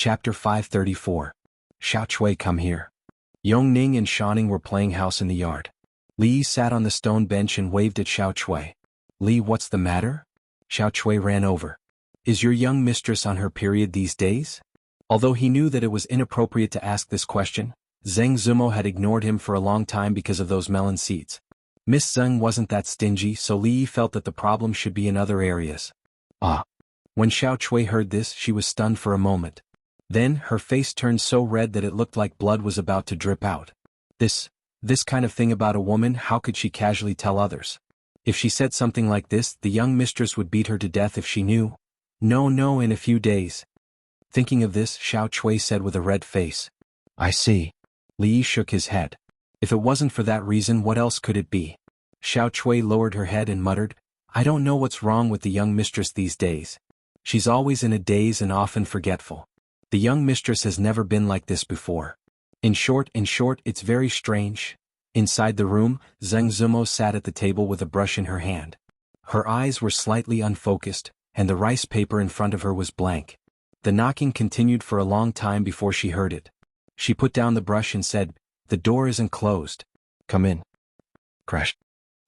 Chapter 534. Xiao Chui, come here. Yong Ning and Shanning were playing house in the yard. Li sat on the stone bench and waved at Xiao Chui. Li, what's the matter? Xiao Chui ran over. Is your young mistress on her period these days? Although he knew that it was inappropriate to ask this question, Zheng Zumo had ignored him for a long time because of those melon seeds. Miss Zheng wasn't that stingy, so Li felt that the problem should be in other areas. Ah. When Xiao Chui heard this, she was stunned for a moment. Then, her face turned so red that it looked like blood was about to drip out. This kind of thing about a woman, how could she casually tell others? If she said something like this, the young mistress would beat her to death if she knew. No, in a few days. Thinking of this, Xiao Chui said with a red face. I see. Li shook his head. If it wasn't for that reason, what else could it be? Xiao Chui lowered her head and muttered, I don't know what's wrong with the young mistress these days. She's always in a daze and often forgetful. The young mistress has never been like this before. In short, it's very strange. Inside the room, Zheng Zumo sat at the table with a brush in her hand. Her eyes were slightly unfocused, and the rice paper in front of her was blank. The knocking continued for a long time before she heard it. She put down the brush and said, The door isn't closed. Come in. Crash.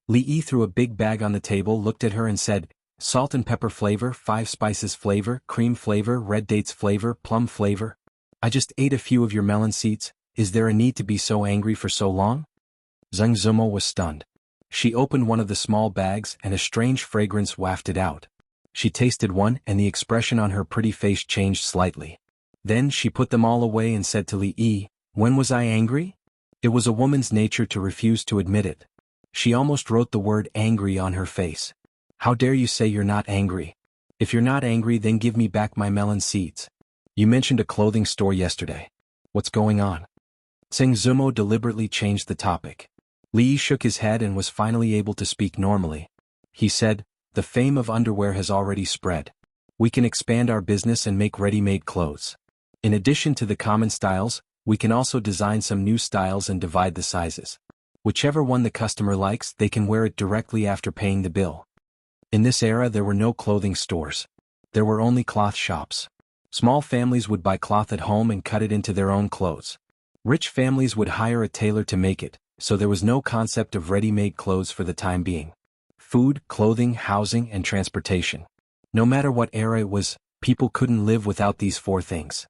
Li Yi threw a big bag on the table, looked at her and said, Salt and pepper flavor, 5 spices flavor, cream flavor, red dates flavor, plum flavor. I just ate a few of your melon seeds. Is there a need to be so angry for so long? Zheng Zumo was stunned. She opened one of the small bags and a strange fragrance wafted out. She tasted one and the expression on her pretty face changed slightly. Then she put them all away and said to Li Yi, When was I angry? It was a woman's nature to refuse to admit it. She almost wrote the word angry on her face. How dare you say you're not angry? If you're not angry, then give me back my melon seeds. You mentioned a clothing store yesterday. What's going on? Zheng Zumo deliberately changed the topic. Li shook his head and was finally able to speak normally. He said, The fame of underwear has already spread. We can expand our business and make ready-made clothes. In addition to the common styles, we can also design some new styles and divide the sizes. Whichever one the customer likes, they can wear it directly after paying the bill. In this era, there were no clothing stores. There were only cloth shops. Small families would buy cloth at home and cut it into their own clothes. Rich families would hire a tailor to make it, so there was no concept of ready-made clothes for the time being. Food, clothing, housing, and transportation. No matter what era it was, people couldn't live without these 4 things.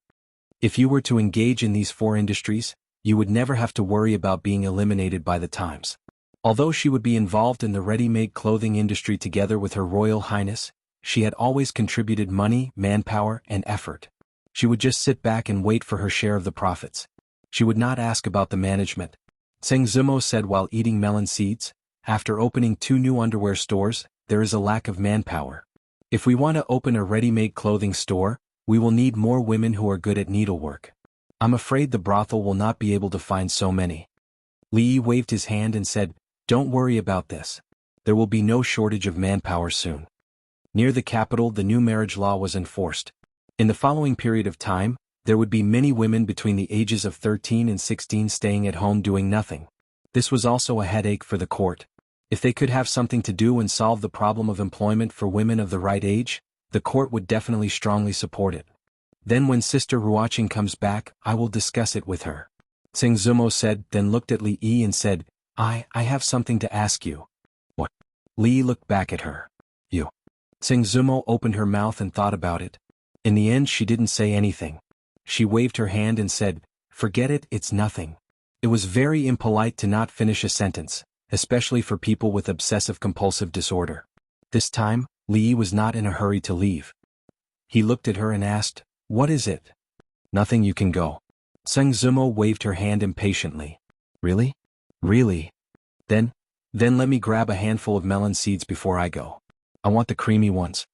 If you were to engage in these 4 industries, you would never have to worry about being eliminated by the times. Although she would be involved in the ready-made clothing industry together with Her Royal Highness, she had always contributed money, manpower, and effort. She would just sit back and wait for her share of the profits. She would not ask about the management. Zheng Zumo said while eating melon seeds, After opening 2 new underwear stores, there is a lack of manpower. If we want to open a ready-made clothing store, we will need more women who are good at needlework. I'm afraid the brothel will not be able to find so many. Li Yi waved his hand and said, Don't worry about this. There will be no shortage of manpower soon. Near the capital, the new marriage law was enforced. In the following period of time, there would be many women between the ages of 13 and 16 staying at home doing nothing. This was also a headache for the court. If they could have something to do and solve the problem of employment for women of the right age, the court would definitely strongly support it. Then when Sister Ruoqing comes back, I will discuss it with her. Zheng Zumo said, then looked at Li Yi and said, I have something to ask you. What? Li looked back at her. You. Zheng Zumo opened her mouth and thought about it. In the end, she didn't say anything. She waved her hand and said, Forget it, it's nothing. It was very impolite to not finish a sentence, especially for people with obsessive-compulsive disorder. This time, Li Yi was not in a hurry to leave. He looked at her and asked, What is it? Nothing, you can go. Zheng Zumo waved her hand impatiently. Really? Really? Then let me grab a handful of melon seeds before I go. I want the creamy ones.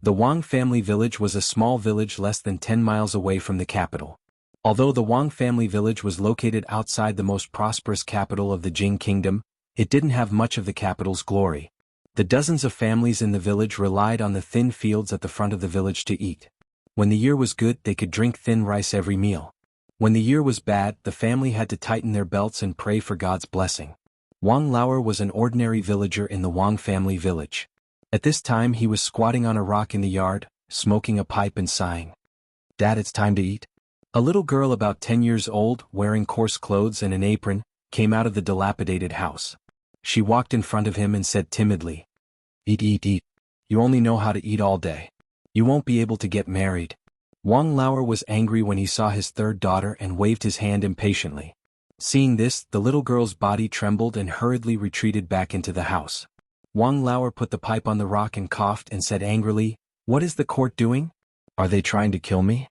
The Wang family village was a small village less than 10 miles away from the capital. Although the Wang family village was located outside the most prosperous capital of the Jing kingdom, it didn't have much of the capital's glory. The dozens of families in the village relied on the thin fields at the front of the village to eat. When the year was good, they could drink thin rice every meal. When the year was bad, the family had to tighten their belts and pray for God's blessing. Wang Lauer was an ordinary villager in the Wang family village. At this time he was squatting on a rock in the yard, smoking a pipe and sighing. Dad, it's time to eat. A little girl about 10 years old, wearing coarse clothes and an apron, came out of the dilapidated house. She walked in front of him and said timidly, "Eat, eat, eat. You only know how to eat all day. You won't be able to get married." Xuanhuan was angry when he saw his third daughter and waved his hand impatiently. Seeing this, the little girl's body trembled and hurriedly retreated back into the house. Xuanhuan put the pipe on the rock and coughed and said angrily, "What is the court doing? Are they trying to kill me?"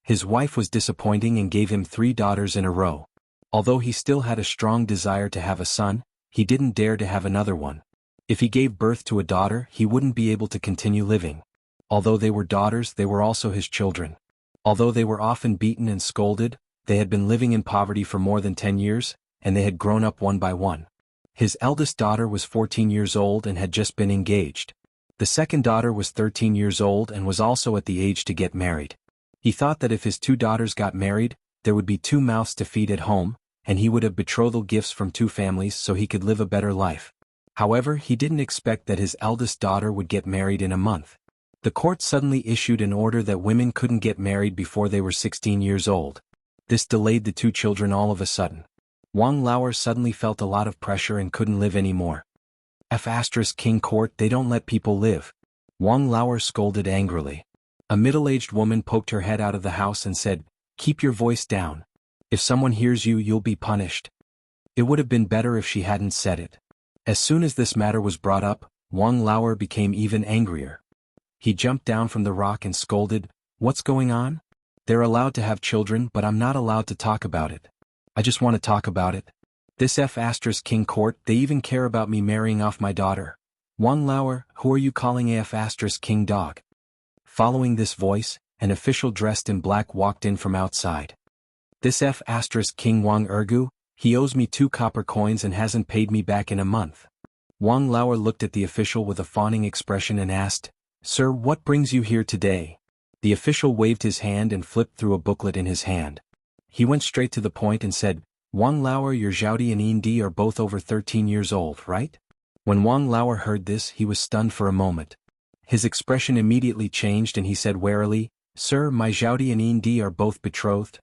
His wife was disappointing and gave him 3 daughters in a row. Although he still had a strong desire to have a son, he didn't dare to have another one. If he gave birth to a daughter, he wouldn't be able to continue living. Although they were daughters, they were also his children. Although they were often beaten and scolded, they had been living in poverty for more than 10 years, and they had grown up one by one. His eldest daughter was 14 years old and had just been engaged. The second daughter was 13 years old and was also at the age to get married. He thought that if his 2 daughters got married, there would be 2 mouths to feed at home, and he would have betrothal gifts from 2 families so he could live a better life. However, he didn't expect that his eldest daughter would get married in a month. The court suddenly issued an order that women couldn't get married before they were 16 years old. This delayed the 2 children all of a sudden. Xuanhuan suddenly felt a lot of pressure and couldn't live anymore. King court, they don't let people live. Xuanhuan scolded angrily. A middle-aged woman poked her head out of the house and said, "Keep your voice down. If someone hears you, you'll be punished." It would have been better if she hadn't said it. As soon as this matter was brought up, Xuanhuan became even angrier. He jumped down from the rock and scolded, "What's going on? They're allowed to have children, but I'm not allowed to talk about it. I just want to talk about it. This King court, they even care about me marrying off my daughter. Xuanhuan, who are you calling King dog?" Following this voice, an official dressed in black walked in from outside. "This King Wang, he owes me 2 copper coins and hasn't paid me back in a month." Xuanhuan looked at the official with a fawning expression and asked, "Sir, what brings you here today?" The official waved his hand and flipped through a booklet in his hand. He went straight to the point and said, "Xuanhuan, your Xiaodi and Indi are both over 13 years old, right?" When Xuanhuan heard this, he was stunned for a moment. His expression immediately changed and he said warily, "Sir, my Xiaodi and Indi are both betrothed.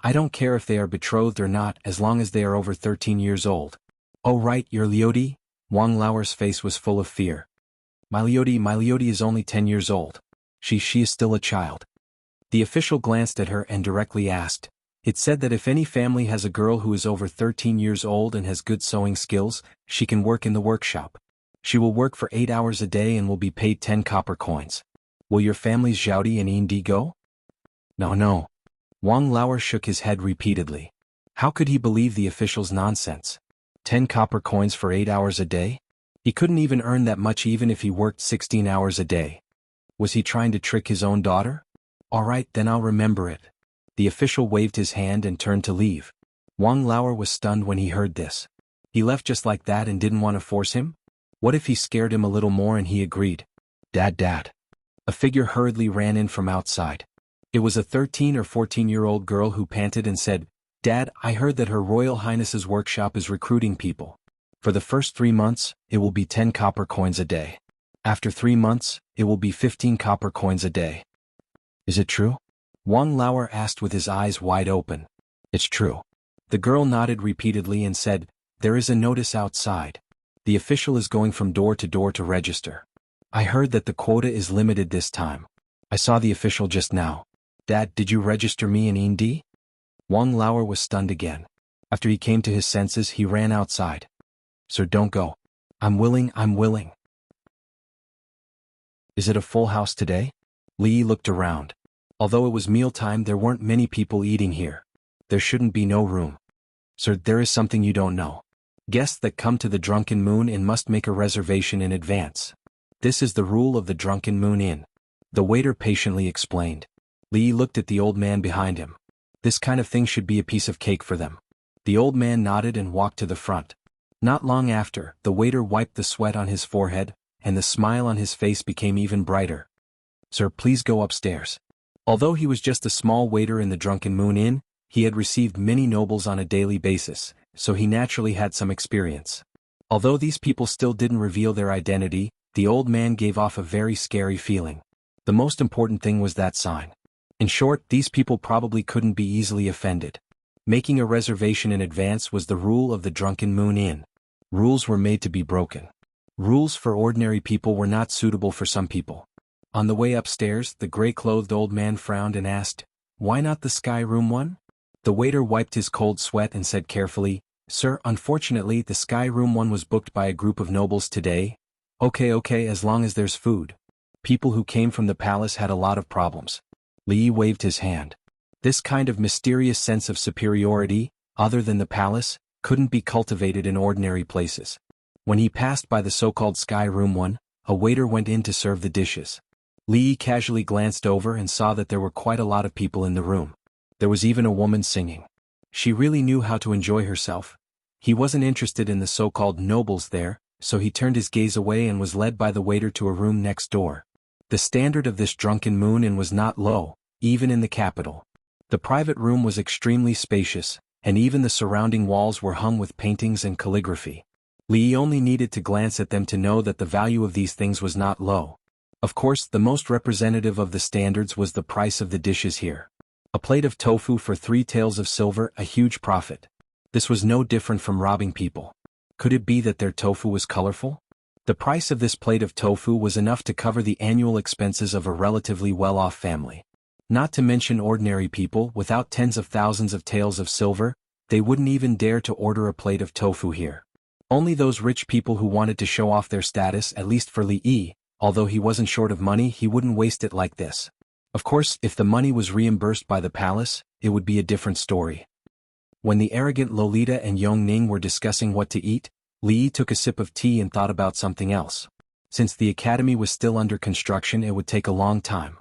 I don't care if they are betrothed or not as long as they are over 13 years old." "Oh right, your Liodi?" Xuanhuan's face was full of fear. My Liodi is only 10 years old. She is still a child." The official glanced at her and directly asked, "It said that if any family has a girl who is over 13 years old and has good sewing skills, she can work in the workshop. She will work for 8 hours a day and will be paid 10 copper coins. Will your family's Xiaodi and Indi go?" No. Xuanhuan shook his head repeatedly. How could he believe the official's nonsense? 10 copper coins for 8 hours a day? He couldn't even earn that much even if he worked 16 hours a day. Was he trying to trick his own daughter? "All right, then I'll remember it." The official waved his hand and turned to leave. Xuanhuan was stunned when he heard this. He left just like that and didn't want to force him? What if he scared him a little more and he agreed? Dad. A figure hurriedly ran in from outside. It was a 13 or 14-year-old girl who panted and said, "Dad, I heard that Her Royal Highness's workshop is recruiting people. For the first 3 months, it will be 10 copper coins a day. After 3 months, it will be 15 copper coins a day." "Is it true?" Xuanhuan asked with his eyes wide open. "It's true." The girl nodded repeatedly and said, "There is a notice outside. The official is going from door to register. I heard that the quota is limited this time. I saw the official just now. Dad, did you register me in Indi?" Xuanhuan was stunned again. After he came to his senses, he ran outside. "Sir, don't go. I'm willing. Is it a full house today?" Li looked around. Although it was mealtime, there weren't many people eating here. There shouldn't be no room. "Sir, there is something you don't know. Guests that come to the Drunken Moon Inn must make a reservation in advance. This is the rule of the Drunken Moon Inn," the waiter patiently explained. Li looked at the old man behind him. This kind of thing should be a piece of cake for them. The old man nodded and walked to the front. Not long after, the waiter wiped the sweat on his forehead, and the smile on his face became even brighter. "Sir, please go upstairs." Although he was just a small waiter in the Drunken Moon Inn, he had received many nobles on a daily basis, so he naturally had some experience. Although these people still didn't reveal their identity, the old man gave off a very scary feeling. The most important thing was that sign. In short, these people probably couldn't be easily offended. Making a reservation in advance was the rule of the Drunken Moon Inn. Rules were made to be broken. Rules for ordinary people were not suitable for some people. On the way upstairs, the gray-clothed old man frowned and asked, "Why not the Sky Room one?" The waiter wiped his cold sweat and said carefully, "Sir, unfortunately the Sky Room one was booked by a group of nobles today." Okay, as long as there's food. People who came from the palace had a lot of problems. Li waved his hand. This kind of mysterious sense of superiority, other than the palace, couldn't be cultivated in ordinary places. When he passed by the so-called Sky Room one, a waiter went in to serve the dishes. Li casually glanced over and saw that there were quite a lot of people in the room. There was even a woman singing. She really knew how to enjoy herself. He wasn't interested in the so-called nobles there, so he turned his gaze away and was led by the waiter to a room next door. The standard of this Drunken Moon Inn was not low, even in the capital. The private room was extremely spacious, and even the surrounding walls were hung with paintings and calligraphy. Li only needed to glance at them to know that the value of these things was not low. Of course, the most representative of the standards was the price of the dishes here. A plate of tofu for 3 taels of silver, a huge profit. This was no different from robbing people. Could it be that their tofu was colorful? The price of this plate of tofu was enough to cover the annual expenses of a relatively well-off family. Not to mention ordinary people, without tens of thousands of taels of silver, they wouldn't even dare to order a plate of tofu here. Only those rich people who wanted to show off their status, at least for Li, although he wasn't short of money, he wouldn't waste it like this. Of course, if the money was reimbursed by the palace, it would be a different story. When the arrogant Lolita and Yongning were discussing what to eat, Li took a sip of tea and thought about something else. Since the academy was still under construction, it would take a long time.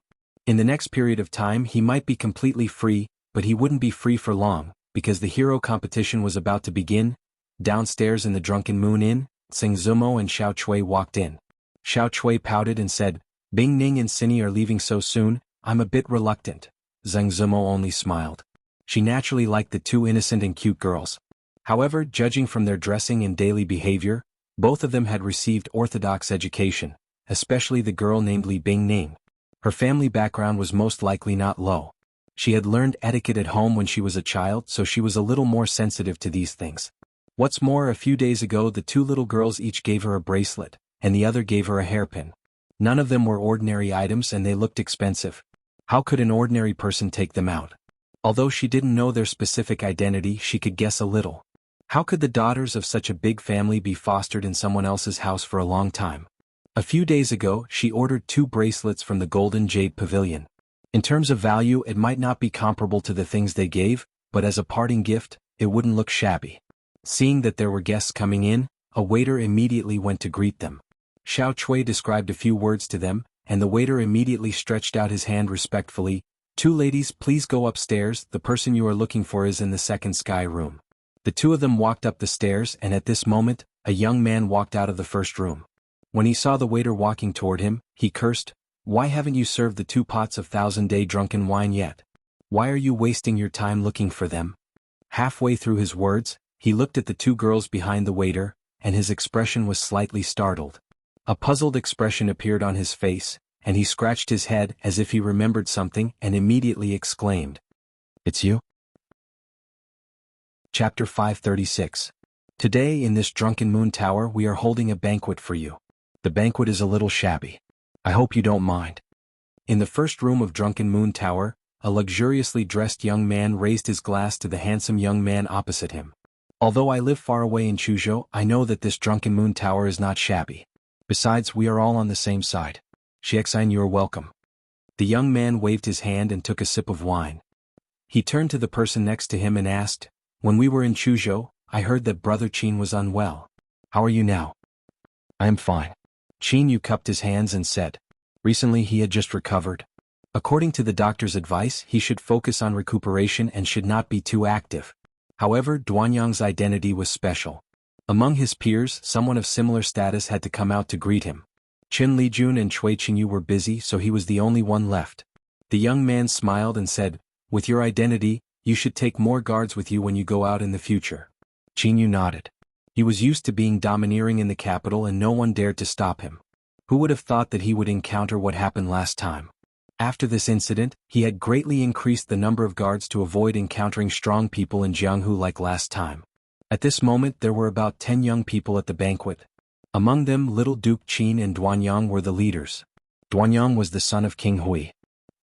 In the next period of time he might be completely free, but he wouldn't be free for long, because the hero competition was about to begin. Downstairs in the Drunken Moon Inn, Tsing Zumo and Xiao Chui walked in. Xiao Chui pouted and said, "Bing Ning and Cinny are leaving so soon, I'm a bit reluctant." Tsing Zumo only smiled. She naturally liked the two innocent and cute girls. However, judging from their dressing and daily behavior, both of them had received orthodox education, especially the girl named Li Bing Ning. Her family background was most likely not low. She had learned etiquette at home when she was a child, so she was a little more sensitive to these things. What's more, a few days ago the two little girls each gave her a bracelet, and the other gave her a hairpin. None of them were ordinary items and they looked expensive. How could an ordinary person take them out? Although she didn't know their specific identity, she could guess a little. How could the daughters of such a big family be fostered in someone else's house for a long time? A few days ago, she ordered 2 bracelets from the Golden Jade Pavilion. In terms of value, it might not be comparable to the things they gave, but as a parting gift, it wouldn't look shabby. Seeing that there were guests coming in, a waiter immediately went to greet them. Xiao Chui described a few words to them, and the waiter immediately stretched out his hand respectfully. "2 ladies, please go upstairs, the person you are looking for is in the second sky room." The two of them walked up the stairs, and at this moment, a young man walked out of the first room. When he saw the waiter walking toward him, he cursed, "Why haven't you served the 2 pots of 1000-day drunken wine yet? Why are you wasting your time looking for them?" Halfway through his words, he looked at the 2 girls behind the waiter, and his expression was slightly startled. A puzzled expression appeared on his face, and he scratched his head as if he remembered something and immediately exclaimed, "It's you?" Chapter 536. Today in this Drunken Moon Tower we are holding a banquet for you. The banquet is a little shabby. I hope you don't mind. In the first room of Drunken Moon Tower, a luxuriously dressed young man raised his glass to the handsome young man opposite him. "Although I live far away in Chuzhou, I know that this Drunken Moon Tower is not shabby. Besides, we are all on the same side. Xianxia, you are welcome." The young man waved his hand and took a sip of wine. He turned to the person next to him and asked, "When we were in Chuzhou, I heard that Brother Qin was unwell. How are you now?" "I am fine." Qin Yu cupped his hands and said, "Recently he had just recovered. According to the doctor's advice, he should focus on recuperation and should not be too active." However, Duanyang's identity was special. Among his peers, someone of similar status had to come out to greet him. Qin Lijun and Cui Qingyu were busy, so he was the only one left. The young man smiled and said, "With your identity, you should take more guards with you when you go out in the future." Qingyu nodded. He was used to being domineering in the capital and no one dared to stop him. Who would have thought that he would encounter what happened last time? After this incident, he had greatly increased the number of guards to avoid encountering strong people in Jianghu like last time. At this moment there were about 10 young people at the banquet. Among them little Duke Qin and Duanyang were the leaders. Duanyang was the son of King Hui.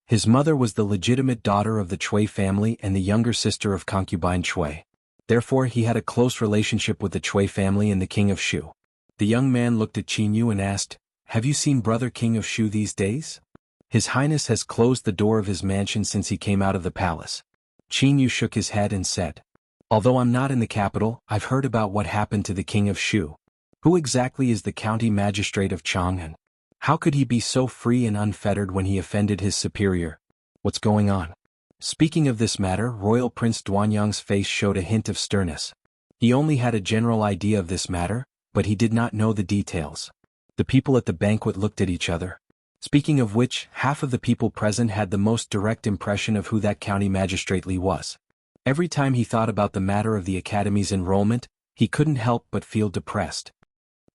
His mother was the legitimate daughter of the Chui family and the younger sister of concubine Chui. Therefore he had a close relationship with the Chui family and the king of Shu. The young man looked at Qin Yu and asked, "Have you seen brother king of Shu these days? His Highness has closed the door of his mansion since he came out of the palace." Qin Yu shook his head and said, "Although I'm not in the capital, I've heard about what happened to the king of Shu. Who exactly is the county magistrate of Chang'an? How could he be so free and unfettered when he offended his superior? What's going on?" Speaking of this matter, Royal Prince Duanyang's face showed a hint of sternness. He only had a general idea of this matter, but he did not know the details. The people at the banquet looked at each other. Speaking of which, half of the people present had the most direct impression of who that county magistrate Li was. Every time he thought about the matter of the academy's enrollment, he couldn't help but feel depressed.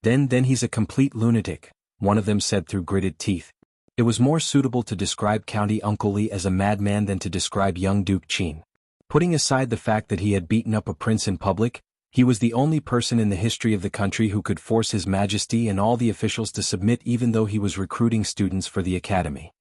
Then he's a complete lunatic," one of them said through gritted teeth. It was more suitable to describe County Uncle Li as a madman than to describe young Duke Qin. Putting aside the fact that he had beaten up a prince in public, he was the only person in the history of the country who could force His Majesty and all the officials to submit even though he was recruiting students for the academy.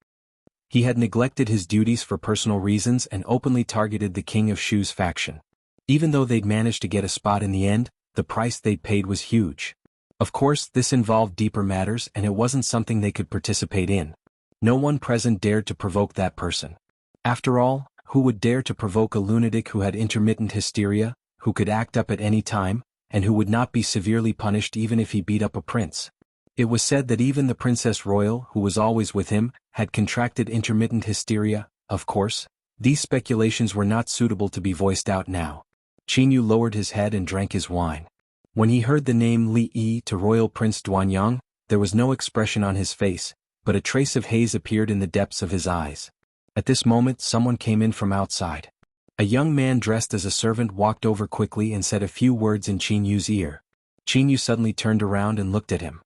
He had neglected his duties for personal reasons and openly targeted the King of Shu's faction. Even though they'd managed to get a spot in the end, the price they'd paid was huge. Of course, this involved deeper matters and it wasn't something they could participate in. No one present dared to provoke that person. After all, who would dare to provoke a lunatic who had intermittent hysteria, who could act up at any time, and who would not be severely punished even if he beat up a prince? It was said that even the Princess Royal, who was always with him, had contracted intermittent hysteria. Of course, these speculations were not suitable to be voiced out now. Qin Yu lowered his head and drank his wine. When he heard the name Li Yi to Royal Prince Duanyang, there was no expression on his face, but a trace of haze appeared in the depths of his eyes. At this moment someone came in from outside. A young man dressed as a servant walked over quickly and said a few words in Qin Yu's ear. Qin Yu suddenly turned around and looked at him.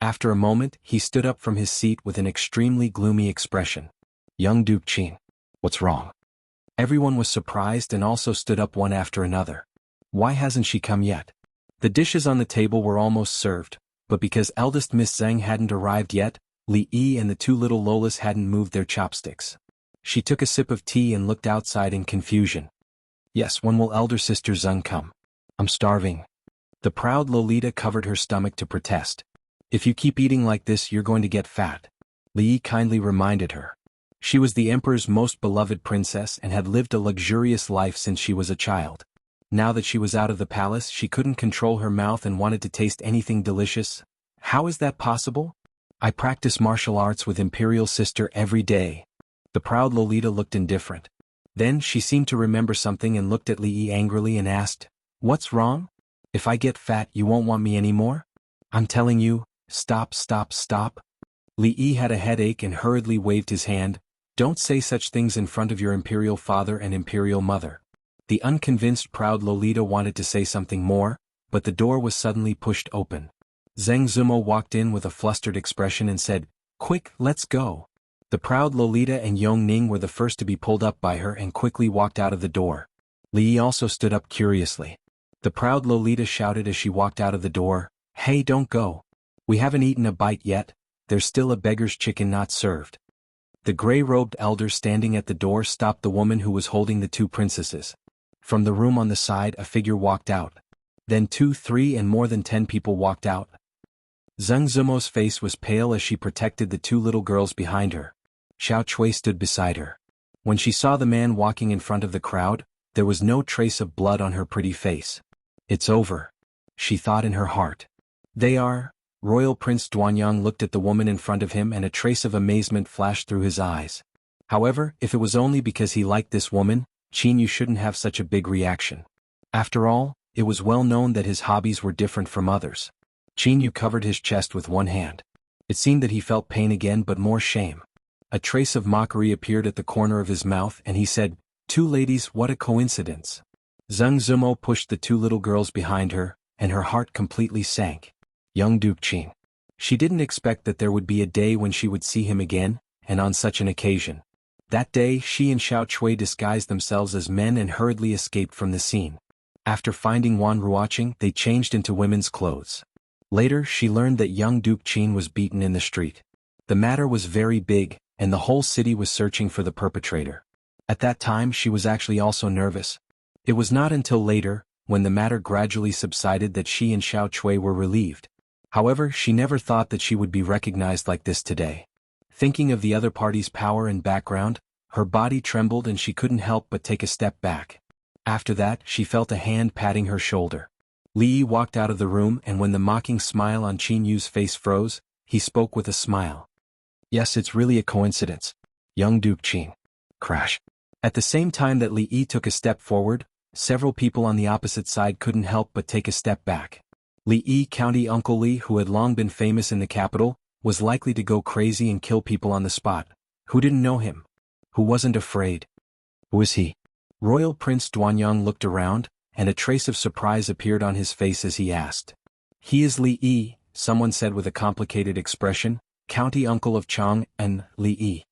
After a moment, he stood up from his seat with an extremely gloomy expression. "Young Duke Qin, what's wrong?" Everyone was surprised and also stood up one after another. "Why hasn't she come yet?" The dishes on the table were almost served, but because eldest Miss Zheng hadn't arrived yet, Li Yi and the two little Lolas hadn't moved their chopsticks. She took a sip of tea and looked outside in confusion. "Yes, when will elder sister Zheng come? I'm starving." The proud Lolita covered her stomach to protest. "If you keep eating like this you're going to get fat," Li Yi kindly reminded her. She was the emperor's most beloved princess and had lived a luxurious life since she was a child. Now that she was out of the palace she couldn't control her mouth and wanted to taste anything delicious. "How is that possible? I practice martial arts with Imperial Sister every day." The proud Lolita looked indifferent. Then she seemed to remember something and looked at Li Yi angrily and asked, "What's wrong? If I get fat you won't want me anymore? I'm telling you, stop, stop, stop." Li Yi had a headache and hurriedly waved his hand. "Don't say such things in front of your imperial father and imperial mother." The unconvinced proud Lolita wanted to say something more, but the door was suddenly pushed open. Zheng Zumo walked in with a flustered expression and said, "Quick, let's go." The proud Lolita and Yong Ning were the first to be pulled up by her and quickly walked out of the door. Li Yi also stood up curiously. The proud Lolita shouted as she walked out of the door, "Hey, don't go. We haven't eaten a bite yet, there's still a beggar's chicken not served." The gray-robed elder standing at the door stopped the woman who was holding the two princesses. From the room on the side a figure walked out. Then 2, 3 and more than 10 people walked out. Zheng Zumo's face was pale as she protected the two little girls behind her. Xiao Chui stood beside her. When she saw the man walking in front of the crowd, there was no trace of blood on her pretty face. "It's over," she thought in her heart. "They are?" Royal Prince Duanyang looked at the woman in front of him and a trace of amazement flashed through his eyes. However, if it was only because he liked this woman, Qin Yu shouldn't have such a big reaction. After all, it was well known that his hobbies were different from others. Qin Yu covered his chest with one hand. It seemed that he felt pain again but more shame. A trace of mockery appeared at the corner of his mouth and he said, "Two ladies, what a coincidence." Zheng Zumo pushed the two little girls behind her, and her heart completely sank. Young Duke Qin. She didn't expect that there would be a day when she would see him again, and on such an occasion. That day she and Xiao Chui disguised themselves as men and hurriedly escaped from the scene. After finding Wan Ruoqing, they changed into women's clothes. Later she learned that young Duke Qin was beaten in the street. The matter was very big, and the whole city was searching for the perpetrator. At that time she was actually also nervous. It was not until later, when the matter gradually subsided, that she and Xiao Chui were relieved. However, she never thought that she would be recognized like this today. Thinking of the other party's power and background, her body trembled and she couldn't help but take a step back. After that, she felt a hand patting her shoulder. Li Yi walked out of the room, and when the mocking smile on Qin Yu's face froze, he spoke with a smile. Yes, it's really a coincidence. Young Duke Qin. Crash. At the same time that Li Yi took a step forward, several people on the opposite side couldn't help but take a step back. Li Yi, County Uncle Li, who had long been famous in the capital, was likely to go crazy and kill people on the spot. Who didn't know him? Who wasn't afraid? Who is he? Royal Prince Duanyang looked around, and a trace of surprise appeared on his face as he asked. He is Li Yi, someone said with a complicated expression, County Uncle of Chang and Li Yi.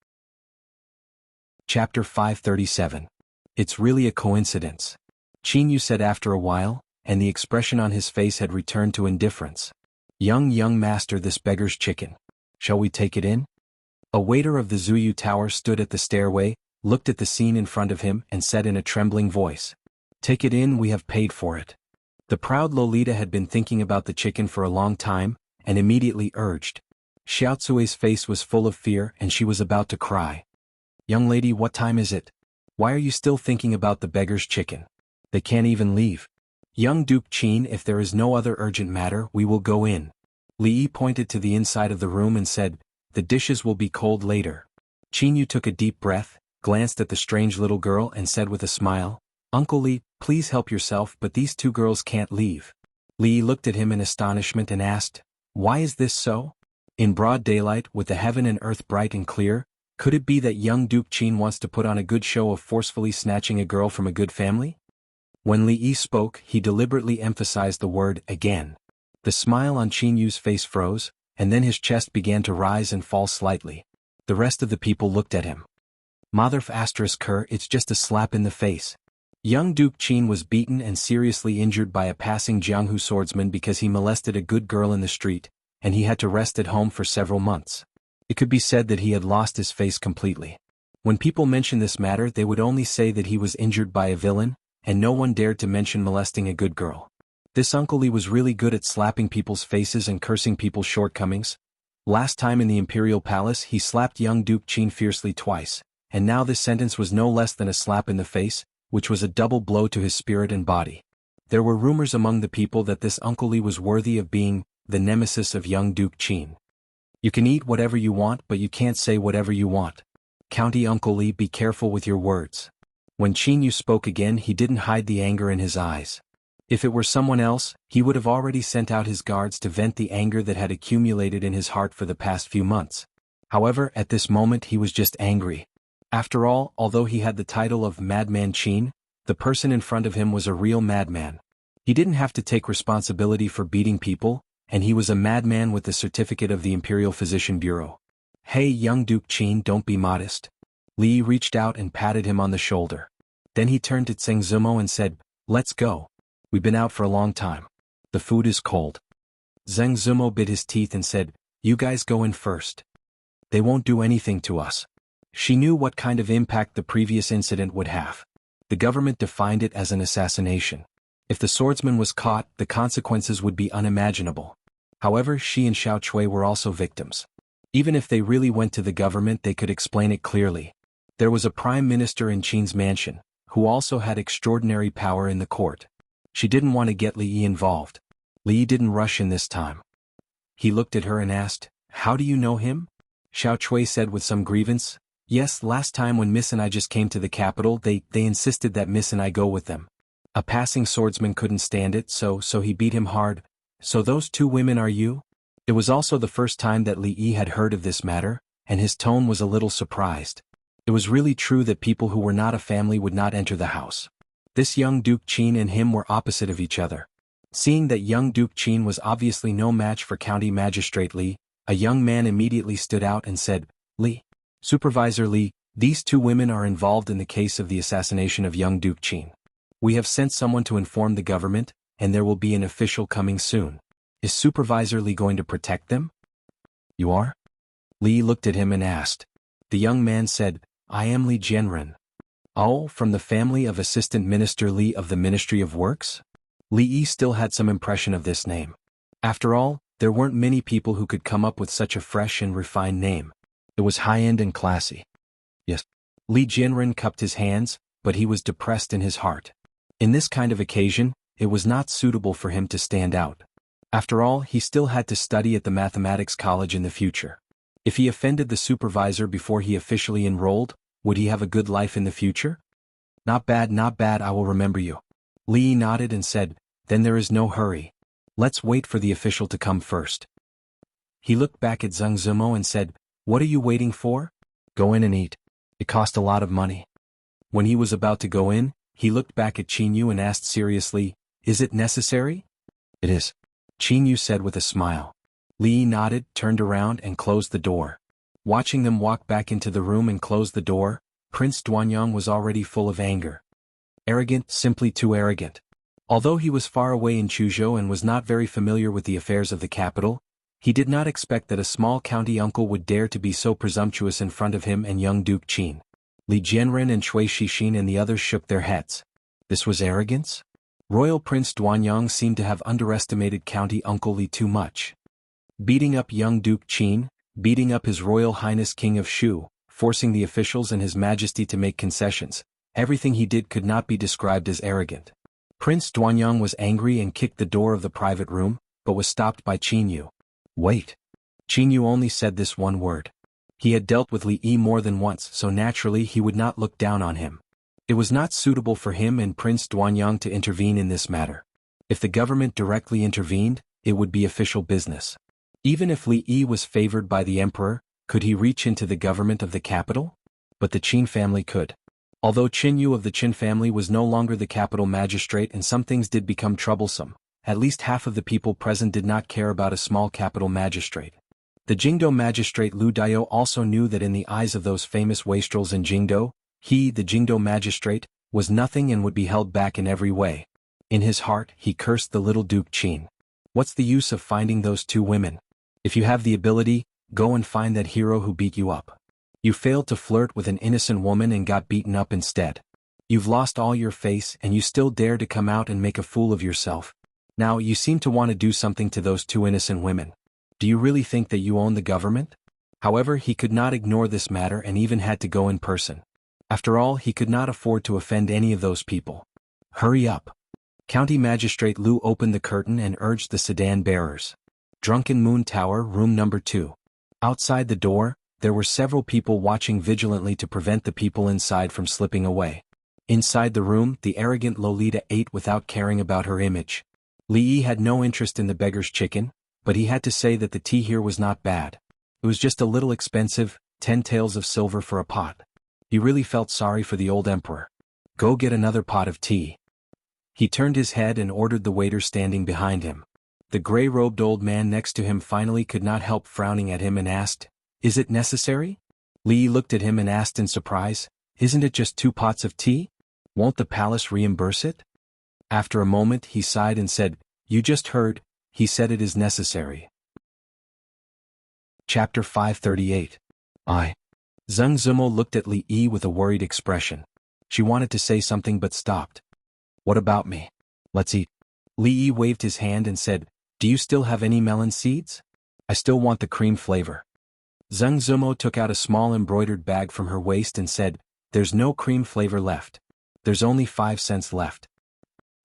Chapter 537. It's really a coincidence. Qin Yu said after a while, and the expression on his face had returned to indifference. Young master, this beggar's chicken. Shall we take it in? A waiter of the Zuyu Tower stood at the stairway, looked at the scene in front of him, and said in a trembling voice, Take it in, we have paid for it. The proud Lolita had been thinking about the chicken for a long time, and immediately urged. Xiao Cui's face was full of fear and she was about to cry. Young lady, what time is it? Why are you still thinking about the beggar's chicken? They can't even leave. Young Duke Qin, if there is no other urgent matter, we will go in. Li Yi pointed to the inside of the room and said, The dishes will be cold later. Qin Yu took a deep breath, glanced at the strange little girl and said with a smile, Uncle Li, please help yourself, but these two girls can't leave. Li Yi looked at him in astonishment and asked, Why is this so? In broad daylight, with the heaven and earth bright and clear, could it be that young Duke Qin wants to put on a good show of forcefully snatching a girl from a good family? When Li Yi spoke, he deliberately emphasized the word again. The smile on Qin Yu's face froze, and then his chest began to rise and fall slightly. The rest of the people looked at him. Mother ***, it's just a slap in the face. Young Duke Qin was beaten and seriously injured by a passing jianghu swordsman because he molested a good girl in the street, and he had to rest at home for several months. It could be said that he had lost his face completely. When people mentioned this matter, they would only say that he was injured by a villain, and no one dared to mention molesting a good girl. This Uncle Li was really good at slapping people's faces and cursing people's shortcomings. Last time in the Imperial Palace he slapped young Duke Qin fiercely twice, and now this sentence was no less than a slap in the face, which was a double blow to his spirit and body. There were rumors among the people that this Uncle Li was worthy of being the nemesis of young Duke Qin. You can eat whatever you want, but you can't say whatever you want. County Uncle Li, be careful with your words. When Qin Yu spoke again, he didn't hide the anger in his eyes. If it were someone else, he would have already sent out his guards to vent the anger that had accumulated in his heart for the past few months. However, at this moment he was just angry. After all, although he had the title of Madman Qin, the person in front of him was a real madman. He didn't have to take responsibility for beating people, and he was a madman with the certificate of the Imperial Physician Bureau. Hey young Duke Qin, don't be modest. Li reached out and patted him on the shoulder. Then he turned to Zheng Zumo and said, Let's go. We've been out for a long time. The food is cold. Zheng Zumo bit his teeth and said, You guys go in first. They won't do anything to us. She knew what kind of impact the previous incident would have. The government defined it as an assassination. If the swordsman was caught, the consequences would be unimaginable. However, she and Xiao Chui were also victims. Even if they really went to the government, they could explain it clearly. There was a prime minister in Qin's mansion, who also had extraordinary power in the court. She didn't want to get Li Yi involved. Li Yi didn't rush in this time. He looked at her and asked, How do you know him? Xiao Chui said with some grievance, Yes, last time when Miss and I just came to the capital, they insisted that Miss and I go with them. A passing swordsman couldn't stand it, so he beat him hard. So those two women are you? It was also the first time that Li Yi had heard of this matter, and his tone was a little surprised. It was really true that people who were not a family would not enter the house. This young Duke Qin and him were opposite of each other. Seeing that young Duke Qin was obviously no match for County Magistrate Li, a young man immediately stood out and said, Li, Supervisor Li, these two women are involved in the case of the assassination of young Duke Qin. We have sent someone to inform the government, and there will be an official coming soon. Is Supervisor Li going to protect them? You are? Li looked at him and asked. The young man said, I am Li Jianren. Oh, from the family of Assistant Minister Li of the Ministry of Works? Li Yi still had some impression of this name. After all, there weren't many people who could come up with such a fresh and refined name. It was high-end and classy. Yes. Li Jianren cupped his hands, but he was depressed in his heart. In this kind of occasion, it was not suitable for him to stand out. After all, he still had to study at the mathematics college in the future. If he offended the supervisor before he officially enrolled, would he have a good life in the future? Not bad, I will remember you. Li nodded and said, then there is no hurry. Let's wait for the official to come first. He looked back at Zheng Zimo and said, what are you waiting for? Go in and eat. It cost a lot of money. When he was about to go in, he looked back at Xianyu and asked seriously, is it necessary? It is. Xianyu said with a smile. Li nodded, turned around and closed the door. Watching them walk back into the room and close the door, Prince Duanyang was already full of anger. Arrogant, simply too arrogant. Although he was far away in Chuzhou and was not very familiar with the affairs of the capital, he did not expect that a small county uncle would dare to be so presumptuous in front of him and young Duke Qin. Li Jianren and Shui Shixin and the others shook their heads. This was arrogance? Royal Prince Duanyang seemed to have underestimated County Uncle Li too much. Beating up young Duke Qin, beating up His Royal Highness King of Shu, forcing the officials and His Majesty to make concessions, everything he did could not be described as arrogant. Prince Duanyang was angry and kicked the door of the private room, but was stopped by Xianyu. Wait. Xianyu only said this one word. He had dealt with Li Yi more than once, so naturally he would not look down on him. It was not suitable for him and Prince Duanyang to intervene in this matter. If the government directly intervened, it would be official business. Even if Li Yi was favored by the emperor, could he reach into the government of the capital? But the Qin family could. Although Xianyu of the Qin family was no longer the capital magistrate and some things did become troublesome, at least half of the people present did not care about a small capital magistrate. The Jingdo magistrate Lu Daiyou also knew that in the eyes of those famous wastrels in Jingdo, he, the Jingdo magistrate, was nothing and would be held back in every way. In his heart, he cursed the little Duke Qin. What's the use of finding those two women? If you have the ability, go and find that hero who beat you up. You failed to flirt with an innocent woman and got beaten up instead. You've lost all your face and you still dare to come out and make a fool of yourself. Now you seem to want to do something to those two innocent women. Do you really think that you own the government? However, he could not ignore this matter and even had to go in person. After all, he could not afford to offend any of those people. Hurry up. County Magistrate Lu opened the curtain and urged the sedan bearers. Drunken Moon Tower, room number 2. Outside the door, there were several people watching vigilantly to prevent the people inside from slipping away. Inside the room, the arrogant Lolita ate without caring about her image. Li Yi had no interest in the beggar's chicken, but he had to say that the tea here was not bad. It was just a little expensive, 10 taels of silver for a pot. He really felt sorry for the old emperor. Go get another pot of tea. He turned his head and ordered the waiter standing behind him. The gray-robed old man next to him finally could not help frowning at him and asked, is it necessary? Li looked at him and asked in surprise, isn't it just 2 pots of tea? Won't the palace reimburse it? After a moment he sighed and said, you just heard, he said it is necessary. Chapter 538. Zheng Zimo looked at Li Yi with a worried expression. She wanted to say something but stopped. What about me? Let's eat. Li Yi waved his hand and said, do you still have any melon seeds? I still want the cream flavor. Zheng Zimo took out a small embroidered bag from her waist and said, there's no cream flavor left. There's only 5 cents left.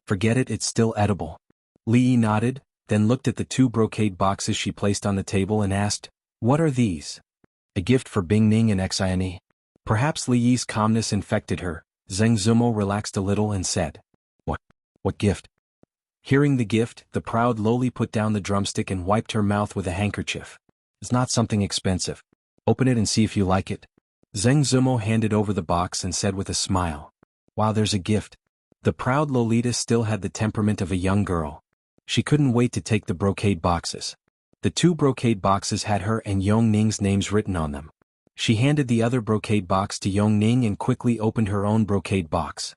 Forget it, it's still edible. Li Yi nodded, then looked at the 2 brocade boxes she placed on the table and asked, what are these? A gift for Bingning and xianxia. Perhaps Li Yi's calmness infected her. Zheng Zimo relaxed a little and said, What gift? Hearing the gift, the proud loli put down the drumstick and wiped her mouth with a handkerchief. It's not something expensive. Open it and see if you like it. Zheng Zimo handed over the box and said with a smile, wow, there's a gift. The proud Lolita still had the temperament of a young girl. She couldn't wait to take the brocade boxes. The 2 brocade boxes had her and Yong Ning's names written on them. She handed the other brocade box to Yongning and quickly opened her own brocade box.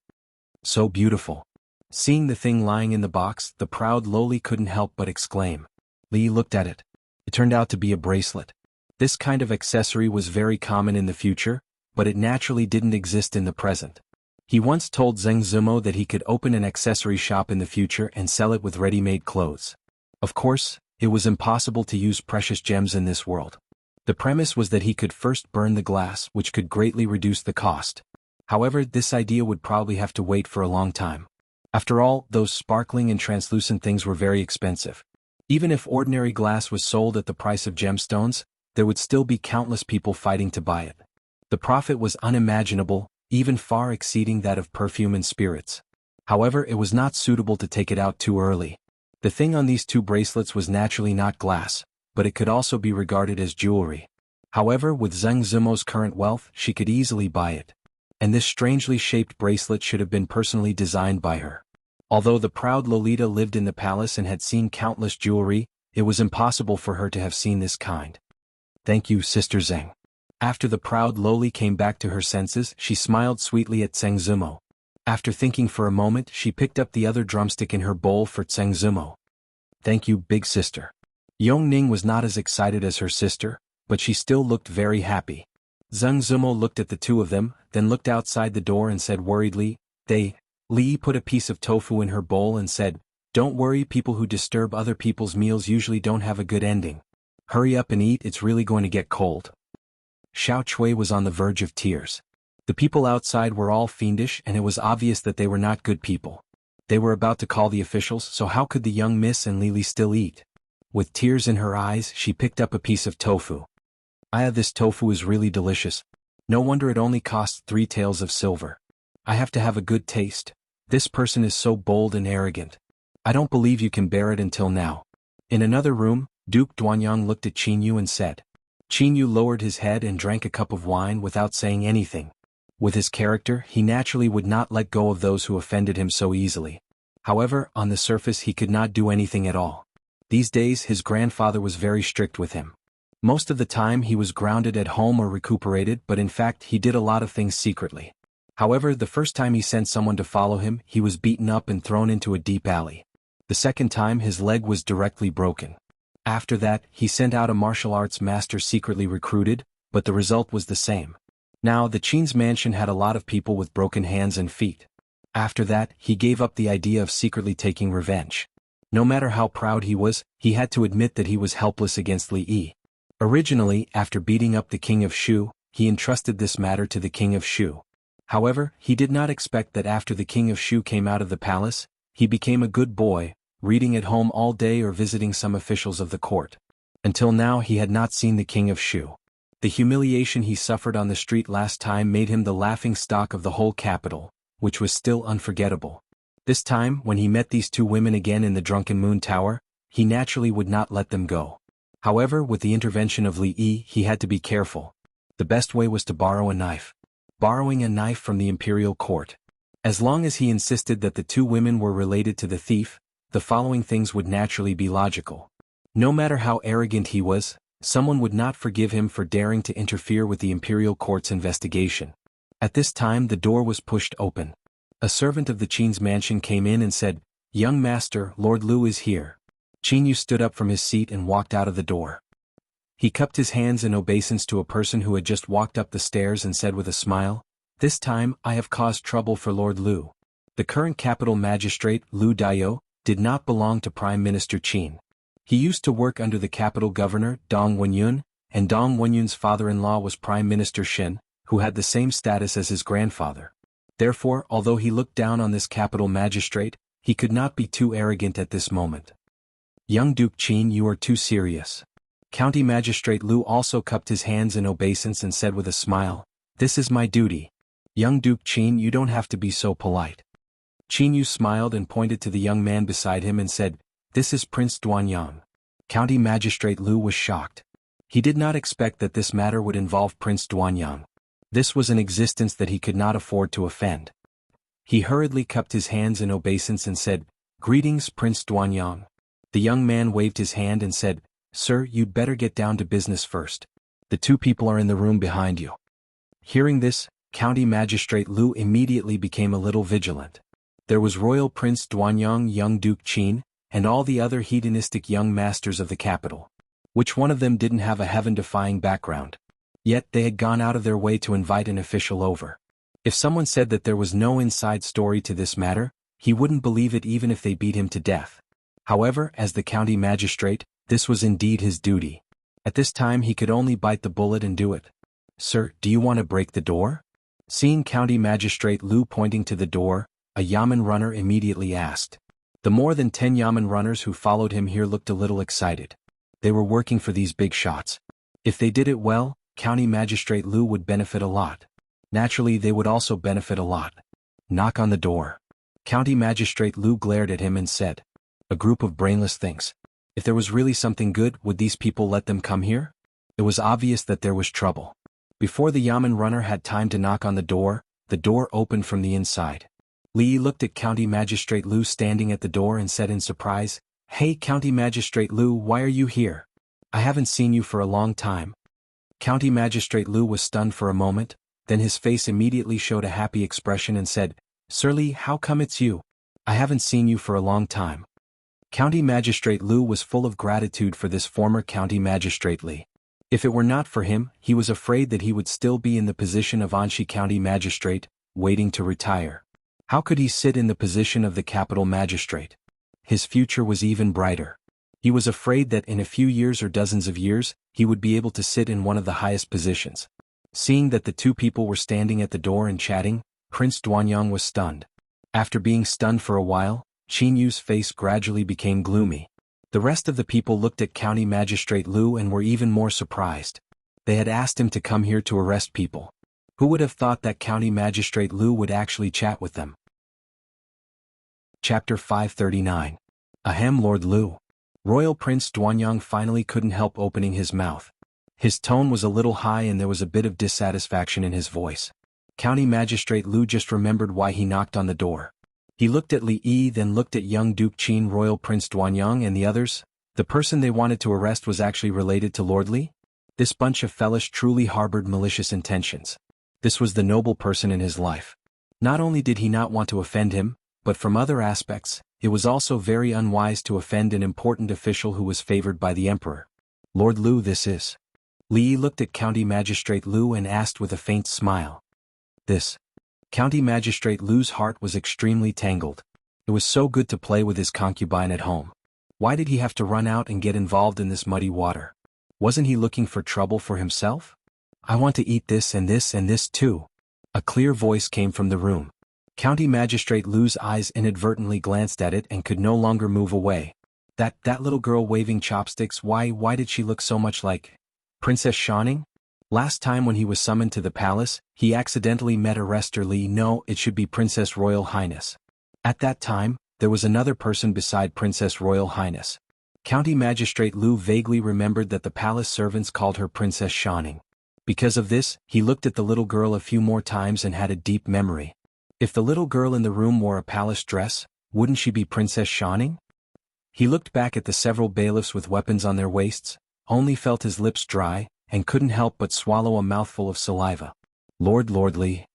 So beautiful. Seeing the thing lying in the box, the proud lowly couldn't help but exclaim. Li looked at it. It turned out to be a bracelet. This kind of accessory was very common in the future, but it naturally didn't exist in the present. He once told Zheng Zimo that he could open an accessory shop in the future and sell it with ready-made clothes. Of course, it was impossible to use precious gems in this world. The premise was that he could first burn the glass, which could greatly reduce the cost. However, this idea would probably have to wait for a long time. After all, those sparkling and translucent things were very expensive. Even if ordinary glass was sold at the price of gemstones, there would still be countless people fighting to buy it. The profit was unimaginable, even far exceeding that of perfume and spirits. However, it was not suitable to take it out too early. The thing on these two bracelets was naturally not glass, but it could also be regarded as jewelry. However, with Zheng Zimo's current wealth, she could easily buy it. And this strangely shaped bracelet should have been personally designed by her. Although the proud Lolita lived in the palace and had seen countless jewelry, it was impossible for her to have seen this kind. Thank you, Sister Zheng. After the proud lowly came back to her senses, she smiled sweetly at Zheng Zimo. After thinking for a moment, she picked up the other drumstick in her bowl for Zheng Zimo. Thank you, big sister. Yongning was not as excited as her sister, but she still looked very happy. Zheng Zimo looked at the two of them, then looked outside the door and said worriedly, Li put a piece of tofu in her bowl and said, Don't worry, people who disturb other people's meals usually don't have a good ending. Hurry up and eat, it's really going to get cold. Xiao Chui was on the verge of tears. The people outside were all fiendish and it was obvious that they were not good people. They were about to call the officials, so how could the young miss and Lili still eat? With tears in her eyes, she picked up a piece of tofu. This tofu is really delicious. No wonder it only costs 3 taels of silver. I have to have a good taste. This person is so bold and arrogant. I don't believe you can bear it until now. In another room, Duke Duanyang looked at Qinyu and said. Qinyu lowered his head and drank a cup of wine without saying anything. With his character, he naturally would not let go of those who offended him so easily. However, on the surface he could not do anything at all. These days his grandfather was very strict with him. Most of the time he was grounded at home or recuperated, but in fact he did a lot of things secretly. However, the first time he sent someone to follow him, he was beaten up and thrown into a deep alley. The second time his leg was directly broken. After that, he sent out a martial arts master secretly recruited, but the result was the same. Now, the Qin's mansion had a lot of people with broken hands and feet. After that, he gave up the idea of secretly taking revenge. No matter how proud he was, he had to admit that he was helpless against Li Yi. Originally, after beating up the king of Shu, he entrusted this matter to the king of Shu. However, he did not expect that after the king of Shu came out of the palace, he became a good boy, reading at home all day or visiting some officials of the court. Until now he had not seen the king of Shu. The humiliation he suffered on the street last time made him the laughing stock of the whole capital, which was still unforgettable. This time, when he met these two women again in the Drunken Moon Tower, he naturally would not let them go. However, with the intervention of Li Yi, he had to be careful. The best way was to borrow a knife. Borrowing a knife from the imperial court. As long as he insisted that the two women were related to the thief, the following things would naturally be logical. No matter how arrogant he was, someone would not forgive him for daring to interfere with the imperial court's investigation. At this time the door was pushed open. A servant of the Qin's mansion came in and said, "Young master, Lord Lu is here." Qinyu stood up from his seat and walked out of the door. He cupped his hands in obeisance to a person who had just walked up the stairs and said with a smile, "This time I have caused trouble for Lord Lu." The current capital magistrate, Lu Daiyou, did not belong to Prime Minister Qin. He used to work under the capital governor, Dong Wenyun, and Dong Wenyun's father-in-law was Prime Minister Shen, who had the same status as his grandfather. Therefore, although he looked down on this capital magistrate, he could not be too arrogant at this moment. "Young Duke Qin, you are too serious." County Magistrate Lu also cupped his hands in obeisance and said with a smile, "This is my duty. Young Duke Qin, you don't have to be so polite." Qinyu smiled and pointed to the young man beside him and said, "This is Prince Duanyang." County Magistrate Lu was shocked. He did not expect that this matter would involve Prince Duanyang. This was an existence that he could not afford to offend. He hurriedly cupped his hands in obeisance and said, "Greetings, Prince Duanyang." The young man waved his hand and said, "Sir, you'd better get down to business first. The two people are in the room behind you. Hearing this, County Magistrate Lu immediately became a little vigilant. There was Royal Prince Duanyang, young Duke Qin, and all the other hedonistic young masters of the capital. Which one of them didn't have a heaven-defying background? Yet they had gone out of their way to invite an official over. If someone said that there was no inside story to this matter, he wouldn't believe it even if they beat him to death. However, as the county magistrate, this was indeed his duty. At this time he could only bite the bullet and do it. Sir, do you want to break the door? Seeing County Magistrate Lu pointing to the door, a yamen runner immediately asked. The more than 10 yamen runners who followed him here looked a little excited. They were working for these big shots. If they did it well, County Magistrate Lu would benefit a lot. Naturally, they would also benefit a lot. Knock on the door. County Magistrate Lu glared at him and said, a group of brainless things. If there was really something good, would these people let them come here? It was obvious that there was trouble. Before the yamen runner had time to knock on the door opened from the inside. Li looked at County Magistrate Lu standing at the door and said in surprise, Hey County Magistrate Lu, why are you here? I haven't seen you for a long time. County Magistrate Lu was stunned for a moment, then his face immediately showed a happy expression and said, Sir Li, how come it's you? I haven't seen you for a long time. County Magistrate Lu was full of gratitude for this former County Magistrate Li. If it were not for him, he was afraid that he would still be in the position of Anshi County Magistrate, waiting to retire. How could he sit in the position of the capital magistrate? His future was even brighter. He was afraid that in a few years or dozens of years, he would be able to sit in one of the highest positions. Seeing that the two people were standing at the door and chatting, Prince Duanyang was stunned. After being stunned for a while, Qin Yu's face gradually became gloomy. The rest of the people looked at County Magistrate Lu and were even more surprised. They had asked him to come here to arrest people. Who would have thought that County Magistrate Lu would actually chat with them? Chapter 539. Ahem, Lord Lu. Royal Prince Duanyang finally couldn't help opening his mouth. His tone was a little high and there was a bit of dissatisfaction in his voice. County Magistrate Lu just remembered why he knocked on the door. He looked at Li Yi, then looked at young Duke Qin, Royal Prince Duanyang, and the others. The person they wanted to arrest was actually related to Lord Li? This bunch of fellas truly harbored malicious intentions. This was the noble person in his life. Not only did he not want to offend him, but from other aspects, it was also very unwise to offend an important official who was favored by the emperor. Lord Lu, this is. Li Yi looked at County Magistrate Lu and asked with a faint smile. This. County Magistrate Lu's heart was extremely tangled. It was so good to play with his concubine at home. Why did he have to run out and get involved in this muddy water? Wasn't he looking for trouble for himself? I want to eat this and this and this too. A clear voice came from the room. County Magistrate Lu's eyes inadvertently glanced at it and could no longer move away. That little girl waving chopsticks, why did she look so much like Princess Xianxia? Last time when he was summoned to the palace, he accidentally met Arrestor Li. No, it should be Princess Royal Highness. At that time, there was another person beside Princess Royal Highness. County Magistrate Lu vaguely remembered that the palace servants called her Princess Xianxia. Because of this, he looked at the little girl a few more times and had a deep memory. If the little girl in the room wore a palace dress, wouldn't she be Princess Xianxia? He looked back at the several bailiffs with weapons on their waists, only felt his lips dry, and couldn't help but swallow a mouthful of saliva. Lord Li.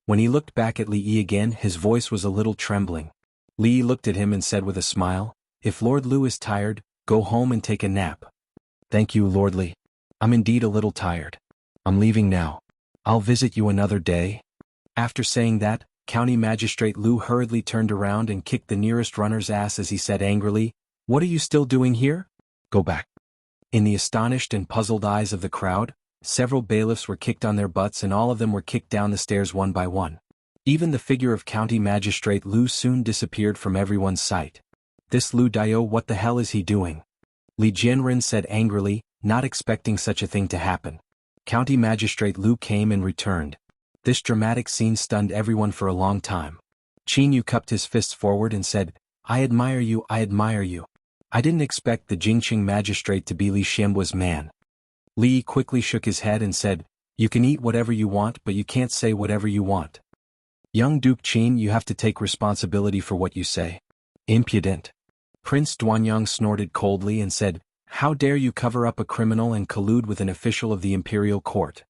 When he looked back at Li Yi again, his voice was a little trembling. Li Yi looked at him and said with a smile, If Lord Lu is tired, go home and take a nap. Thank you, Lord Li. I'm indeed a little tired. I'm leaving now. I'll visit you another day. After saying that, County Magistrate Lu hurriedly turned around and kicked the nearest runner's ass as he said angrily, What are you still doing here? Go back. In the astonished and puzzled eyes of the crowd, several bailiffs were kicked on their butts and all of them were kicked down the stairs one by one. Even the figure of County Magistrate Lu soon disappeared from everyone's sight. This Lu Dio, what the hell is he doing? Li Jianren said angrily, not expecting such a thing to happen. County Magistrate Lu came and returned. This dramatic scene stunned everyone for a long time. Qin Yu cupped his fists forward and said, I admire you, I admire you. I didn't expect the Jingqing magistrate to be Li Xianbua's man. Li quickly shook his head and said, You can eat whatever you want but you can't say whatever you want. Young Duke Qin, you have to take responsibility for what you say. Impudent. Prince Duanyang snorted coldly and said, How dare you cover up a criminal and collude with an official of the imperial court?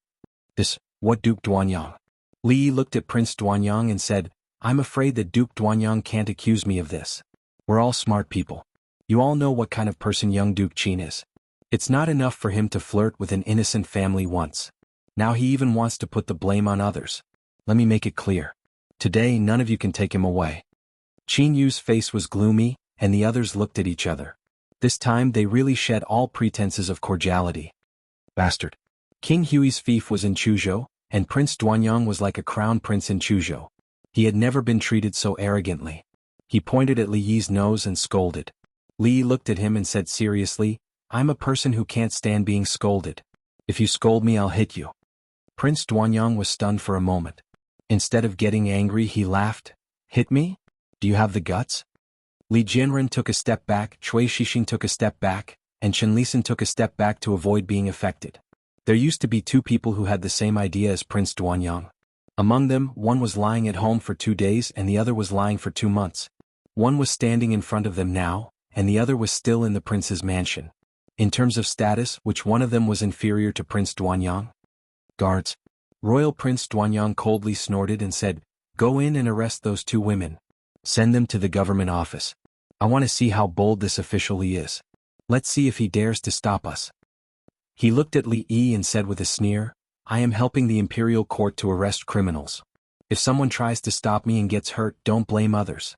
What Duke Duanyang? Li Yi looked at Prince Duanyang and said, I'm afraid that Duke Duanyang can't accuse me of this. We're all smart people. You all know what kind of person young Duke Qin is. It's not enough for him to flirt with an innocent family once. Now he even wants to put the blame on others. Let me make it clear. Today none of you can take him away. Qin Yu's face was gloomy, and the others looked at each other. This time they really shed all pretenses of cordiality. Bastard. King Hui's fief was in Chuzhou, and Prince Duanyang was like a crown prince in Chuzhou. He had never been treated so arrogantly. He pointed at Li Yi's nose and scolded. Li Yi looked at him and said seriously, I'm a person who can't stand being scolded. If you scold me, I'll hit you. Prince Duanyang was stunned for a moment. Instead of getting angry, he laughed. Hit me? Do you have the guts? Li Jianren took a step back, Cui Shixing took a step back, and Chen Lisan took a step back to avoid being affected. There used to be two people who had the same idea as Prince Duanyang. Among them, one was lying at home for 2 days and the other was lying for 2 months. One was standing in front of them now, and the other was still in the prince's mansion. In terms of status, which one of them was inferior to Prince Duanyang? Guards. Royal Prince Duanyang coldly snorted and said, Go in and arrest those 2 women. Send them to the government office. I want to see how bold this official Li is. Let's see if he dares to stop us. He looked at Li Yi and said with a sneer, I am helping the imperial court to arrest criminals. If someone tries to stop me and gets hurt, don't blame others.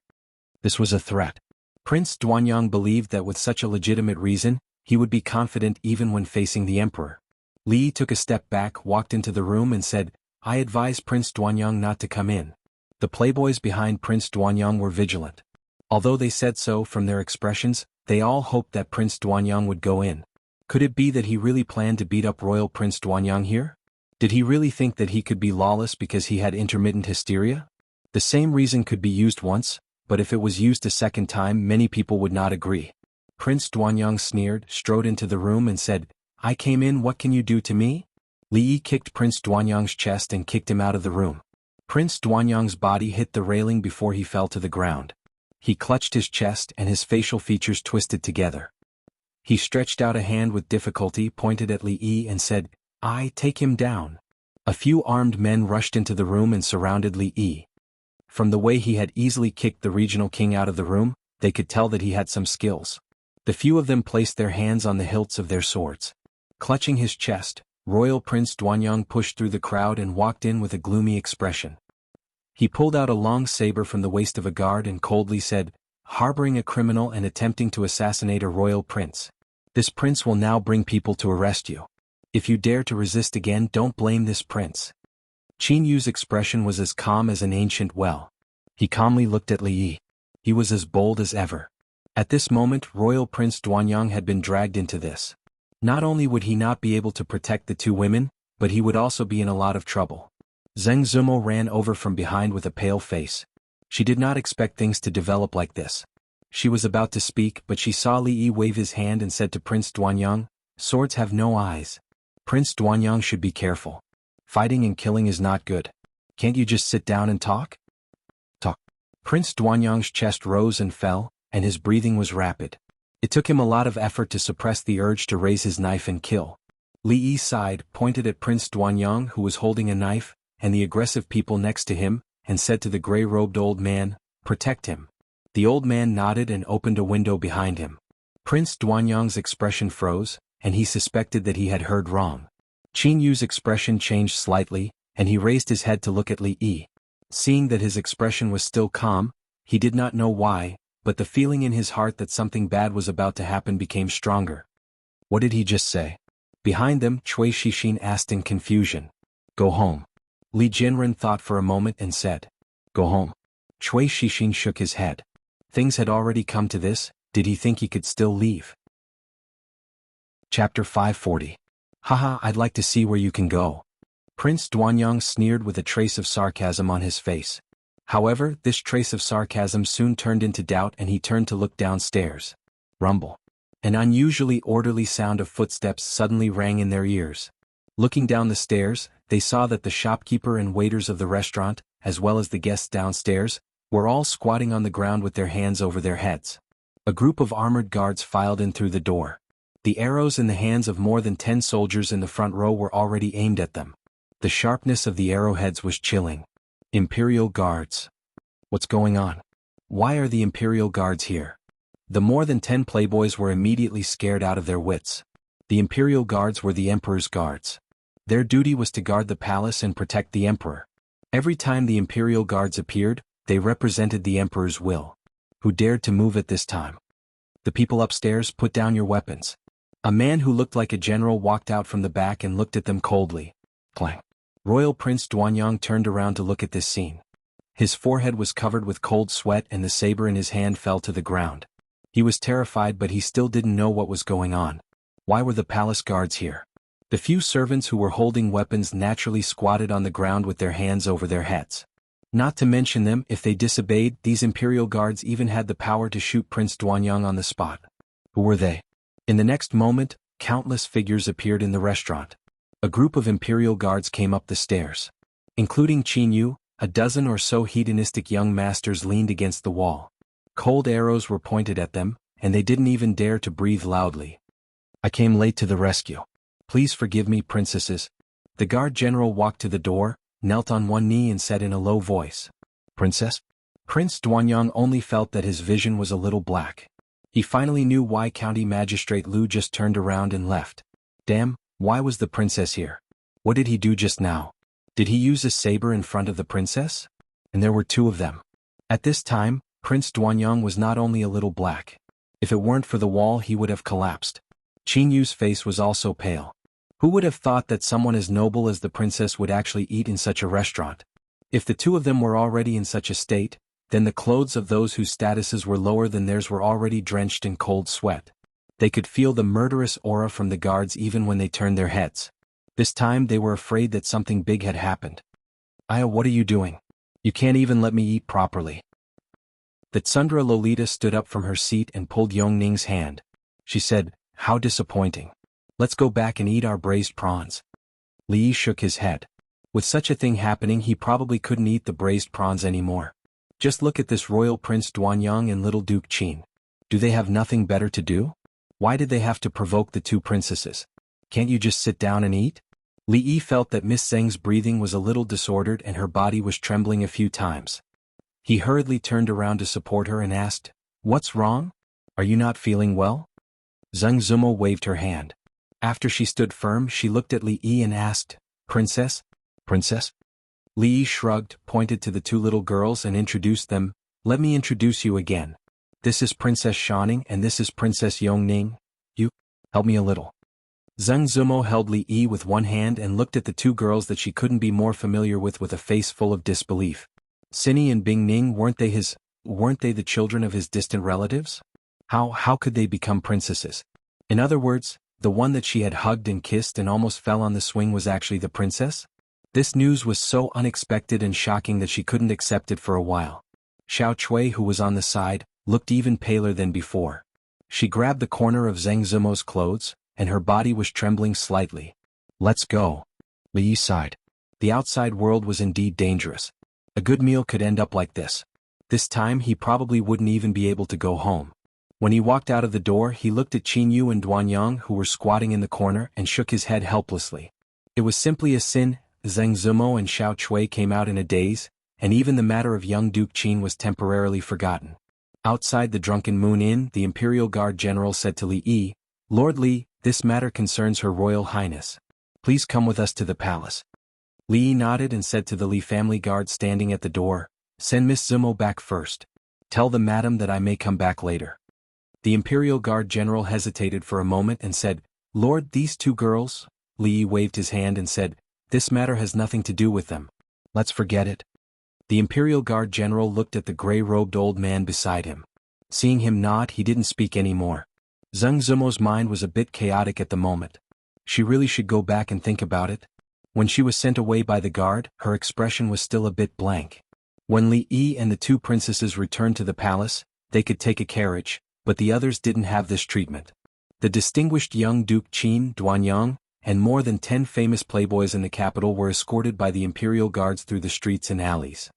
This was a threat. Prince Duanyang believed that with such a legitimate reason, he would be confident even when facing the emperor. Li Yi took a step back, walked into the room and said, I advise Prince Duanyang not to come in. The playboys behind Prince Duanyang were vigilant. Although they said so from their expressions, they all hoped that Prince Duanyang would go in. Could it be that he really planned to beat up Royal Prince Duanyang here? Did he really think that he could be lawless because he had intermittent hysteria? The same reason could be used once, but if it was used a second time, many people would not agree. Prince Duanyang sneered, strode into the room and said, I came in, what can you do to me? Li Yi kicked Prince Duanyang's chest and kicked him out of the room. Prince Duanyang's body hit the railing before he fell to the ground. He clutched his chest and his facial features twisted together. He stretched out a hand with difficulty, pointed at Li Yi and said, I take him down. A few armed men rushed into the room and surrounded Li Yi. From the way he had easily kicked the regional king out of the room, they could tell that he had some skills. The few of them placed their hands on the hilts of their swords. Clutching his chest, Royal Prince Duanyang pushed through the crowd and walked in with a gloomy expression. He pulled out a long saber from the waist of a guard and coldly said, Harboring a criminal and attempting to assassinate a royal prince. This prince will now bring people to arrest you. If you dare to resist again, don't blame this prince. Qin Yu's expression was as calm as an ancient well. He calmly looked at Li Yi. He was as bold as ever. At this moment, Royal Prince Duanyang had been dragged into this. Not only would he not be able to protect the 2 women, but he would also be in a lot of trouble. Zheng Zumo ran over from behind with a pale face. She did not expect things to develop like this. She was about to speak, but she saw Li Yi wave his hand and said to Prince Duanyang, Swords have no eyes. Prince Duanyang should be careful. Fighting and killing is not good. Can't you just sit down and talk? Talk. Prince Duanyang's chest rose and fell, and his breathing was rapid. It took him a lot of effort to suppress the urge to raise his knife and kill. Li Yi sighed, pointed at Prince Duanyang who was holding a knife, and the aggressive people next to him, and said to the gray-robed old man, Protect him. The old man nodded and opened a window behind him. Prince Duanyang's expression froze, and he suspected that he had heard wrong. Qin Yu's expression changed slightly, and he raised his head to look at Li Yi. Seeing that his expression was still calm, he did not know why, but the feeling in his heart that something bad was about to happen became stronger. What did he just say? Behind them, Cui Shixin asked in confusion. Go home. Li Jianren thought for a moment and said, Go home. Cui Shixin shook his head. Things had already come to this, did he think he could still leave? Chapter 540. Haha, I'd like to see where you can go. Prince Duanyang sneered with a trace of sarcasm on his face. However, this trace of sarcasm soon turned into doubt and he turned to look downstairs. Rumble. An unusually orderly sound of footsteps suddenly rang in their ears. Looking down the stairs, they saw that the shopkeeper and waiters of the restaurant, as well as the guests downstairs, were all squatting on the ground with their hands over their heads. A group of armored guards filed in through the door. The arrows in the hands of more than 10 soldiers in the front row were already aimed at them. The sharpness of the arrowheads was chilling. Imperial Guards. What's going on? Why are the Imperial Guards here? The more than 10 playboys were immediately scared out of their wits. The Imperial Guards were the Emperor's guards. Their duty was to guard the palace and protect the Emperor. Every time the Imperial Guards appeared, they represented the Emperor's will. Who dared to move at this time? The people upstairs, put down your weapons. A man who looked like a general walked out from the back and looked at them coldly. Clang. Royal Prince Xuanhuan turned around to look at this scene. His forehead was covered with cold sweat and the saber in his hand fell to the ground. He was terrified, but he still didn't know what was going on. Why were the palace guards here? The few servants who were holding weapons naturally squatted on the ground with their hands over their heads. Not to mention them, if they disobeyed, these Imperial Guards even had the power to shoot Prince Xuanhuan on the spot. Who were they? In the next moment, countless figures appeared in the restaurant. A group of Imperial Guards came up the stairs. Including Xianxia, a dozen or so hedonistic young masters leaned against the wall. Cold arrows were pointed at them, and they didn't even dare to breathe loudly. I came late to the rescue. Please forgive me, princesses. The guard general walked to the door, knelt on one knee and said in a low voice, Princess? Prince Xuanhuan only felt that his vision was a little black. He finally knew why County Magistrate Lu just turned around and left. Damn, why was the princess here? What did he do just now? Did he use a saber in front of the princess? And there were two of them. At this time, Prince Xuanhuan was not only a little black. If it weren't for the wall, he would have collapsed. Xianxu's face was also pale. Who would have thought that someone as noble as the princess would actually eat in such a restaurant? If the two of them were already in such a state, then the clothes of those whose statuses were lower than theirs were already drenched in cold sweat. They could feel the murderous aura from the guards even when they turned their heads. This time they were afraid that something big had happened. Aya, what are you doing? You can't even let me eat properly. The Tsundra Lolita stood up from her seat and pulled Yongning's hand. She said, how disappointing. Let's go back and eat our braised prawns. Li Yi shook his head. With such a thing happening, he probably couldn't eat the braised prawns anymore. Just look at this Royal Prince Xuanhuan and Little Duke Qin. Do they have nothing better to do? Why did they have to provoke the two princesses? Can't you just sit down and eat? Li Yi felt that Miss Zheng's breathing was a little disordered and her body was trembling a few times. He hurriedly turned around to support her and asked, What's wrong? Are you not feeling well? Zheng Zumo waved her hand. After she stood firm, she looked at Li Yi and asked, Princess? Princess? Li Yi shrugged, pointed to the two little girls and introduced them. Let me introduce you again. This is Princess Shanning and this is Princess Yongning. You, help me a little. Zheng Zumo held Li Yi with one hand and looked at the two girls that she couldn't be more familiar with a face full of disbelief. Sinny and Bing Ning, weren't they the children of his distant relatives? How could they become princesses? In other words, the one that she had hugged and kissed and almost fell on the swing was actually the princess? This news was so unexpected and shocking that she couldn't accept it for a while. Xiao Chui, who was on the side, looked even paler than before. She grabbed the corner of Zheng Zumo's clothes, and her body was trembling slightly. Let's go. Li Yi sighed. The outside world was indeed dangerous. A good meal could end up like this. This time he probably wouldn't even be able to go home. When he walked out of the door, he looked at Xianxia and Xuanhuan, who were squatting in the corner, and shook his head helplessly. It was simply a sin. Zheng Zumo and Xiao Chui came out in a daze, and even the matter of young Duke Qin was temporarily forgotten. Outside the Drunken Moon Inn, the Imperial Guard General said to Li Yi, Lord Li, this matter concerns Her Royal Highness. Please come with us to the palace. Li Yi nodded and said to the Li family guard standing at the door, Send Miss Zumo back first. Tell the madam that I may come back later. The Imperial Guard General hesitated for a moment and said, Lord, these two girls? Li Yi waved his hand and said, This matter has nothing to do with them. Let's forget it. The Imperial Guard General looked at the gray-robed old man beside him. Seeing him nod, he didn't speak any more. Zheng Zumo's mind was a bit chaotic at the moment. She really should go back and think about it. When she was sent away by the guard, her expression was still a bit blank. When Li Yi and the two princesses returned to the palace, they could take a carriage, but the others didn't have this treatment. The distinguished young Duke Qin, Xuanhuan, and more than 10 famous playboys in the capital were escorted by the Imperial Guards through the streets and alleys.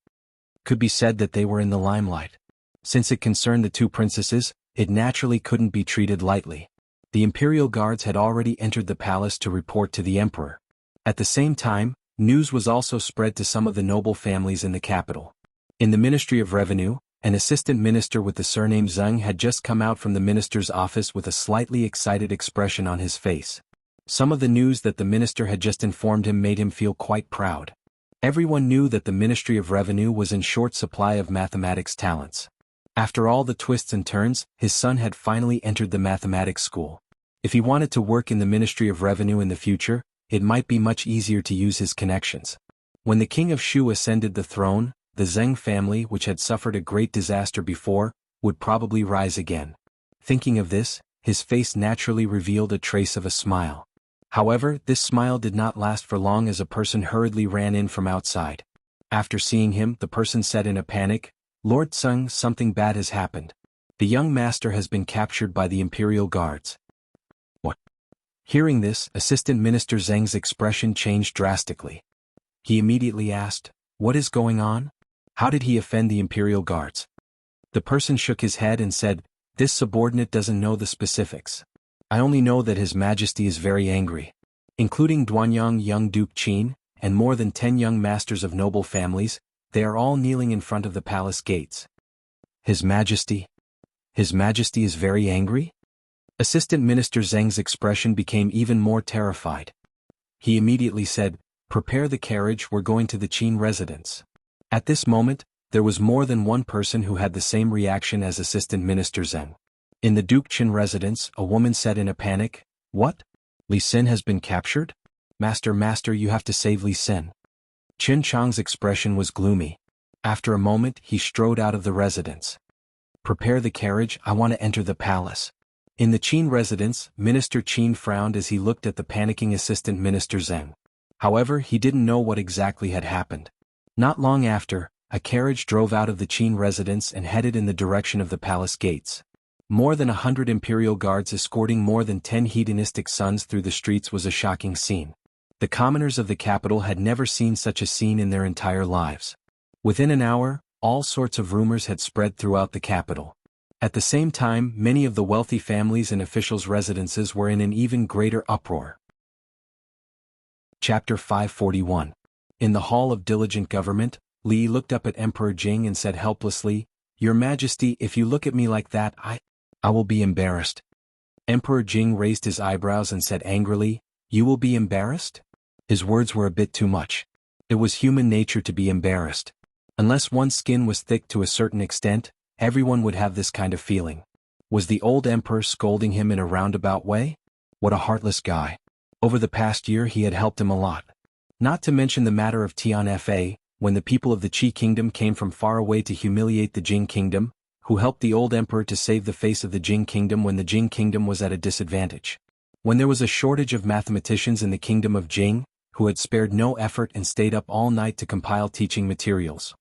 Could be said that they were in the limelight. Since it concerned the two princesses, it naturally couldn't be treated lightly. The imperial guards had already entered the palace to report to the emperor. At the same time, news was also spread to some of the noble families in the capital. In the Ministry of Revenue, an assistant minister with the surname Zeng had just come out from the minister's office with a slightly excited expression on his face. Some of the news that the minister had just informed him made him feel quite proud. Everyone knew that the Ministry of Revenue was in short supply of mathematics talents. After all the twists and turns, his son had finally entered the mathematics school. If he wanted to work in the Ministry of Revenue in the future, it might be much easier to use his connections. When the king of Shu ascended the throne, the Zeng family, which had suffered a great disaster before, would probably rise again. Thinking of this, his face naturally revealed a trace of a smile. However, this smile did not last for long as a person hurriedly ran in from outside. After seeing him, the person said in a panic, "Lord Zeng, something bad has happened. The young master has been captured by the imperial guards." What? Hearing this, Assistant Minister Zeng's expression changed drastically. He immediately asked, "What is going on? How did he offend the imperial guards?" The person shook his head and said, "This subordinate doesn't know the specifics. I only know that His Majesty is very angry. Including Duanyang young Duke Qin, and more than 10 young masters of noble families, they are all kneeling in front of the palace gates." His Majesty? His Majesty is very angry? Assistant Minister Zeng's expression became even more terrified. He immediately said, "Prepare the carriage, we're going to the Qin residence." At this moment, there was more than one person who had the same reaction as Assistant Minister Zeng. In the Duke Qin residence, a woman said in a panic, "What? Li Xin has been captured? Master, you have to save Li Xin." Qin Chang's expression was gloomy. After a moment, he strode out of the residence. "Prepare the carriage, I want to enter the palace." In the Qin residence, Minister Qin frowned as he looked at the panicking Assistant Minister Zeng. However, he didn't know what exactly had happened. Not long after, a carriage drove out of the Qin residence and headed in the direction of the palace gates. More than 100 imperial guards escorting more than 10 hedonistic sons through the streets was a shocking scene. The commoners of the capital had never seen such a scene in their entire lives. Within an hour, all sorts of rumors had spread throughout the capital. At the same time, many of the wealthy families and officials' residences were in an even greater uproar. Chapter 541. In the Hall of Diligent Government, Li looked up at Emperor Jing and said helplessly, "Your Majesty, if you look at me like that, I will be embarrassed." Emperor Jing raised his eyebrows and said angrily, "You will be embarrassed?" His words were a bit too much. It was human nature to be embarrassed. Unless one's skin was thick to a certain extent, everyone would have this kind of feeling. Was the old emperor scolding him in a roundabout way? What a heartless guy. Over the past year he had helped him a lot. Not to mention the matter of Tianfa, when the people of the Qi kingdom came from far away to humiliate the Jing kingdom, who helped the old emperor to save the face of the Jing kingdom when the Jing kingdom was at a disadvantage. When there was a shortage of mathematicians in the kingdom of Jing, who had spared no effort and stayed up all night to compile teaching materials.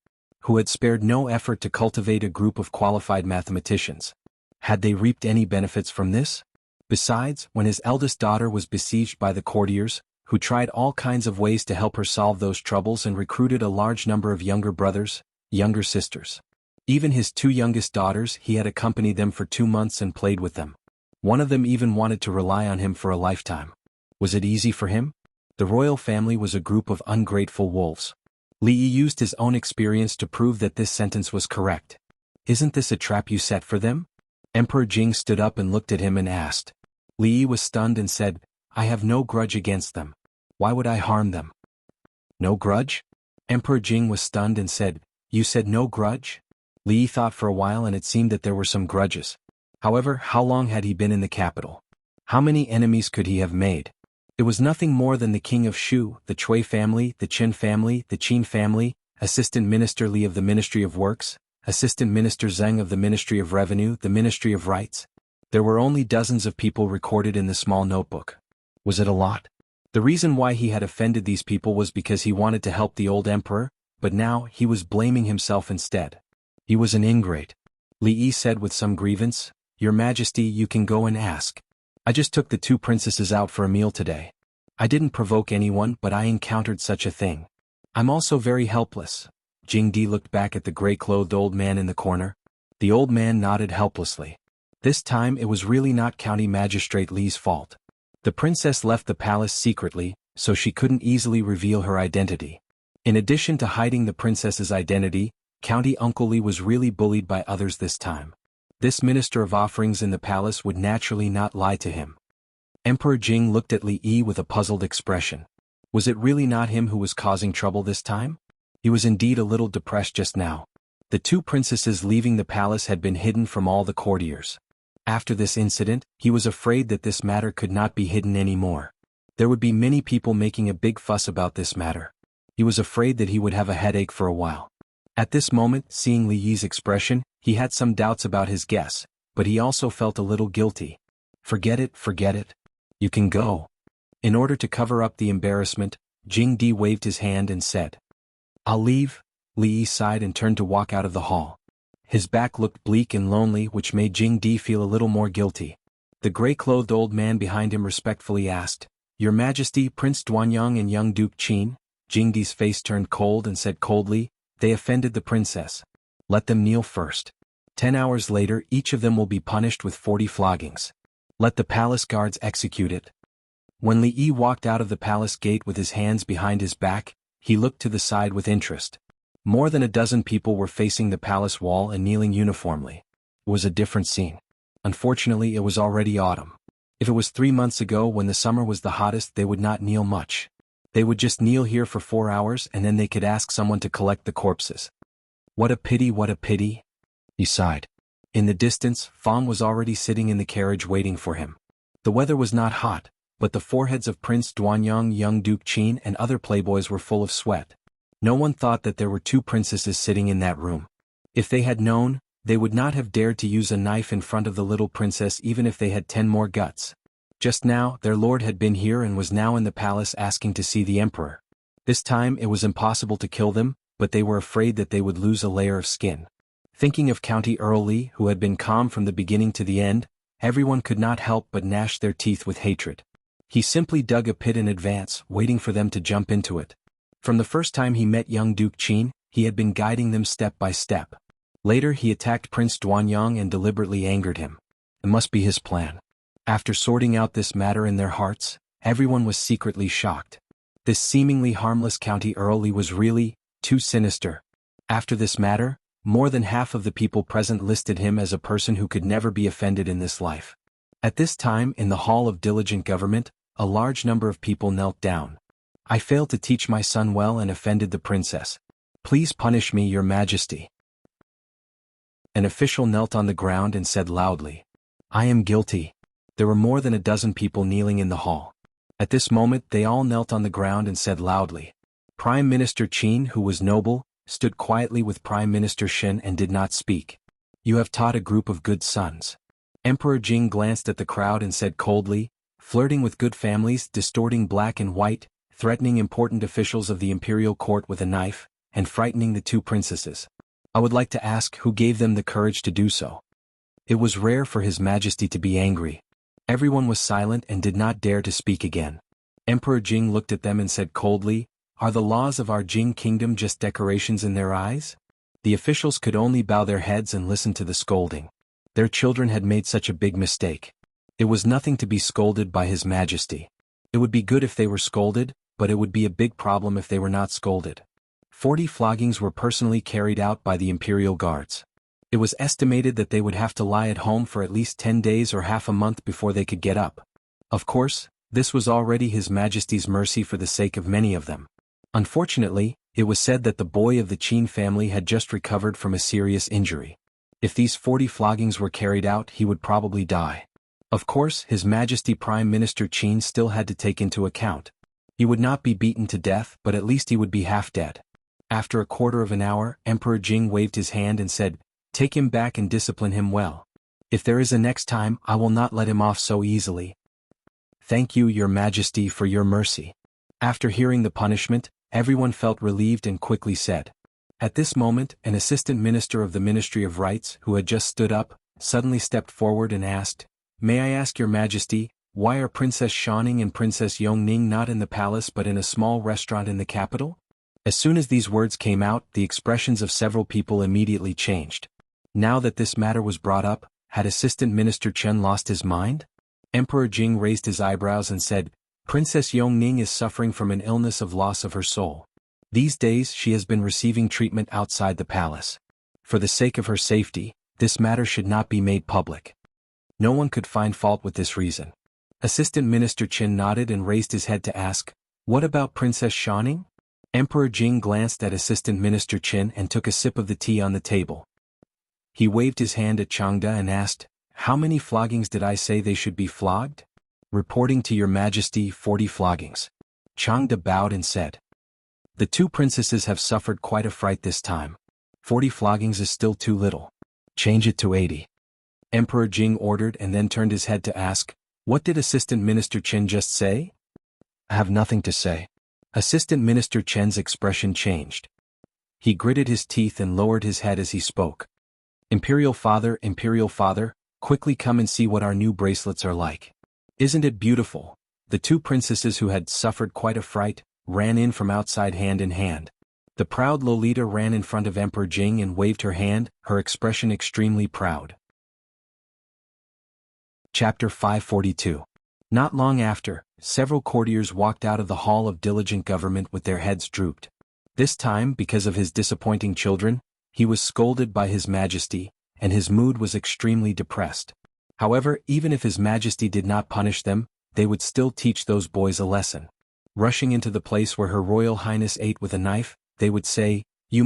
Who had spared no effort to cultivate a group of qualified mathematicians. Had they reaped any benefits from this? Besides, when his eldest daughter was besieged by the courtiers, who tried all kinds of ways to help her solve those troubles and recruited a large number of younger brothers, younger sisters. Even his 2 youngest daughters, he had accompanied them for 2 months and played with them. One of them even wanted to rely on him for a lifetime. Was it easy for him? The royal family was a group of ungrateful wolves. Li Yi used his own experience to prove that this sentence was correct. "Isn't this a trap you set for them?" Emperor Jing stood up and looked at him and asked. Li Yi was stunned and said, "I have no grudge against them. Why would I harm them?" "No grudge?" Emperor Jing was stunned and said, "You said no grudge?" Li Yi thought for a while and it seemed that there were some grudges. However, how long had he been in the capital? How many enemies could he have made? It was nothing more than the king of Shu, the Cui family, the Qin family, the Qin family, Assistant Minister Li of the Ministry of Works, Assistant Minister Zeng of the Ministry of Revenue, the Ministry of Rights. There were only dozens of people recorded in the small notebook. Was it a lot? The reason why he had offended these people was because he wanted to help the old emperor, but now he was blaming himself instead. He was an ingrate. Li Yi said with some grievance, "Your Majesty, you can go and ask. I just took the 2 princesses out for a meal today. I didn't provoke anyone, but I encountered such a thing. I'm also very helpless." Jing Di looked back at the gray-clothed old man in the corner. The old man nodded helplessly. This time it was really not County Magistrate Li's fault. The princess left the palace secretly, so she couldn't easily reveal her identity. In addition to hiding the princess's identity, County Uncle Li was really bullied by others this time. This minister of offerings in the palace would naturally not lie to him. Emperor Jing looked at Li Yi with a puzzled expression. Was it really not him who was causing trouble this time? He was indeed a little depressed just now. The two princesses leaving the palace had been hidden from all the courtiers. After this incident, he was afraid that this matter could not be hidden anymore. There would be many people making a big fuss about this matter. He was afraid that he would have a headache for a while. At this moment, seeing Li Yi's expression, he had some doubts about his guess, but he also felt a little guilty. Forget it. You can go. In order to cover up the embarrassment, Jing Di waved his hand and said, I'll leave. Li Yi sighed and turned to walk out of the hall. His back looked bleak and lonely, which made Jing Di feel a little more guilty. The gray-clothed old man behind him respectfully asked, Your Majesty, Prince Duanyang and young Duke Qin? Jing Di's face turned cold and said coldly, They offended the princess. Let them kneel first. 10 hours later, each of them will be punished with 40 floggings. Let the palace guards execute it. When Li Yi walked out of the palace gate with his hands behind his back, he looked to the side with interest. More than a dozen people were facing the palace wall and kneeling uniformly. It was a different scene. Unfortunately, it was already autumn. If it was 3 months ago when the summer was the hottest, they would not kneel much. They would just kneel here for 4 hours and then they could ask someone to collect the corpses. What a pity. He sighed. In the distance, Fang was already sitting in the carriage waiting for him. The weather was not hot, but the foreheads of Prince Duanyang, young Duke Qin and other playboys were full of sweat. No one thought that there were 2 princesses sitting in that room. If they had known, they would not have dared to use a knife in front of the little princess even if they had 10 more guts. Just now, their lord had been here and was now in the palace asking to see the emperor. This time it was impossible to kill them, but they were afraid that they would lose a layer of skin. Thinking of County Earl Li, who had been calm from the beginning to the end, everyone could not help but gnash their teeth with hatred. He simply dug a pit in advance, waiting for them to jump into it. From the first time he met young Duke Qin, he had been guiding them step by step. Later he attacked Prince Duanyang and deliberately angered him. It must be his plan. After sorting out this matter in their hearts, everyone was secretly shocked. This seemingly harmless County Earl Li was really too sinister. After this matter, more than half of the people present listed him as a person who could never be offended in this life. At this time, in the Hall of Diligent Government, a large number of people knelt down. I failed to teach my son well and offended the princess. Please punish me, Your Majesty. An official knelt on the ground and said loudly, I am guilty. There were more than a dozen people kneeling in the hall. At this moment they all knelt on the ground and said loudly. Prime Minister Qin, who was noble, stood quietly with Prime Minister Shen and did not speak. You have taught a group of good sons. Emperor Jing glanced at the crowd and said coldly, flirting with good families, distorting black and white, threatening important officials of the imperial court with a knife, and frightening the 2 princesses. I would like to ask who gave them the courage to do so. It was rare for His Majesty to be angry. Everyone was silent and did not dare to speak again. Emperor Jing looked at them and said coldly, Are the laws of our Jing kingdom just decorations in their eyes? The officials could only bow their heads and listen to the scolding. Their children had made such a big mistake. It was nothing to be scolded by His Majesty. It would be good if they were scolded, but it would be a big problem if they were not scolded. 40 floggings were personally carried out by the imperial guards. It was estimated that they would have to lie at home for at least 10 days or half a month before they could get up. Of course, this was already His Majesty's mercy for the sake of many of them. Unfortunately, it was said that the boy of the Qin family had just recovered from a serious injury. If these 40 floggings were carried out, he would probably die. Of course, His Majesty Prime Minister Qin still had to take into account. He would not be beaten to death, but at least he would be half dead. After a quarter of an hour, Emperor Jing waved his hand and said, Take him back and discipline him well. If there is a next time, I will not let him off so easily. Thank you, Your Majesty, for your mercy. After hearing the punishment, everyone felt relieved and quickly said. At this moment, an assistant minister of the Ministry of Rights, who had just stood up, suddenly stepped forward and asked, May I ask Your Majesty, why are Princess Xianning and Princess Yongning not in the palace but in a small restaurant in the capital? As soon as these words came out, the expressions of several people immediately changed. Now that this matter was brought up, Had Assistant Minister Chen lost his mind? Emperor Jing raised his eyebrows and said, Princess Yongning is suffering from an illness of loss of her soul. These days she has been receiving treatment outside the palace. For the sake of her safety, this matter should not be made public. No one could find fault with this reason. Assistant Minister Chen nodded and raised his head to ask, what about Princess Xianning? Emperor Jing glanced at Assistant Minister Chen and took a sip of the tea on the table. He waved his hand at Changda and asked, how many floggings did I say they should be flogged? Reporting to your majesty 40 floggings. Changda bowed and said. The two princesses have suffered quite a fright this time. 40 floggings is still too little. Change it to 80. Emperor Jing ordered and then turned his head to ask, what did Assistant Minister Chen just say? I have nothing to say. Assistant Minister Chen's expression changed. He gritted his teeth and lowered his head as he spoke. Imperial Father, quickly come and see what our new bracelets are like. Isn't it beautiful? The two princesses who had suffered quite a fright ran in from outside hand in hand. The proud Lolita ran in front of Emperor Jing and waved her hand, her expression extremely proud. Chapter 542. Not long after, several courtiers walked out of the hall of diligent government with their heads drooped. This time, because of his disappointing children, he was scolded by His Majesty, and his mood was extremely depressed. However, even if His Majesty did not punish them, they would still teach those boys a lesson. Rushing into the place where Her Royal Highness ate with a knife, they would say, you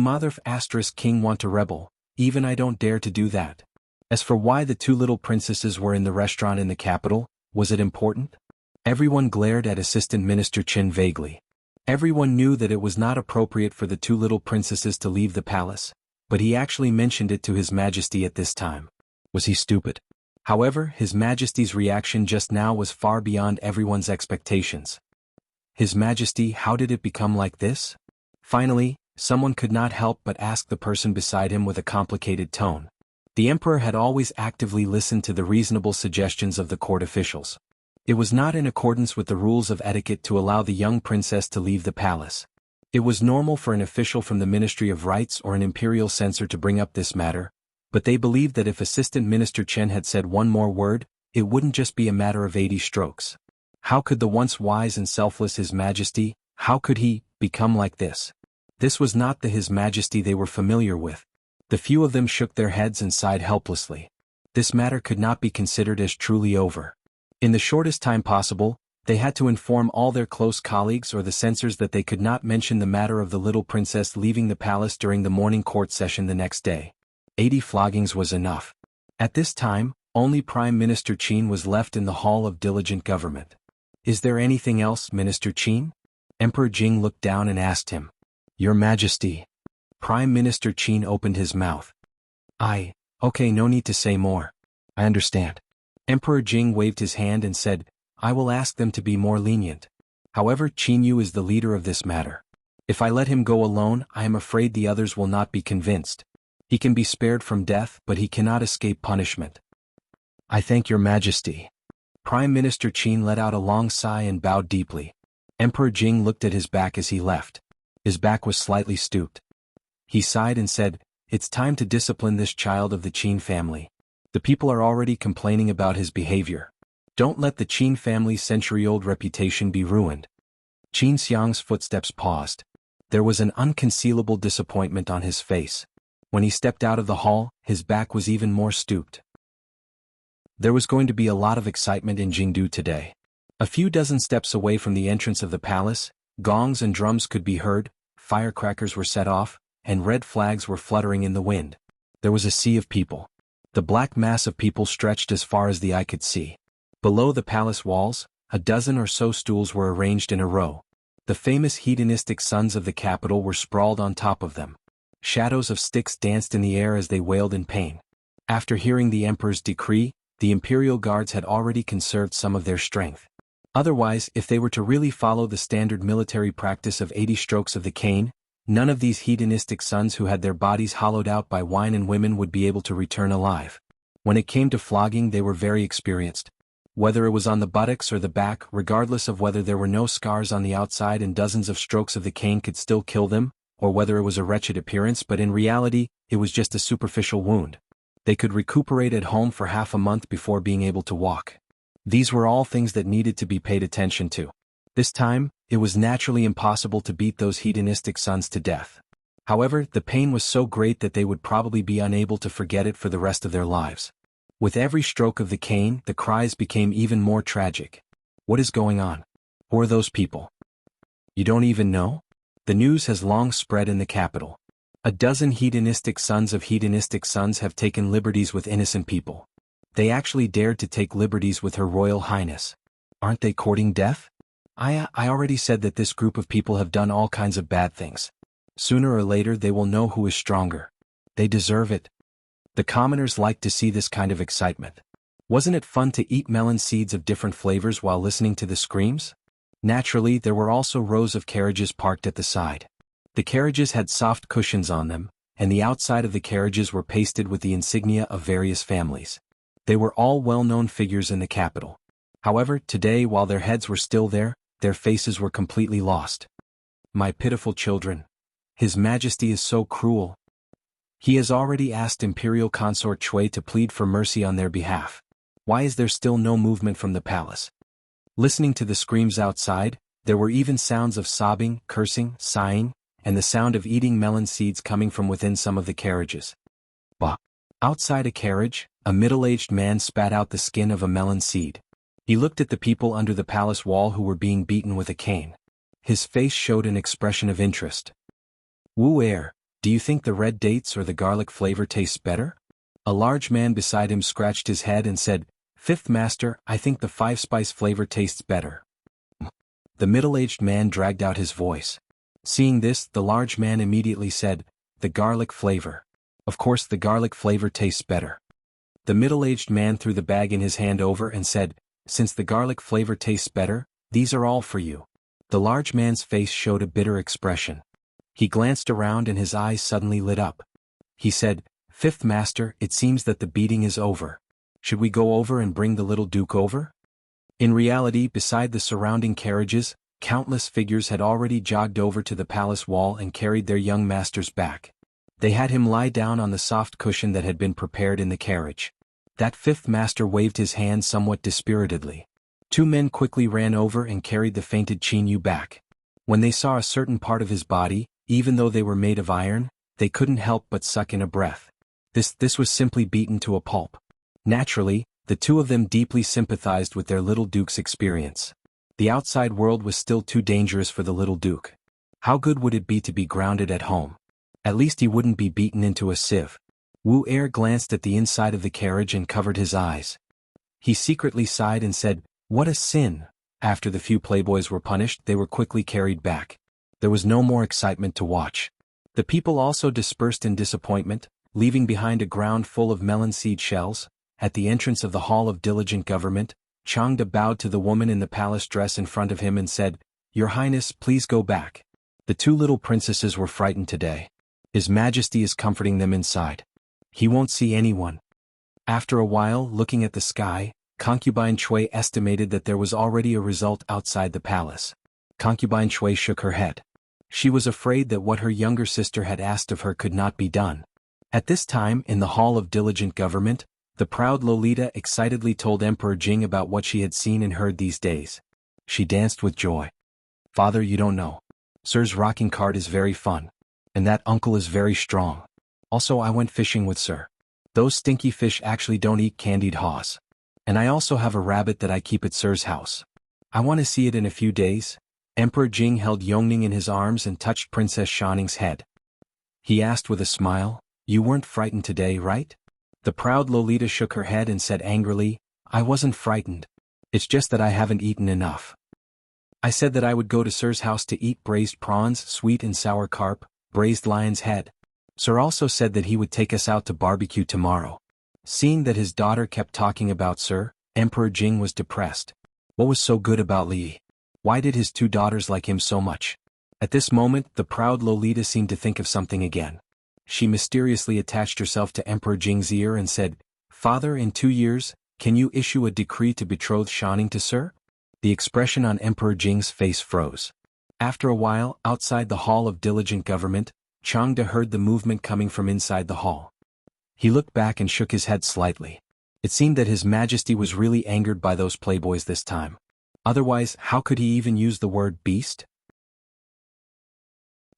king want to rebel, even I don't dare to do that. As for why the two little princesses were in the restaurant in the capital, was it important? Everyone glared at Assistant Minister Chen vaguely. Everyone knew that it was not appropriate for the two little princesses to leave the palace, but he actually mentioned it to His Majesty at this time. Was he stupid? However, His Majesty's reaction just now was far beyond everyone's expectations. His Majesty, how did it become like this? Finally, someone could not help but ask the person beside him with a complicated tone. The Emperor had always actively listened to the reasonable suggestions of the court officials. It was not in accordance with the rules of etiquette to allow the young princess to leave the palace. It was normal for an official from the Ministry of Rights or an imperial censor to bring up this matter, but they believed that if Assistant Minister Chen had said one more word, it wouldn't just be a matter of 80 strokes. How could the once wise and selfless His Majesty, how could he, become like this? This was not the His Majesty they were familiar with. The few of them shook their heads and sighed helplessly. This matter could not be considered as truly over. In the shortest time possible, they had to inform all their close colleagues or the censors that they could not mention the matter of the little princess leaving the palace during the morning court session the next day. 80 floggings was enough. At this time, only Prime Minister Qin was left in the hall of diligent government. Is there anything else, Minister Qin? Emperor Jing looked down and asked him. Your Majesty. Prime Minister Qin opened his mouth. Okay, no need to say more. I understand. Emperor Jing waved his hand and said, I will ask them to be more lenient. However, Qin Yu is the leader of this matter. If I let him go alone, I am afraid the others will not be convinced. He can be spared from death, but he cannot escape punishment. I thank your Majesty. Prime Minister Qin let out a long sigh and bowed deeply. Emperor Jing looked at his back as he left. His back was slightly stooped. He sighed and said, it's time to discipline this child of the Qin family. The people are already complaining about his behavior. Don't let the Qin family's century-old reputation be ruined. Qin Xiang's footsteps paused. There was an unconcealable disappointment on his face. When he stepped out of the hall, his back was even more stooped. There was going to be a lot of excitement in Jingdu today. A few dozen steps away from the entrance of the palace, gongs and drums could be heard, firecrackers were set off, and red flags were fluttering in the wind. There was a sea of people. The black mass of people stretched as far as the eye could see. Below the palace walls, a dozen or so stools were arranged in a row. The famous hedonistic sons of the capital were sprawled on top of them. Shadows of sticks danced in the air as they wailed in pain. After hearing the emperor's decree, the imperial guards had already conserved some of their strength. Otherwise, if they were to really follow the standard military practice of 80 strokes of the cane, none of these hedonistic sons who had their bodies hollowed out by wine and women would be able to return alive. When it came to flogging, they were very experienced. Whether it was on the buttocks or the back, regardless of whether there were no scars on the outside and dozens of strokes of the cane could still kill them, or whether it was a wretched appearance but in reality, it was just a superficial wound. They could recuperate at home for half a month before being able to walk. These were all things that needed to be paid attention to. This time, it was naturally impossible to beat those hedonistic sons to death. However, the pain was so great that they would probably be unable to forget it for the rest of their lives. With every stroke of the cane, the cries became even more tragic. What is going on? Who are those people? You don't even know? The news has long spread in the capital. A dozen hedonistic sons of hedonistic sons have taken liberties with innocent people. They actually dared to take liberties with Her Royal Highness. Aren't they courting death? I already said that this group of people have done all kinds of bad things. Sooner or later they will know who is stronger. They deserve it. The commoners liked to see this kind of excitement. Wasn't it fun to eat melon seeds of different flavors while listening to the screams? Naturally, there were also rows of carriages parked at the side. The carriages had soft cushions on them, and the outside of the carriages were pasted with the insignia of various families. They were all well-known figures in the capital. However, today, while their heads were still there, their faces were completely lost. My pitiful children. His Majesty is so cruel. He has already asked Imperial Consort Shui to plead for mercy on their behalf. Why is there still no movement from the palace? Listening to the screams outside, there were even sounds of sobbing, cursing, sighing, and the sound of eating melon seeds coming from within some of the carriages. Bah! Outside a carriage, a middle-aged man spat out the skin of a melon seed. He looked at the people under the palace wall who were being beaten with a cane. His face showed an expression of interest. Wu heir, do you think the red dates or the garlic flavor tastes better? A large man beside him scratched his head and said, Fifth Master, I think the 5-spice flavor tastes better. The middle-aged man dragged out his voice. Seeing this, the large man immediately said, the garlic flavor. Of course the garlic flavor tastes better. The middle-aged man threw the bag in his hand over and said, since the garlic flavor tastes better, these are all for you. The large man's face showed a bitter expression. He glanced around and his eyes suddenly lit up. He said, Fifth Master, it seems that the beating is over. Should we go over and bring the little Duke over? In reality, beside the surrounding carriages, countless figures had already jogged over to the palace wall and carried their young masters back. They had him lie down on the soft cushion that had been prepared in the carriage. That fifth master waved his hand somewhat dispiritedly. Two men quickly ran over and carried the fainted Xianxia back. When they saw a certain part of his body, even though they were made of iron, they couldn't help but suck in a breath. This was simply beaten to a pulp. Naturally, the two of them deeply sympathized with their little duke's experience. The outside world was still too dangerous for the little duke. How good would it be to be grounded at home? At least he wouldn't be beaten into a sieve. Wu heir glanced at the inside of the carriage and covered his eyes. He secretly sighed and said, what a sin. After the few playboys were punished, they were quickly carried back. There was no more excitement to watch. The people also dispersed in disappointment, leaving behind a ground full of melon seed shells. At the entrance of the Hall of Diligent Government, Changde bowed to the woman in the palace dress in front of him and said, Your Highness, please go back. The two little princesses were frightened today. His Majesty is comforting them inside. He won't see anyone. After a while, looking at the sky, Concubine Shui estimated that there was already a result outside the palace. Concubine Shui shook her head. She was afraid that what her younger sister had asked of her could not be done. At this time, in the Hall of Diligent Government, the proud Lolita excitedly told Emperor Jing about what she had seen and heard these days. She danced with joy. Father, you don't know. Sir's rocking cart is very fun. And that uncle is very strong. Also, I went fishing with Sir. Those stinky fish actually don't eat candied haws. And I also have a rabbit that I keep at Sir's house. I want to see it in a few days. Emperor Jing held Yongning in his arms and touched Princess Shaning's head. He asked with a smile, You weren't frightened today, right? The proud Lolita shook her head and said angrily, I wasn't frightened. It's just that I haven't eaten enough. I said that I would go to Sir's house to eat braised prawns, sweet and sour carp, braised lion's head. Sir also said that he would take us out to barbecue tomorrow. Seeing that his daughter kept talking about Sir, Emperor Jing was depressed. What was so good about Li? Why did his two daughters like him so much? At this moment, the proud Lolita seemed to think of something again. She mysteriously attached herself to Emperor Jing's ear and said, Father, in 2 years, can you issue a decree to betroth Shaning to Sir? The expression on Emperor Jing's face froze. After a while, outside the Hall of Diligent Government, Changde heard the movement coming from inside the hall. He looked back and shook his head slightly. It seemed that His Majesty was really angered by those playboys this time. Otherwise, how could he even use the word beast?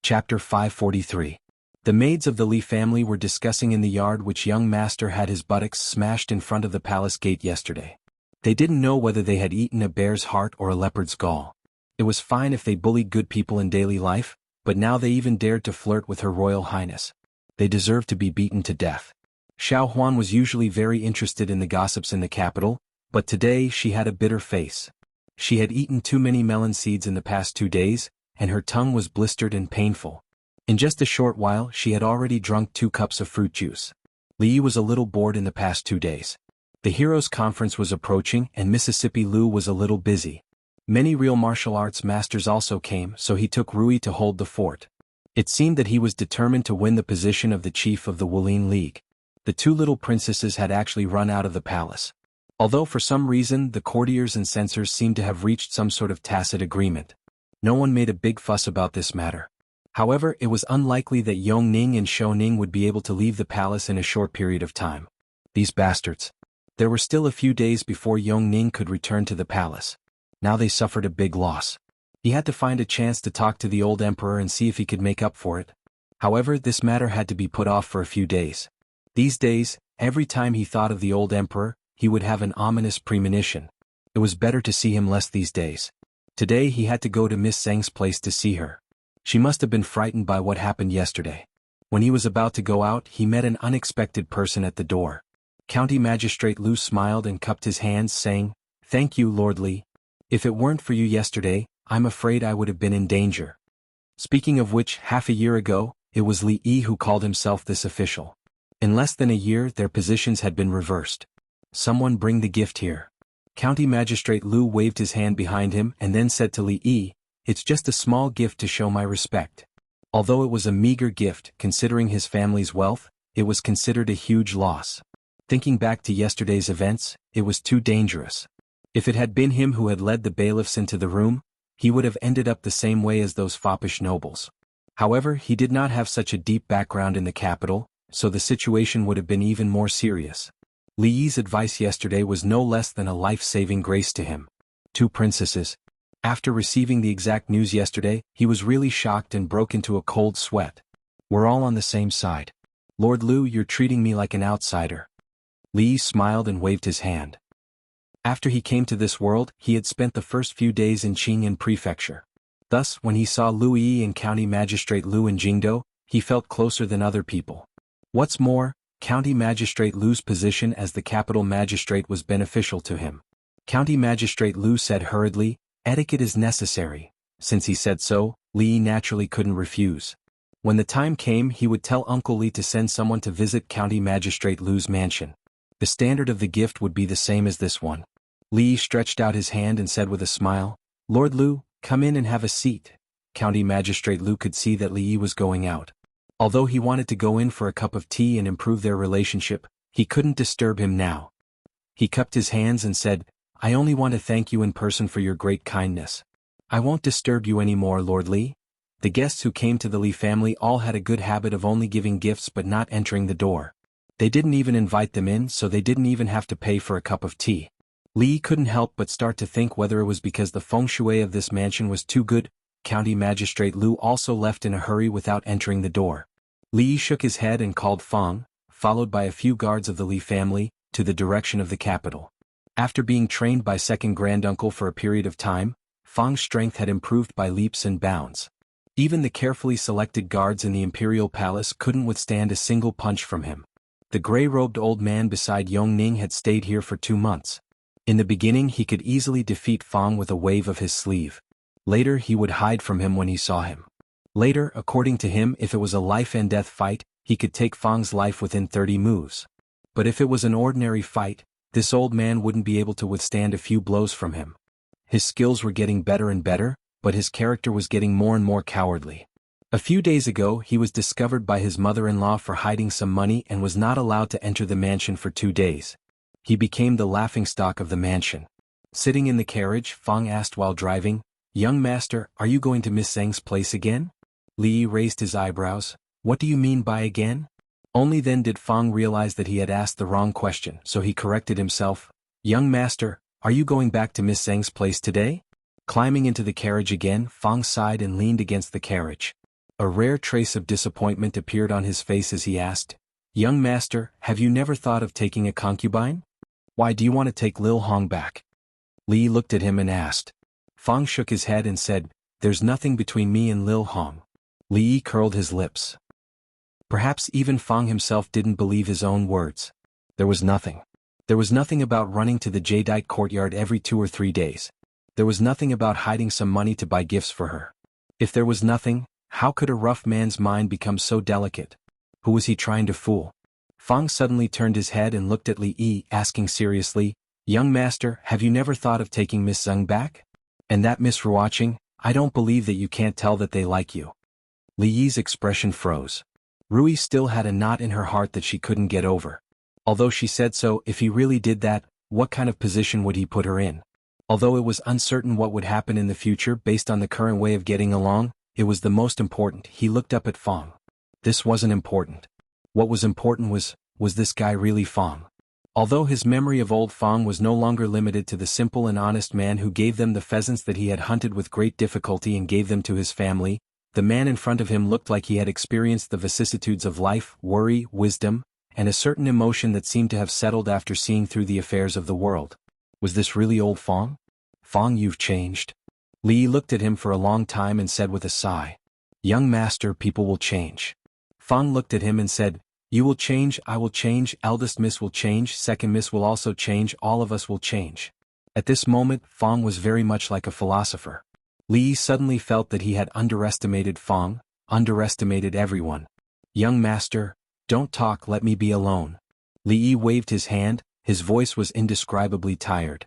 Chapter 543. The maids of the Li family were discussing in the yard which young master had his buttocks smashed in front of the palace gate yesterday. They didn't know whether they had eaten a bear's heart or a leopard's gall. It was fine if they bullied good people in daily life, but now they even dared to flirt with Her Royal Highness. They deserved to be beaten to death. Xuanhuan was usually very interested in the gossips in the capital, but today she had a bitter face. She had eaten too many melon seeds in the past 2 days, and her tongue was blistered and painful. In just a short while she had already drunk 2 cups of fruit juice. Li was a little bored in the past 2 days. The Heroes' Conference was approaching and Mississippi Lu was a little busy. Many real martial arts masters also came, so he took Rui to hold the fort. It seemed that he was determined to win the position of the chief of the Wulin League. The 2 little princesses had actually run out of the palace. Although for some reason the courtiers and censors seemed to have reached some sort of tacit agreement. No one made a big fuss about this matter. However, it was unlikely that Yongning and Shouning would be able to leave the palace in a short period of time. These bastards. There were still a few days before Yongning could return to the palace. Now they suffered a big loss. He had to find a chance to talk to the old emperor and see if he could make up for it. However, this matter had to be put off for a few days. These days, every time he thought of the old emperor, he would have an ominous premonition. It was better to see him less these days. Today he had to go to Miss Zheng's place to see her. She must have been frightened by what happened yesterday. When he was about to go out, he met an unexpected person at the door. County Magistrate Lu smiled and cupped his hands, saying, "Thank you, Lord Li. If it weren't for you yesterday, I'm afraid I would have been in danger." Speaking of which, half a year ago, it was Li Yi who called himself this official. In less than a year their positions had been reversed. "Someone bring the gift here." County Magistrate Lu waved his hand behind him and then said to Li Yi, "It's just a small gift to show my respect." Although it was a meager gift, considering his family's wealth, it was considered a huge loss. Thinking back to yesterday's events, it was too dangerous. If it had been him who had led the bailiffs into the room, he would have ended up the same way as those foppish nobles. However, he did not have such a deep background in the capital, so the situation would have been even more serious. Li Yi's advice yesterday was no less than a life-saving grace to him. 2 princesses. After receiving the exact news yesterday, he was really shocked and broke into a cold sweat. "We're all on the same side. Lord Lu, you're treating me like an outsider." Li Yi smiled and waved his hand. After he came to this world, he had spent the first few days in Qing'an Prefecture. Thus, when he saw Lu Yi and County Magistrate Lu in Jingdo, he felt closer than other people. What's more, County Magistrate Lu's position as the capital magistrate was beneficial to him. County Magistrate Lu said hurriedly, "Etiquette is necessary." Since he said so, Li Yi naturally couldn't refuse. When the time came, he would tell Uncle Li to send someone to visit County Magistrate Lu's mansion. The standard of the gift would be the same as this one. Li Yi stretched out his hand and said with a smile, "Lord Lu, come in and have a seat." County Magistrate Lu could see that Li Yi was going out. Although he wanted to go in for a cup of tea and improve their relationship, he couldn't disturb him now. He cupped his hands and said, "I only want to thank you in person for your great kindness. I won't disturb you anymore, Lord Li." The guests who came to the Li family all had a good habit of only giving gifts but not entering the door. They didn't even invite them in, so they didn't even have to pay for a cup of tea. Li couldn't help but start to think whether it was because the feng shui of this mansion was too good. County Magistrate Lu also left in a hurry without entering the door. Li shook his head and called Feng, followed by a few guards of the Li family, to the direction of the capital. After being trained by second granduncle for a period of time, Feng's strength had improved by leaps and bounds. Even the carefully selected guards in the imperial palace couldn't withstand a single punch from him. The gray-robed old man beside Yongning had stayed here for 2 months. In the beginning he could easily defeat Feng with a wave of his sleeve. Later he would hide from him when he saw him. Later, according to him, if it was a life-and-death fight, he could take Feng's life within 30 moves. But if it was an ordinary fight, this old man wouldn't be able to withstand a few blows from him. His skills were getting better and better, but his character was getting more and more cowardly. A few days ago he was discovered by his mother-in-law for hiding some money and was not allowed to enter the mansion for 2 days. He became the laughingstock of the mansion. Sitting in the carriage, Feng asked while driving, "Young master, are you going to Miss Zheng's place again?" Li raised his eyebrows. "What do you mean by again?" Only then did Fang realize that he had asked the wrong question, so he corrected himself. Young master, are you going back to Miss Zheng's place today? Climbing into the carriage again, Fang sighed and leaned against the carriage. A rare trace of disappointment appeared on his face as he asked, Young master, have you never thought of taking a concubine? Why do you want to take Lil Hong back? Li looked at him and asked. Fang shook his head and said, There's nothing between me and Lil Hong. Li curled his lips. Perhaps even Fang himself didn't believe his own words. There was nothing. There was nothing about running to the jadeite courtyard every 2 or 3 days. There was nothing about hiding some money to buy gifts for her. If there was nothing, how could a rough man's mind become so delicate? Who was he trying to fool? Fang suddenly turned his head and looked at Li Yi, asking seriously, Young master, have you never thought of taking Miss Zheng back? And that Miss Ruoqing, I don't believe that you can't tell that they like you. Li Yi's expression froze. Rui still had a knot in her heart that she couldn't get over. Although she said so, if he really did that, what kind of position would he put her in? Although it was uncertain what would happen in the future based on the current way of getting along, it was the most important. He looked up at Fang. This wasn't important. What was important was this guy really Fang? Although his memory of old Fang was no longer limited to the simple and honest man who gave them the pheasants that he had hunted with great difficulty and gave them to his family, the man in front of him looked like he had experienced the vicissitudes of life, worry, wisdom, and a certain emotion that seemed to have settled after seeing through the affairs of the world. Was this really old Fang? Fang, you've changed. Li looked at him for a long time and said with a sigh, Young master, people will change. Fang looked at him and said, You will change, I will change, eldest miss will change, second miss will also change, all of us will change. At this moment, Fang was very much like a philosopher. Li suddenly felt that he had underestimated Fang, underestimated everyone. Young master, don't talk, let me be alone. Li waved his hand, his voice was indescribably tired.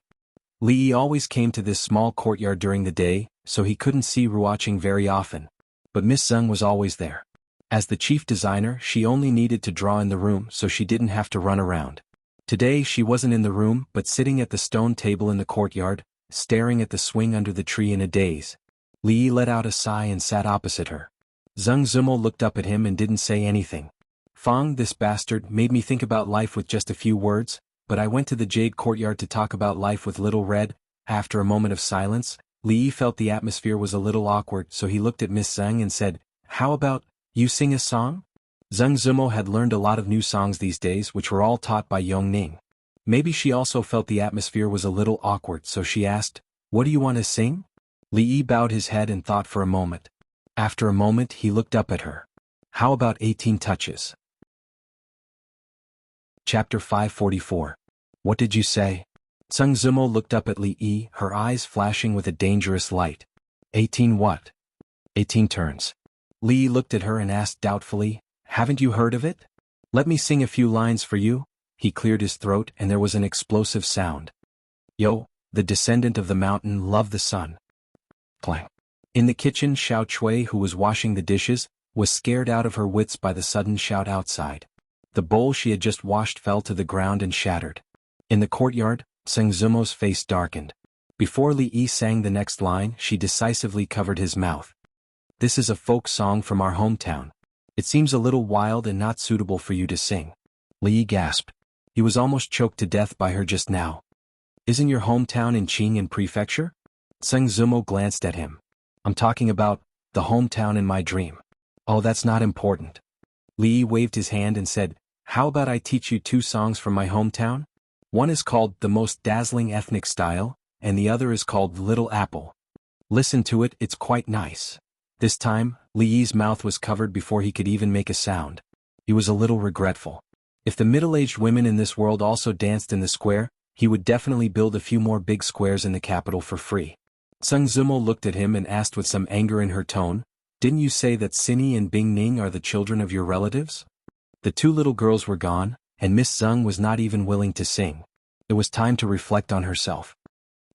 Li always came to this small courtyard during the day, so he couldn't see Ruoqing very often. But Miss Zheng was always there. As the chief designer, she only needed to draw in the room so she didn't have to run around. Today she wasn't in the room but sitting at the stone table in the courtyard, staring at the swing under the tree in a daze. Li let out a sigh and sat opposite her. Zheng Zumo looked up at him and didn't say anything. Fang, this bastard, made me think about life with just a few words, but I went to the jade courtyard to talk about life with Little Red. After a moment of silence, Li felt the atmosphere was a little awkward, so he looked at Miss Zheng and said, How about, you sing a song? Zheng Zumo had learned a lot of new songs these days which were all taught by Yongning. Maybe she also felt the atmosphere was a little awkward, so she asked, What do you want to sing? Li bowed his head and thought for a moment. After a moment he looked up at her. How about 18 touches? Chapter 544. What did you say? Zheng Zumo looked up at Li, her eyes flashing with a dangerous light. 18 what? 18 turns. Li looked at her and asked doubtfully, Haven't you heard of it? Let me sing a few lines for you. He cleared his throat and there was an explosive sound. Yo, the descendant of the mountain, love the sun. Clang. In the kitchen, Xiao Chui, who was washing the dishes, was scared out of her wits by the sudden shout outside. The bowl she had just washed fell to the ground and shattered. In the courtyard, Zheng Zumo's face darkened. Before Li sang the next line, she decisively covered his mouth. This is a folk song from our hometown. It seems a little wild and not suitable for you to sing. Li gasped. He was almost choked to death by her just now. Isn't your hometown in Qing'an Prefecture? Zheng Zumo glanced at him. I'm talking about the hometown in my dream. Oh, that's not important. Li waved his hand and said, How about I teach you 2 songs from my hometown? One is called The Most Dazzling Ethnic Style, and the other is called Little Apple. Listen to it, it's quite nice. This time, Li's mouth was covered before he could even make a sound. He was a little regretful. If the middle-aged women in this world also danced in the square, he would definitely build a few more big squares in the capital for free. Zheng Zumo looked at him and asked with some anger in her tone, Didn't you say that Cinny and Bing Ning are the children of your relatives? The 2 little girls were gone, and Miss Zheng was not even willing to sing. It was time to reflect on herself.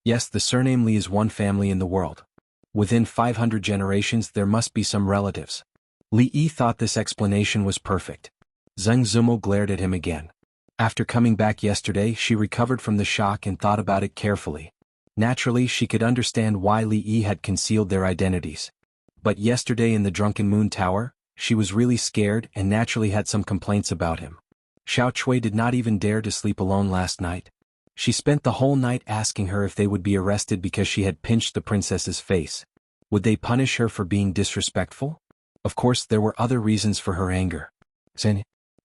Yes, the surname Li is one family in the world. Within 500 generations there must be some relatives. Li thought this explanation was perfect. Zheng Zumo glared at him again. After coming back yesterday, she recovered from the shock and thought about it carefully. Naturally, she could understand why Li had concealed their identities. But yesterday in the Drunken Moon Tower, She was really scared and naturally had some complaints about him. Xiao Chui did not even dare to sleep alone last night. She spent the whole night asking her if they would be arrested because she had pinched the princess's face. Would they punish her for being disrespectful? Of course, there were other reasons for her anger.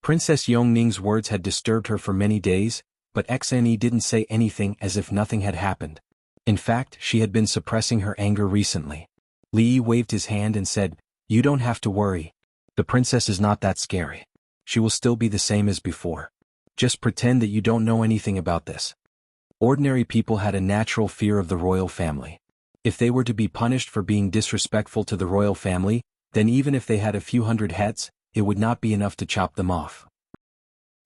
Princess Yongning's words had disturbed her for many days, but Xne didn't say anything as if nothing had happened. In fact, she had been suppressing her anger recently. Li Yi waved his hand and said, "You don't have to worry. The princess is not that scary. She will still be the same as before. Just pretend that you don't know anything about this." Ordinary people had a natural fear of the royal family. If they were to be punished for being disrespectful to the royal family, then even if they had a few hundred heads, it would not be enough to chop them off.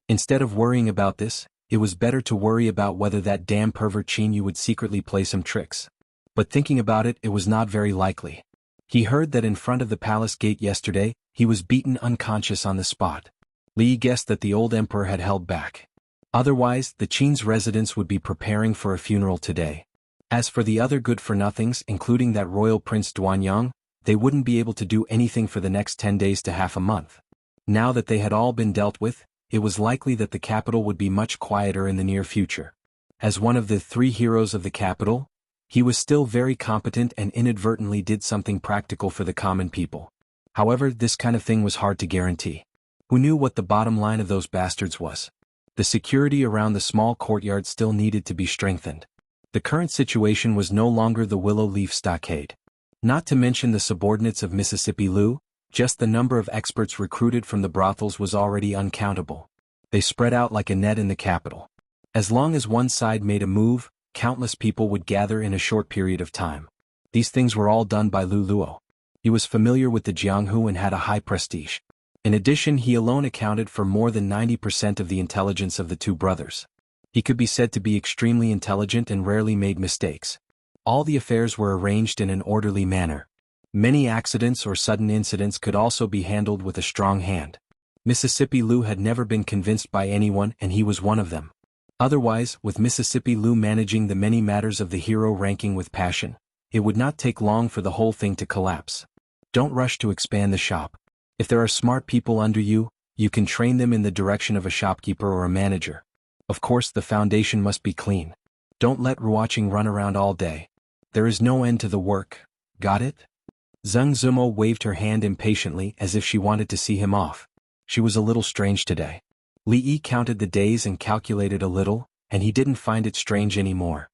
Instead of worrying about this, it was better to worry about whether that damn pervert Qin Yu would secretly play some tricks. But thinking about it, it was not very likely. He heard that in front of the palace gate yesterday, he was beaten unconscious on the spot. Li guessed that the old emperor had held back. Otherwise, the Qin's residents would be preparing for a funeral today. As for the other good-for-nothings, including that royal prince Duanyang, they wouldn't be able to do anything for the next 10 days to half a month. Now that they had all been dealt with, it was likely that the capital would be much quieter in the near future. As one of the 3 heroes of the capital, he was still very competent and inadvertently did something practical for the common people. However, this kind of thing was hard to guarantee. Who knew what the bottom line of those bastards was? The security around the small courtyard still needed to be strengthened. The current situation was no longer the willow leaf stockade. Not to mention the subordinates of Mississippi Lu, just the number of experts recruited from the brothels was already uncountable. They spread out like a net in the capital. As long as one side made a move, countless people would gather in a short period of time. These things were all done by Lu Luo. He was familiar with the jianghu and had a high prestige. In addition, he alone accounted for more than 90% of the intelligence of the 2 brothers. He could be said to be extremely intelligent and rarely made mistakes. All the affairs were arranged in an orderly manner. Many accidents or sudden incidents could also be handled with a strong hand. Mississippi Lu had never been convinced by anyone, and he was one of them. Otherwise, with Mississippi Lu managing the many matters of the hero ranking with passion, it would not take long for the whole thing to collapse. Don't rush to expand the shop. If there are smart people under you, you can train them in the direction of a shopkeeper or a manager. Of course, the foundation must be clean. Don't let Ruoqing run around all day. There is no end to the work. Got it? Zheng Zumo waved her hand impatiently as if she wanted to see him off. She was a little strange today. Li Yi counted the days and calculated a little, and he didn't find it strange anymore.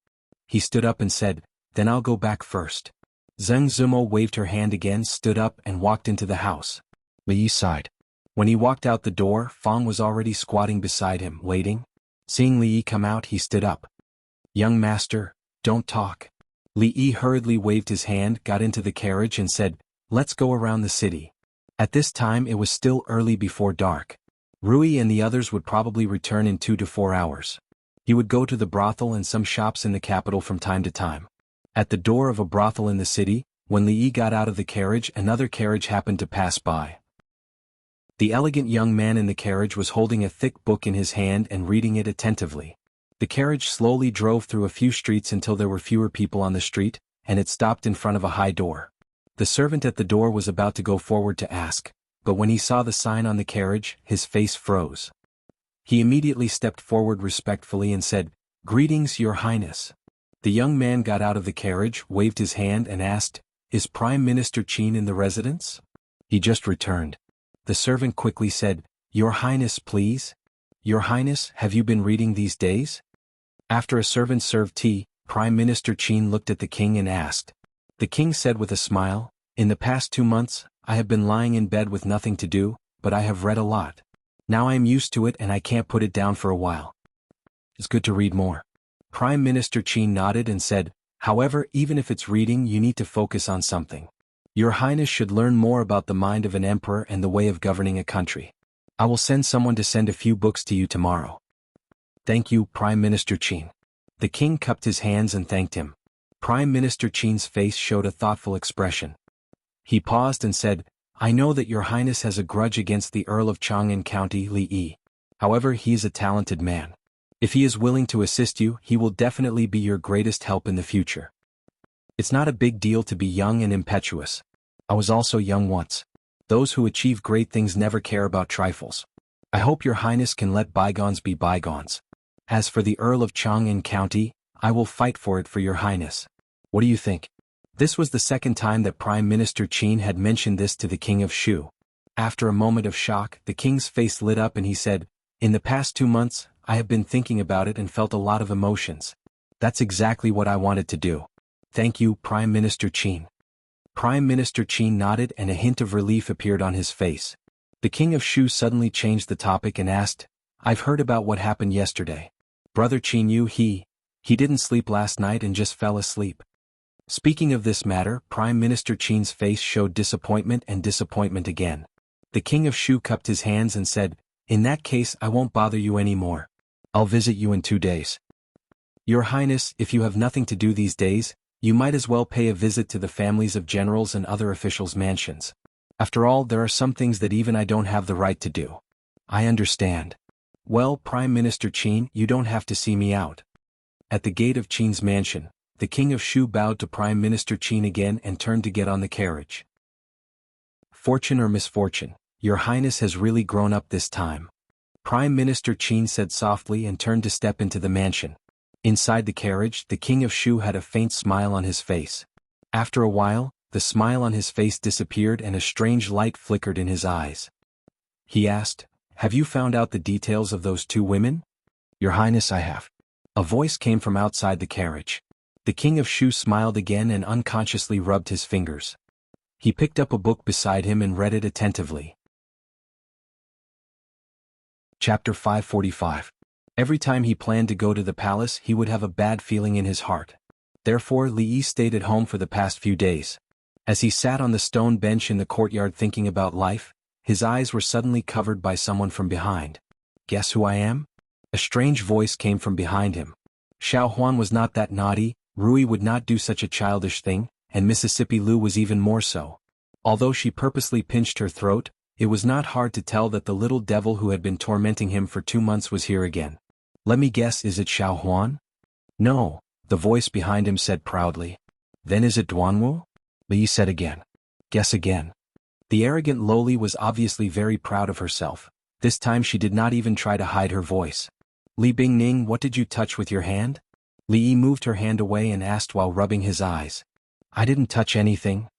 He stood up and said, "Then I'll go back first." Zheng Zumo waved her hand again, stood up and walked into the house. Li Yi sighed. When he walked out the door, Fang was already squatting beside him, waiting. Seeing Li Yi come out, he stood up. "Young master, don't talk." Li Yi hurriedly waved his hand, got into the carriage and said, "Let's go around the city." At this time it was still early before dark. Rui and the others would probably return in 2 to 4 hours. He would go to the brothel and some shops in the capital from time to time. At the door of a brothel in the city, when Li Yi got out of the carriage, another carriage happened to pass by. The elegant young man in the carriage was holding a thick book in his hand and reading it attentively. The carriage slowly drove through a few streets until there were fewer people on the street, and it stopped in front of a high door. The servant at the door was about to go forward to ask, but when he saw the sign on the carriage, his face froze. He immediately stepped forward respectfully and said, "Greetings, Your Highness." The young man got out of the carriage, waved his hand and asked, "Is Prime Minister Qin in the residence?" "He just returned." The servant quickly said, "Your Highness, please." "Your Highness, have you been reading these days?" After a servant served tea, Prime Minister Qin looked at the king and asked. The king said with a smile, "In the past 2 months, I have been lying in bed with nothing to do, but I have read a lot. Now I am used to it and I can't put it down for a while. It's good to read more." Prime Minister Qin nodded and said, "However, even if it's reading, you need to focus on something. Your Highness should learn more about the mind of an emperor and the way of governing a country. I will send someone to send a few books to you tomorrow." "Thank you, Prime Minister Qin." The king cupped his hands and thanked him. Prime Minister Qin's face showed a thoughtful expression. He paused and said, "I know that Your Highness has a grudge against the Earl of Chang'an County, Li Yi. However, he is a talented man. If he is willing to assist you, he will definitely be your greatest help in the future. It's not a big deal to be young and impetuous. I was also young once. Those who achieve great things never care about trifles. I hope your highness can let bygones be bygones. As for the Earl of Chang'an County, I will fight for it for your highness. What do you think? This was the second time that Prime Minister Qin had mentioned this to the King of Shu. After a moment of shock, the king's face lit up and he said, "In the past 2 months, I have been thinking about it and felt a lot of emotions. That's exactly what I wanted to do. Thank you, Prime Minister Qin." Prime Minister Qin nodded and a hint of relief appeared on his face. The King of Shu suddenly changed the topic and asked, "I've heard about what happened yesterday. Brother Qin he didn't sleep last night and just fell asleep." Speaking of this matter, Prime Minister Qin's face showed disappointment and disappointment again. The King of Shu cupped his hands and said, "In that case I won't bother you anymore. I'll visit you in 2 days. Your Highness, if you have nothing to do these days, you might as well pay a visit to the families of generals and other officials' mansions. After all, there are some things that even I don't have the right to do." "I understand. Well, Prime Minister Qin, you don't have to see me out." At the gate of Qin's mansion, the King of Shu bowed to Prime Minister Qin again and turned to get on the carriage. "Fortune or misfortune, your Highness has really grown up this time," Prime Minister Qin said softly and turned to step into the mansion. Inside the carriage, the King of Shu had a faint smile on his face. After a while, the smile on his face disappeared and a strange light flickered in his eyes. He asked, "Have you found out the details of those 2 women?" "Your Highness, I have." A voice came from outside the carriage. The King of Shu smiled again and unconsciously rubbed his fingers. He picked up a book beside him and read it attentively. Chapter 545. Every time he planned to go to the palace he would have a bad feeling in his heart. Therefore Li Yi stayed at home for the past few days. As he sat on the stone bench in the courtyard thinking about life, his eyes were suddenly covered by someone from behind. "Guess who I am?" A strange voice came from behind him. Xuanhuan was not that naughty, Rui would not do such a childish thing, and Mississippi Lu was even more so. Although she purposely pinched her throat, it was not hard to tell that the little devil who had been tormenting him for 2 months was here again. "Let me guess, is it Xuanhuan?" "No," the voice behind him said proudly. "Then is it Duanwu?" Li said again. "Guess again." The arrogant loli was obviously very proud of herself. This time she did not even try to hide her voice. "Li Bingning, what did you touch with your hand?" Li Yi moved her hand away and asked while rubbing his eyes. "I didn't touch anything."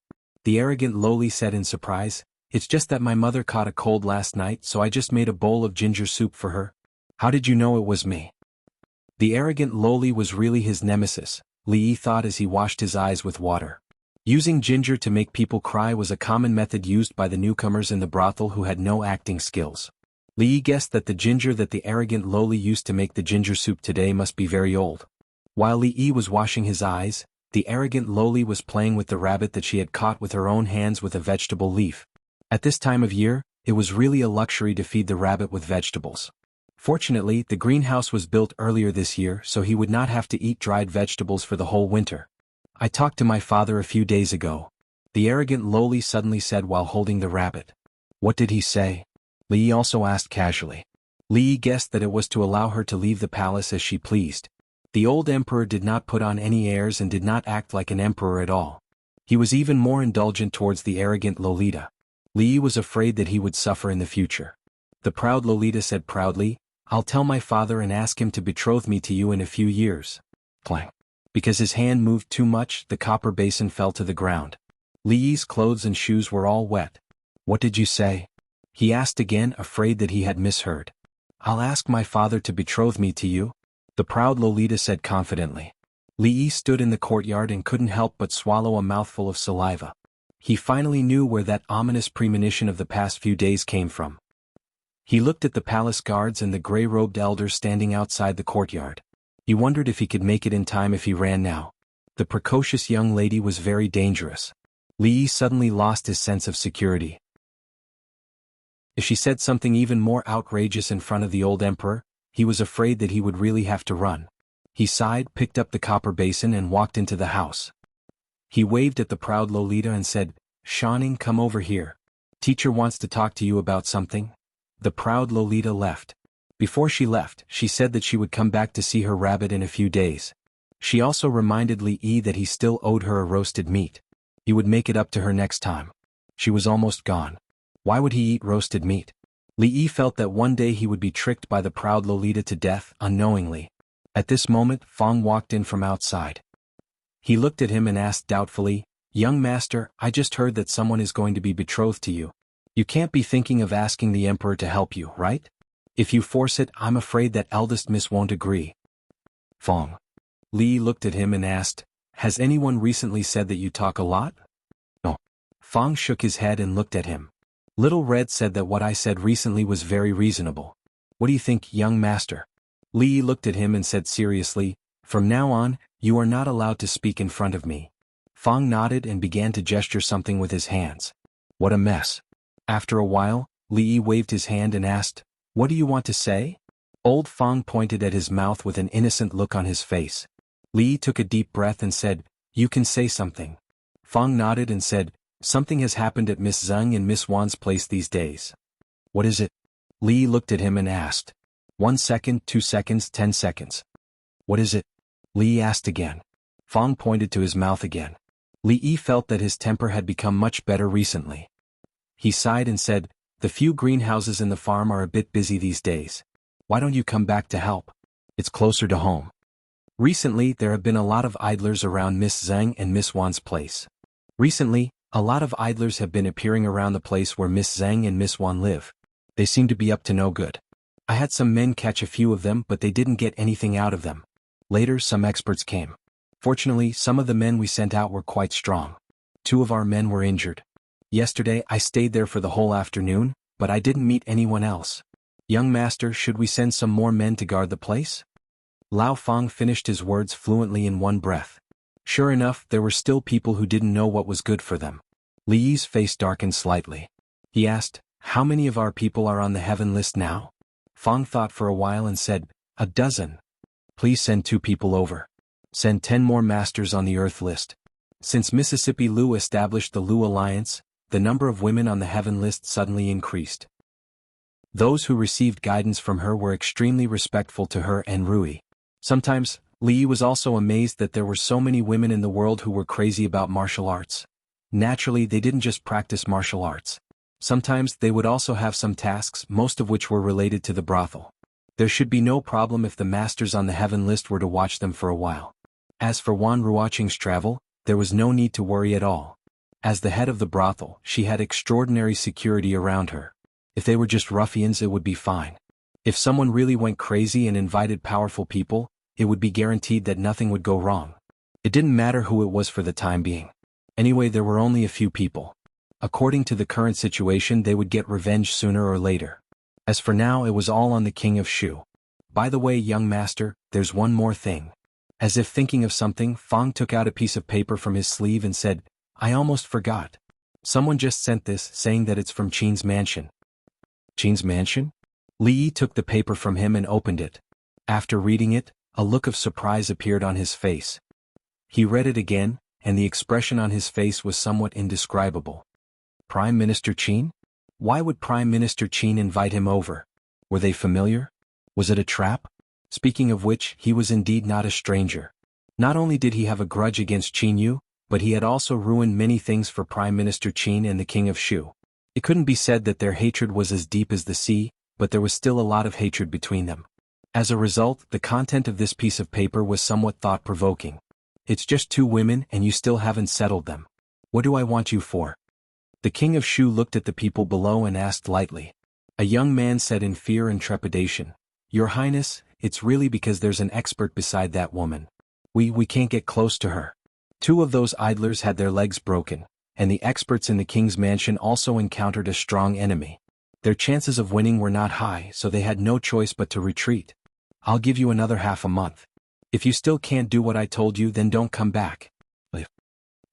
The arrogant loli said in surprise, "It's just that my mother caught a cold last night, so I just made a bowl of ginger soup for her." "How did you know it was me?" The arrogant loli was really his nemesis, Li Yi thought as he washed his eyes with water. Using ginger to make people cry was a common method used by the newcomers in the brothel who had no acting skills. Li Yi guessed that the ginger that the arrogant loli used to make the ginger soup today must be very old. While Li Yi was washing his eyes, the arrogant loli was playing with the rabbit that she had caught with her own hands with a vegetable leaf. At this time of year, it was really a luxury to feed the rabbit with vegetables. Fortunately, the greenhouse was built earlier this year so he would not have to eat dried vegetables for the whole winter. "I talked to my father a few days ago," the arrogant loli suddenly said while holding the rabbit. "What did he say?" Li Yi also asked casually. Li Yi guessed that it was to allow her to leave the palace as she pleased. The old emperor did not put on any airs and did not act like an emperor at all. He was even more indulgent towards the arrogant Lolita. Li Yi was afraid that he would suffer in the future. The proud Lolita said proudly, "I'll tell my father and ask him to betroth me to you in a few years." Clang. Because his hand moved too much, the copper basin fell to the ground. Li Yi's clothes and shoes were all wet. "What did you say?" he asked again, afraid that he had misheard. "I'll ask my father to betroth me to you," the proud Lolita said confidently. Li Yi stood in the courtyard and couldn't help but swallow a mouthful of saliva. He finally knew where that ominous premonition of the past few days came from. He looked at the palace guards and the gray-robed elders standing outside the courtyard. He wondered if he could make it in time if he ran now. The precocious young lady was very dangerous. Li Yi suddenly lost his sense of security. If she said something even more outrageous in front of the old emperor, he was afraid that he would really have to run. He sighed, picked up the copper basin and walked into the house. He waved at the proud Lolita and said, "Shining, come over here. Teacher wants to talk to you about something." The proud Lolita left. Before she left, she said that she would come back to see her rabbit in a few days. She also reminded Li Yi that he still owed her a roasted meat. He would make it up to her next time. She was almost gone. Why would he eat roasted meat? Li Yi felt that one day he would be tricked by the proud Lolita to death, unknowingly. At this moment, Fong walked in from outside. He looked at him and asked doubtfully, "Young master, I just heard that someone is going to be betrothed to you. You can't be thinking of asking the emperor to help you, right? If you force it, I'm afraid that eldest miss won't agree." Fong. Li looked at him and asked, "Has anyone recently said that you talk a lot?" No. Fong shook his head and looked at him. Little Red said that what I said recently was very reasonable. What do you think, young master? Li looked at him and said seriously, "From now on, you are not allowed to speak in front of me." Fong nodded and began to gesture something with his hands. What a mess. After a while, Li waved his hand and asked, "What do you want to say?" Old Fong pointed at his mouth with an innocent look on his face. Li took a deep breath and said, "You can say something." Fong nodded and said, "Something has happened at Miss Zheng and Miss Wan's place these days." "What is it?" Li looked at him and asked. 1 second, 2 seconds, 10 seconds. "What is it?" Li asked again. Fong pointed to his mouth again. Li felt that his temper had become much better recently. He sighed and said, "The few greenhouses in the farm are a bit busy these days. Why don't you come back to help? It's closer to home." Recently, there have been a lot of idlers around Miss Zheng and Miss Wan's place. Recently, a lot of idlers have been appearing around the place where Miss Zheng and Miss Wan live. They seem to be up to no good. I had some men catch a few of them, but they didn't get anything out of them. Later, some experts came. Fortunately, some of the men we sent out were quite strong. 2 of our men were injured. Yesterday, I stayed there for the whole afternoon, but I didn't meet anyone else. Young master, should we send some more men to guard the place? Lao Fong finished his words fluently in one breath. Sure enough, there were still people who didn't know what was good for them. Li Yi's face darkened slightly. He asked, "How many of our people are on the heaven list now?" Fong thought for a while and said, "A dozen." "Please send 2 people over. Send 10 more masters on the earth list." Since Mississippi Lu established the Lu Alliance, the number of women on the heaven list suddenly increased. Those who received guidance from her were extremely respectful to her and Rui. Sometimes, Li was also amazed that there were so many women in the world who were crazy about martial arts. Naturally, they didn't just practice martial arts. Sometimes they would also have some tasks, most of which were related to the brothel. There should be no problem if the masters on the heaven list were to watch them for a while. As for Wan Ruoqing's travel, there was no need to worry at all. As the head of the brothel, she had extraordinary security around her. If they were just ruffians, it would be fine. If someone really went crazy and invited powerful people, it would be guaranteed that nothing would go wrong. It didn't matter who it was for the time being. Anyway, there were only a few people. According to the current situation, they would get revenge sooner or later. As for now, it was all on the King of Shu. By the way, young master, there's one more thing. As if thinking of something, Fong took out a piece of paper from his sleeve and said, "I almost forgot. Someone just sent this, saying that it's from Qin's mansion." Qin's mansion? Li Yi took the paper from him and opened it. After reading it, a look of surprise appeared on his face. He read it again, and the expression on his face was somewhat indescribable. Prime Minister Qin? Why would Prime Minister Qin invite him over? Were they familiar? Was it a trap? Speaking of which, he was indeed not a stranger. Not only did he have a grudge against Qin Yu, but he had also ruined many things for Prime Minister Qin and the King of Shu. It couldn't be said that their hatred was as deep as the sea, but there was still a lot of hatred between them. As a result, the content of this piece of paper was somewhat thought-provoking. It's just 2 women and you still haven't settled them. What do I want you for? The King of Shu looked at the people below and asked lightly. A young man said in fear and trepidation, "Your Highness, it's really because there's an expert beside that woman. We can't get close to her." 2 of those idlers had their legs broken, and the experts in the king's mansion also encountered a strong enemy. Their chances of winning were not high, so they had no choice but to retreat. "I'll give you another half a month. If you still can't do what I told you, then don't come back."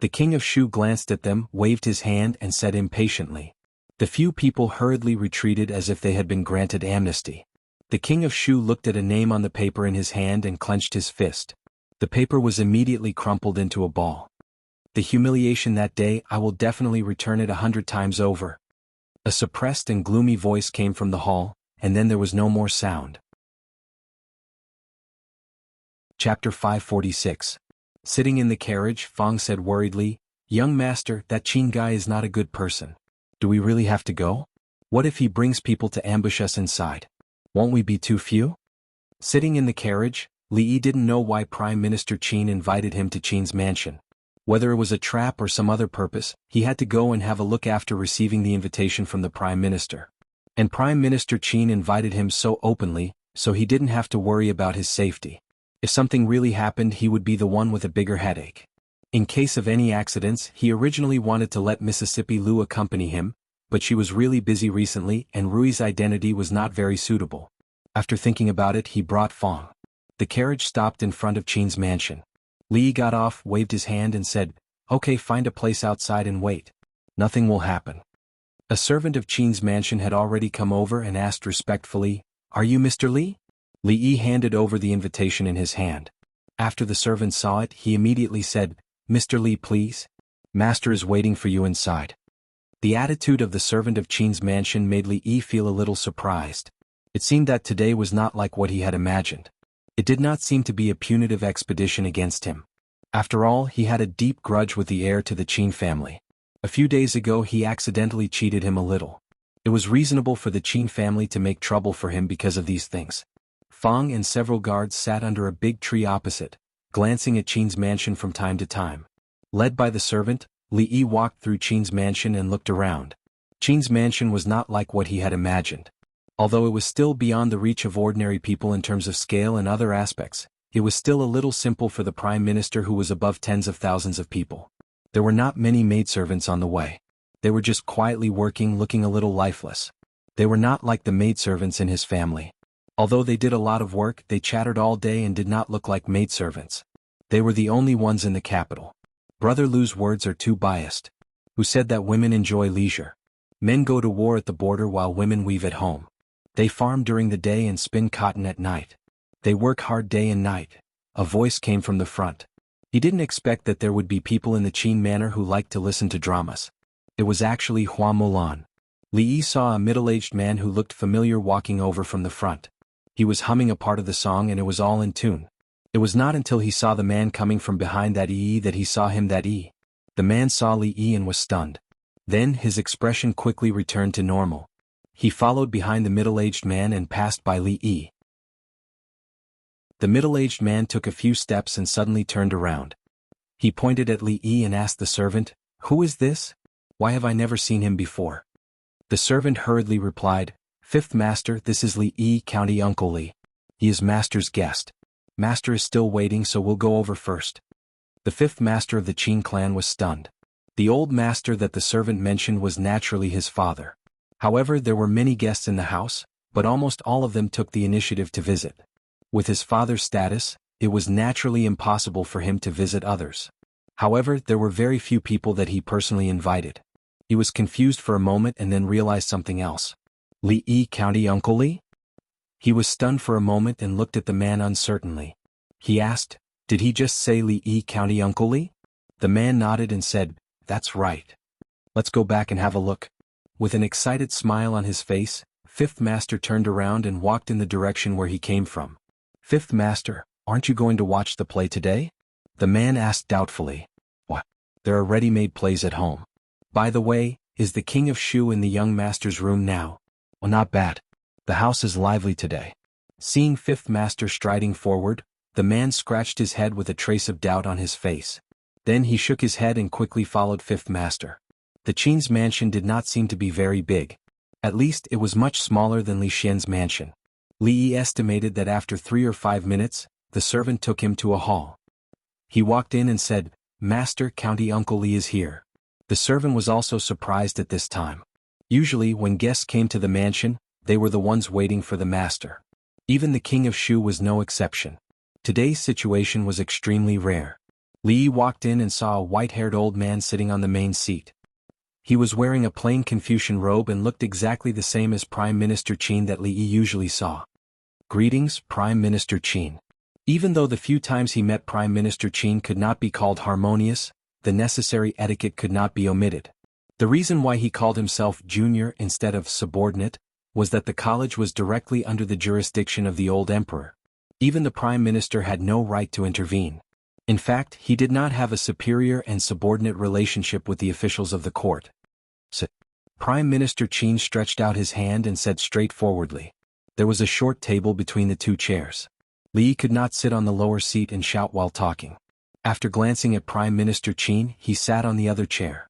The King of Shu glanced at them, waved his hand and said impatiently. The few people hurriedly retreated as if they had been granted amnesty. The King of Shu looked at a name on the paper in his hand and clenched his fist. The paper was immediately crumpled into a ball. "The humiliation that day, I will definitely return it 100 times over." A suppressed and gloomy voice came from the hall, and then there was no more sound. Chapter 546. Sitting in the carriage, Fong said worriedly, "Young master, that Qin guy is not a good person. Do we really have to go? What if he brings people to ambush us inside? Won't we be too few? Sitting in the carriage, Li Yi didn't know why Prime Minister Qin invited him to Qin's mansion. Whether it was a trap or some other purpose, he had to go and have a look after receiving the invitation from the Prime Minister. And Prime Minister Qin invited him so openly, so he didn't have to worry about his safety. If something really happened, he would be the one with a bigger headache. In case of any accidents, he originally wanted to let Mississippi Lu accompany him, but she was really busy recently and Rui's identity was not very suitable. After thinking about it, he brought Fong. The carriage stopped in front of Qin's mansion. Li got off, waved his hand and said, "Okay, find a place outside and wait. Nothing will happen." A servant of Qin's mansion had already come over and asked respectfully, "Are you Mr. Li?" Li Yi handed over the invitation in his hand. After the servant saw it, he immediately said, "Mr. Li, please. Master is waiting for you inside." The attitude of the servant of Qin's mansion made Li Yi feel a little surprised. It seemed that today was not like what he had imagined. It did not seem to be a punitive expedition against him. After all, he had a deep grudge with the heir to the Qin family. A few days ago he accidentally cheated him a little. It was reasonable for the Qin family to make trouble for him because of these things. Fong and several guards sat under a big tree opposite, glancing at Qin's mansion from time to time. Led by the servant, Li Yi walked through Qin's mansion and looked around. Qin's mansion was not like what he had imagined. Although it was still beyond the reach of ordinary people in terms of scale and other aspects, it was still a little simple for the Prime Minister who was above tens of thousands of people. There were not many maidservants on the way. They were just quietly working, looking a little lifeless. They were not like the maidservants in his family. Although they did a lot of work, they chattered all day and did not look like maidservants. They were the only ones in the capital. Brother Lu's words are too biased. Who said that women enjoy leisure? Men go to war at the border while women weave at home. They farm during the day and spin cotton at night. They work hard day and night. A voice came from the front. He didn't expect that there would be people in the Qin manor who liked to listen to dramas. It was actually Hua Mulan. Li Yi saw a middle-aged man who looked familiar walking over from the front. He was humming a part of the song and it was all in tune. It was not until he saw the man coming from behind that he saw him. The man saw Li Yi and was stunned. Then his expression quickly returned to normal. He followed behind the middle-aged man and passed by Li Yi. The middle-aged man took a few steps and suddenly turned around. He pointed at Li Yi and asked the servant, "Who is this? Why have I never seen him before?" The servant hurriedly replied, "Fifth Master, this is Li Yi, County Uncle Li. He is Master's guest. Master is still waiting, so we'll go over first." The fifth master of the Qin clan was stunned. The old master that the servant mentioned was naturally his father. However, there were many guests in the house, but almost all of them took the initiative to visit. With his father's status, it was naturally impossible for him to visit others. However, there were very few people that he personally invited. He was confused for a moment and then realized something else. Li Yi, County Uncle Li? He was stunned for a moment and looked at the man uncertainly. He asked, "Did he just say Li Yi, County Uncle Li?" The man nodded and said, "That's right. Let's go back and have a look." With an excited smile on his face, Fifth Master turned around and walked in the direction where he came from. "Fifth Master, aren't you going to watch the play today?" The man asked doubtfully. "What? There are ready-made plays at home. By the way, is the King of Shu in the young master's room now?" "Well, not bad. The house is lively today." Seeing Fifth Master striding forward, the man scratched his head with a trace of doubt on his face. Then he shook his head and quickly followed Fifth Master. The Qin's mansion did not seem to be very big. At least it was much smaller than Li Xian's mansion. Li Yi estimated that after 3 or 5 minutes, the servant took him to a hall. He walked in and said, "Master, County Uncle Li is here." The servant was also surprised at this time. Usually when guests came to the mansion, they were the ones waiting for the master. Even the King of Shu was no exception. Today's situation was extremely rare. Li Yi walked in and saw a white-haired old man sitting on the main seat. He was wearing a plain Confucian robe and looked exactly the same as Prime Minister Qin that Li Yi usually saw. "Greetings, Prime Minister Qin." Even though the few times he met Prime Minister Qin could not be called harmonious, the necessary etiquette could not be omitted. The reason why he called himself junior instead of subordinate was that the college was directly under the jurisdiction of the old emperor. Even the Prime Minister had no right to intervene. In fact, he did not have a superior and subordinate relationship with the officials of the court. Prime Minister Qin stretched out his hand and said straightforwardly. There was a short table between the two chairs. Li could not sit on the lower seat and shout while talking. After glancing at Prime Minister Qin, he sat on the other chair.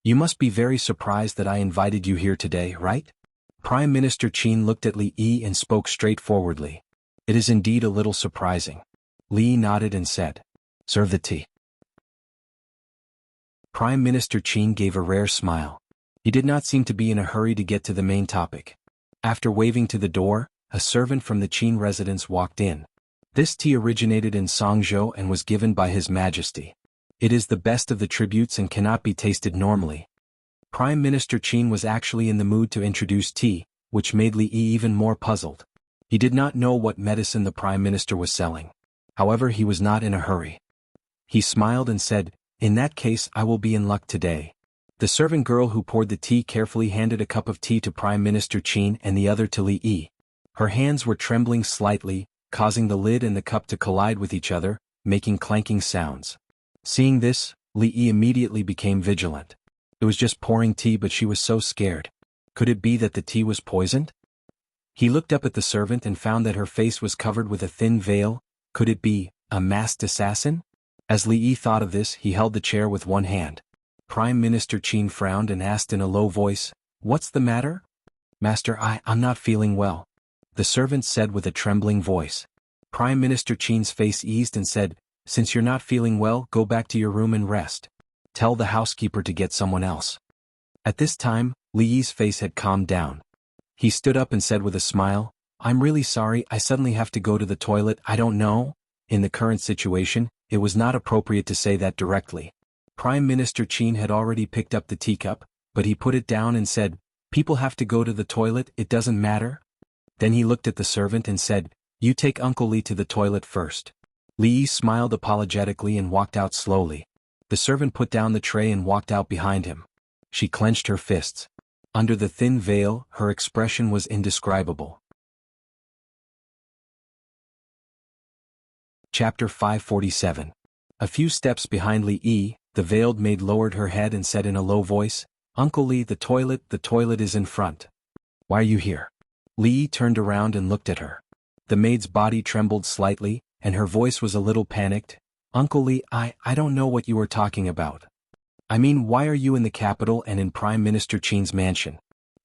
You must be very surprised that I invited you here today, right? Prime Minister Qin looked at Li Yi and spoke straightforwardly. It is indeed a little surprising. Li nodded and said, Serve the tea. Prime Minister Qin gave a rare smile. He did not seem to be in a hurry to get to the main topic. After waving to the door, a servant from the Qin residence walked in. This tea originated in Songzhou and was given by His Majesty. It is the best of the tributes and cannot be tasted normally. Prime Minister Qin was actually in the mood to introduce tea, which made Li Yi even more puzzled. He did not know what medicine the Prime Minister was selling. However, he was not in a hurry. He smiled and said, In that case I will be in luck today. The servant girl who poured the tea carefully handed a cup of tea to Prime Minister Qin and the other to Li Yi. Her hands were trembling slightly, causing the lid and the cup to collide with each other, making clanking sounds. Seeing this, Li Yi immediately became vigilant. It was just pouring tea, but she was so scared. Could it be that the tea was poisoned? He looked up at the servant and found that her face was covered with a thin veil. Could it be a masked assassin? As Li Yi thought of this, he held the chair with one hand. Prime Minister Qin frowned and asked in a low voice, What's the matter? Master, I'm not feeling well, the servant said with a trembling voice. Prime Minister Qin's face eased and said, Since you're not feeling well, go back to your room and rest. Tell the housekeeper to get someone else. At this time, Li Yi's face had calmed down. He stood up and said with a smile, I'm really sorry, I suddenly have to go to the toilet, I don't know. In the current situation, it was not appropriate to say that directly. Prime Minister Qin had already picked up the teacup, but he put it down and said, People have to go to the toilet, it doesn't matter. Then he looked at the servant and said, You take Uncle Li to the toilet first. Li Yi smiled apologetically and walked out slowly. The servant put down the tray and walked out behind him. She clenched her fists. Under the thin veil, her expression was indescribable. Chapter 547. A few steps behind Li Yi, the veiled maid lowered her head and said in a low voice, Uncle Li, the toilet is in front. Why are you here? Li Yi turned around and looked at her. The maid's body trembled slightly, and her voice was a little panicked. Uncle Li, I don't know what you are talking about. I mean, why are you in the capital and in Prime Minister Qin's mansion?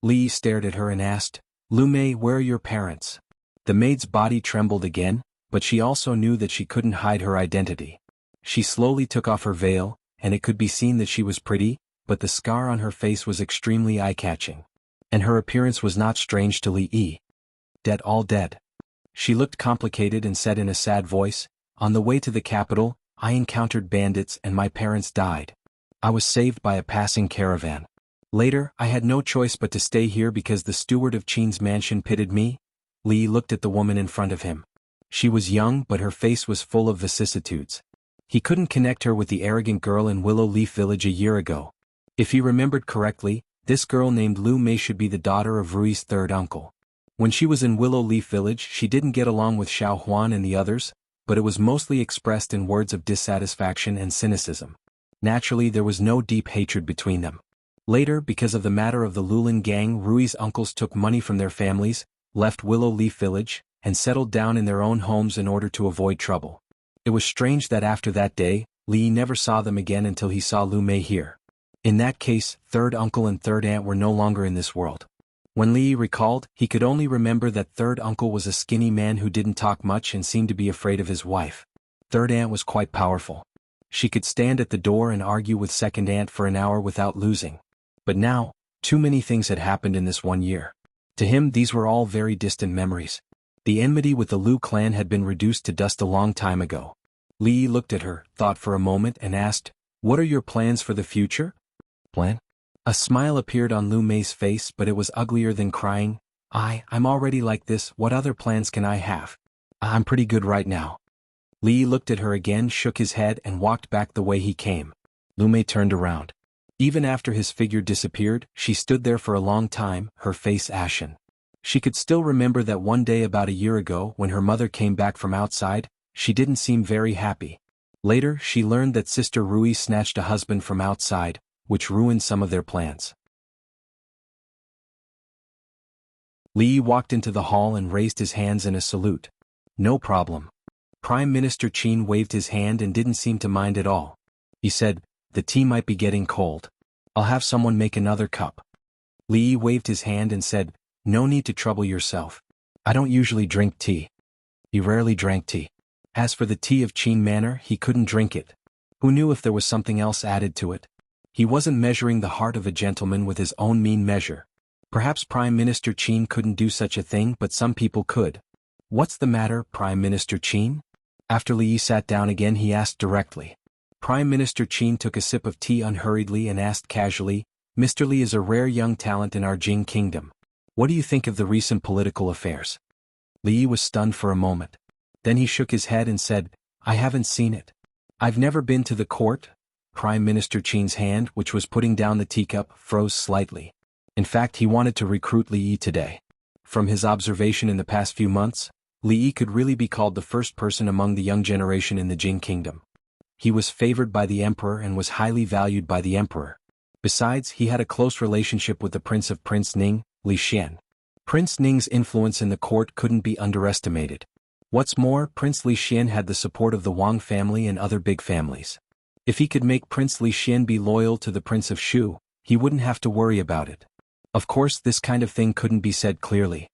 Li Yi stared at her and asked, Lu Mei, where are your parents? The maid's body trembled again, but she also knew that she couldn't hide her identity. She slowly took off her veil, and it could be seen that she was pretty, but the scar on her face was extremely eye-catching. And her appearance was not strange to Li Yi. Dead, all dead. She looked complicated and said in a sad voice, On the way to the capital, I encountered bandits and my parents died. I was saved by a passing caravan. Later, I had no choice but to stay here because the steward of Qin's mansion pitied me. Li Yi looked at the woman in front of him. She was young, but her face was full of vicissitudes. He couldn't connect her with the arrogant girl in Willow Leaf Village a year ago. If he remembered correctly, this girl named Lu Mei should be the daughter of Rui's third uncle. When she was in Willow Leaf Village, she didn't get along with Xuanhuan and the others, but it was mostly expressed in words of dissatisfaction and cynicism. Naturally, there was no deep hatred between them. Later, because of the matter of the Lulin gang, Rui's uncles took money from their families, left Willow Leaf Village, and settled down in their own homes in order to avoid trouble. It was strange that after that day, Li Yi never saw them again until he saw Lu Mei here. In that case, third uncle and third aunt were no longer in this world. When Li Yi recalled, he could only remember that third uncle was a skinny man who didn't talk much and seemed to be afraid of his wife. Third aunt was quite powerful. She could stand at the door and argue with second aunt for an hour without losing. But now, too many things had happened in this 1 year. To him, these were all very distant memories. The enmity with the Lu clan had been reduced to dust a long time ago. Li Yi looked at her, thought for a moment and asked, What are your plans for the future? Plan? A smile appeared on Lu Mei's face, but it was uglier than crying. I'm already like this, what other plans can I have? I'm pretty good right now. Li Yi looked at her again, shook his head and walked back the way he came. Lu Mei turned around. Even after his figure disappeared, she stood there for a long time, her face ashen. She could still remember that one day about a year ago when her mother came back from outside, she didn't seem very happy. Later, she learned that Sister Rui snatched a husband from outside, which ruined some of their plans. Li walked into the hall and raised his hands in a salute. No problem. Prime Minister Qin waved his hand and didn't seem to mind at all. He said, the tea might be getting cold. I'll have someone make another cup. Li waved his hand and said, no need to trouble yourself. I don't usually drink tea. He rarely drank tea. As for the tea of Qin manner, he couldn't drink it. Who knew if there was something else added to it? He wasn't measuring the heart of a gentleman with his own mean measure. Perhaps Prime Minister Qin couldn't do such a thing, but some people could. What's the matter, Prime Minister Qin? After Li sat down again, he asked directly. Prime Minister Qin took a sip of tea unhurriedly and asked casually, Mr. Li is a rare young talent in our Jing kingdom. What do you think of the recent political affairs? Li was stunned for a moment. Then he shook his head and said, I haven't seen it. I've never been to the court. Prime Minister Qin's hand, which was putting down the teacup, froze slightly. In fact, he wanted to recruit Li today. From his observation in the past few months, Li could really be called the first person among the young generation in the Jing kingdom. He was favored by the emperor and was highly valued by the emperor. Besides, he had a close relationship with the prince of Prince Ning, Li Xian. Prince Ning's influence in the court couldn't be underestimated. What's more, Prince Li Xian had the support of the Wang family and other big families. If he could make Prince Li Xian be loyal to the Prince of Shu, he wouldn't have to worry about it. Of course, this kind of thing couldn't be said clearly.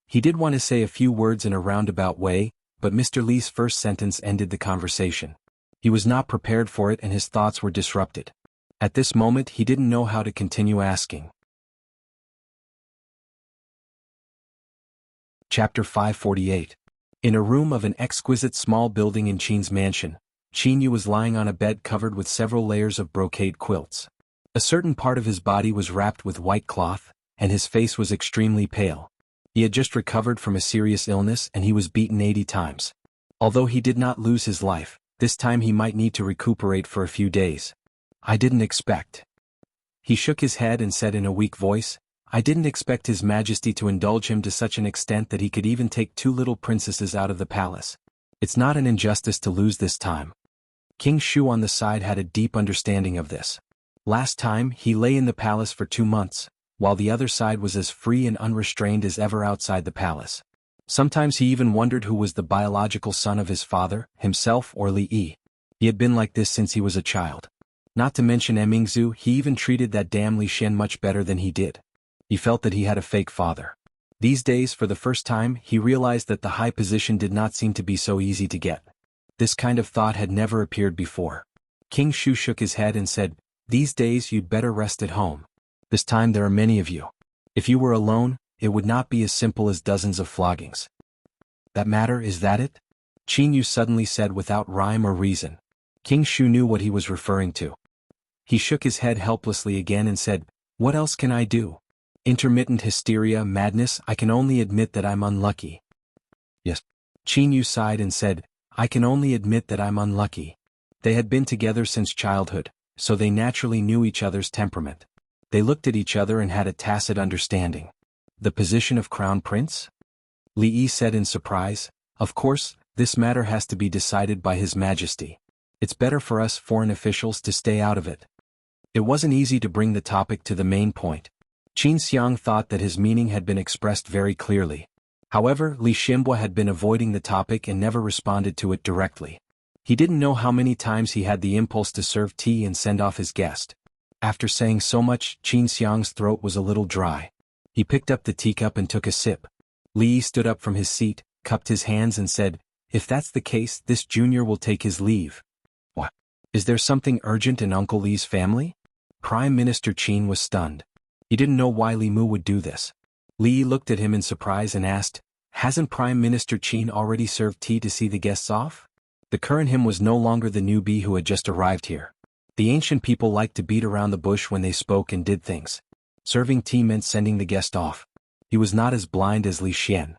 He did want to say a few words in a roundabout way, but Mr. Li's first sentence ended the conversation. He was not prepared for it and his thoughts were disrupted. At this moment, he didn't know how to continue asking. Chapter 548. In a room of an exquisite small building in Qin's mansion, Qin Yu was lying on a bed covered with several layers of brocade quilts. A certain part of his body was wrapped with white cloth, and his face was extremely pale. He had just recovered from a serious illness and he was beaten 80 times. Although he did not lose his life, this time he might need to recuperate for a few days. I didn't expect. He shook his head and said in a weak voice, I didn't expect His Majesty to indulge him to such an extent that he could even take 2 little princesses out of the palace. It's not an injustice to lose this time. King Shu on the side had a deep understanding of this. Last time, he lay in the palace for 2 months, while the other side was as free and unrestrained as ever outside the palace. Sometimes he even wondered who was the biological son of his father, himself or Li Yi. He had been like this since he was a child. Not to mention Mingzu, he even treated that damn Li Xian much better than he did. He felt that he had a fake father. These days, for the first time, he realized that the high position did not seem to be so easy to get. This kind of thought had never appeared before. King Shu shook his head and said, These days you'd better rest at home. This time there are many of you. If you were alone, it would not be as simple as dozens of floggings. That matter, is that it? Qin Yu suddenly said without rhyme or reason. King Shu knew what he was referring to. He shook his head helplessly again and said, What else can I do? Intermittent hysteria, madness, I can only admit that I'm unlucky. Yes. Qin Yu sighed and said, I can only admit that I'm unlucky. They had been together since childhood, so they naturally knew each other's temperament. They looked at each other and had a tacit understanding. The position of crown prince? Li Yi said in surprise, Of course, this matter has to be decided by His Majesty. It's better for us foreign officials to stay out of it. It wasn't easy to bring the topic to the main point. Qin Xiang thought that his meaning had been expressed very clearly. However, Li Xianbo had been avoiding the topic and never responded to it directly. He didn't know how many times he had the impulse to serve tea and send off his guest. After saying so much, Qin Xiang's throat was a little dry. He picked up the teacup and took a sip. Li stood up from his seat, cupped his hands and said, If that's the case, this junior will take his leave. What? Is there something urgent in Uncle Li's family? Prime Minister Qin was stunned. He didn't know why Li Mu would do this. Li looked at him in surprise and asked, Hasn't Prime Minister Qin already served tea to see the guests off? The current him was no longer the newbie who had just arrived here. The ancient people liked to beat around the bush when they spoke and did things. Serving tea meant sending the guest off. He was not as blind as Li Xian.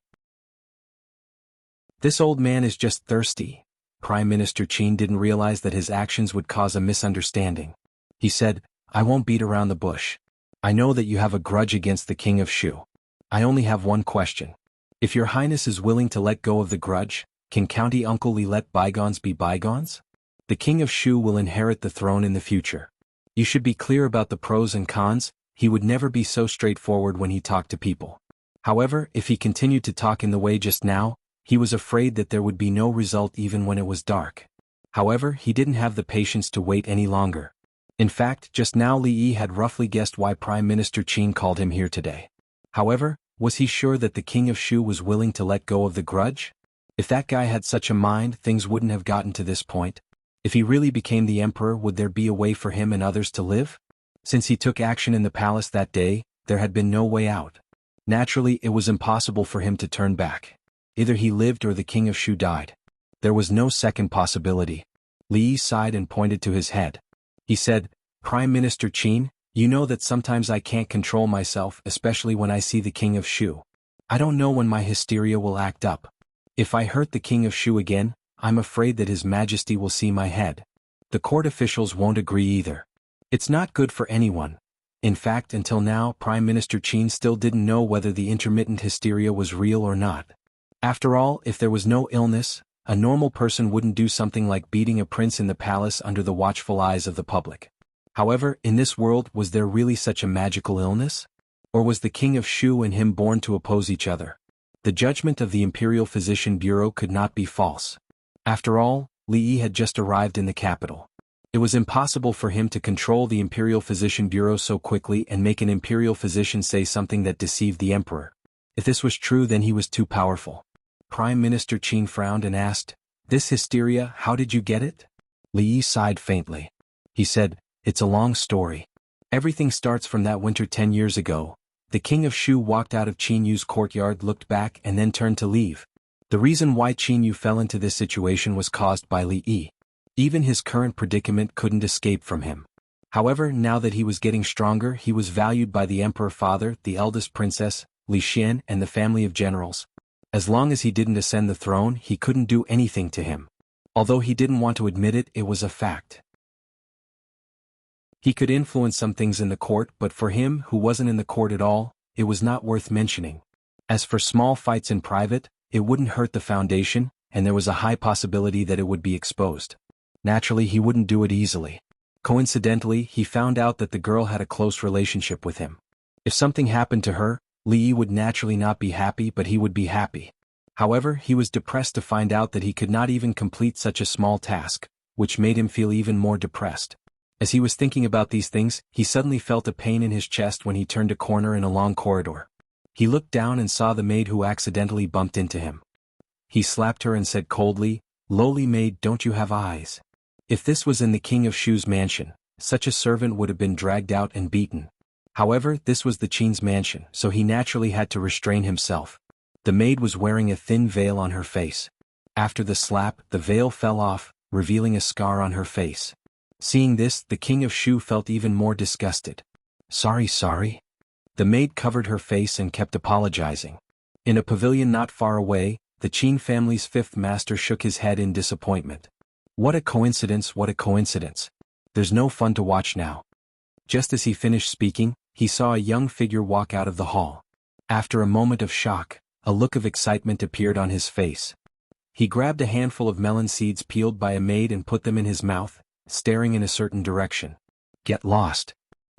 This old man is just thirsty. Prime Minister Qin didn't realize that his actions would cause a misunderstanding. He said, I won't beat around the bush. I know that you have a grudge against the King of Shu. I only have one question. If your Highness is willing to let go of the grudge, can County Uncle Li let bygones be bygones? The King of Shu will inherit the throne in the future. You should be clear about the pros and cons. He would never be so straightforward when he talked to people. However, if he continued to talk in the way just now, he was afraid that there would be no result even when it was dark. However, he didn't have the patience to wait any longer. In fact, just now Li Yi had roughly guessed why Prime Minister Qin called him here today. However, was he sure that the King of Shu was willing to let go of the grudge? If that guy had such a mind, things wouldn't have gotten to this point. If he really became the emperor, would there be a way for him and others to live? Since he took action in the palace that day, there had been no way out. Naturally, it was impossible for him to turn back. Either he lived or the King of Shu died. There was no second possibility. Li Yi sighed and pointed to his head. He said, "Prime Minister Qin, you know that sometimes I can't control myself, especially when I see the King of Shu. I don't know when my hysteria will act up. If I hurt the King of Shu again, I'm afraid that His Majesty will see my head. The court officials won't agree either. It's not good for anyone." In fact, until now, Prime Minister Qin still didn't know whether the intermittent hysteria was real or not. After all, if there was no illness, a normal person wouldn't do something like beating a prince in the palace under the watchful eyes of the public. However, in this world, was there really such a magical illness? Or was the King of Shu and him born to oppose each other? The judgment of the Imperial Physician Bureau could not be false. After all, Li Yi had just arrived in the capital. It was impossible for him to control the Imperial Physician Bureau so quickly and make an Imperial Physician say something that deceived the Emperor. If this was true, then he was too powerful. Prime Minister Qin frowned and asked, "This hysteria, how did you get it?" Li Yi sighed faintly. He said, "It's a long story. Everything starts from that winter 10 years ago. The King of Shu walked out of Qin Yu's courtyard, looked back, and then turned to leave. The reason why Qin Yu fell into this situation was caused by Li Yi. Even his current predicament couldn't escape from him. However, now that he was getting stronger, he was valued by the Emperor Father, the eldest princess, Li Xian, and the family of generals. As long as he didn't ascend the throne, he couldn't do anything to him. Although he didn't want to admit it, it was a fact. He could influence some things in the court, but for him, who wasn't in the court at all, it was not worth mentioning. As for small fights in private, it wouldn't hurt the foundation, and there was a high possibility that it would be exposed. Naturally, he wouldn't do it easily. Coincidentally, he found out that the girl had a close relationship with him. If something happened to her, Li Yi would naturally not be happy, but he would be happy. However, he was depressed to find out that he could not even complete such a small task, which made him feel even more depressed. As he was thinking about these things, he suddenly felt a pain in his chest when he turned a corner in a long corridor. He looked down and saw the maid who accidentally bumped into him. He slapped her and said coldly, "Lowly maid, don't you have eyes?" If this was in the King of Shu's mansion, such a servant would have been dragged out and beaten. However, this was the Qin's mansion, so he naturally had to restrain himself. The maid was wearing a thin veil on her face. After the slap, the veil fell off, revealing a scar on her face. Seeing this, the King of Shu felt even more disgusted. Sorry. The maid covered her face and kept apologizing. In a pavilion not far away, the Qin family's fifth master shook his head in disappointment. What a coincidence, what a coincidence. There's no fun to watch now. Just as he finished speaking, he saw a young figure walk out of the hall. After a moment of shock, a look of excitement appeared on his face. He grabbed a handful of melon seeds peeled by a maid and put them in his mouth, staring in a certain direction. "Get lost."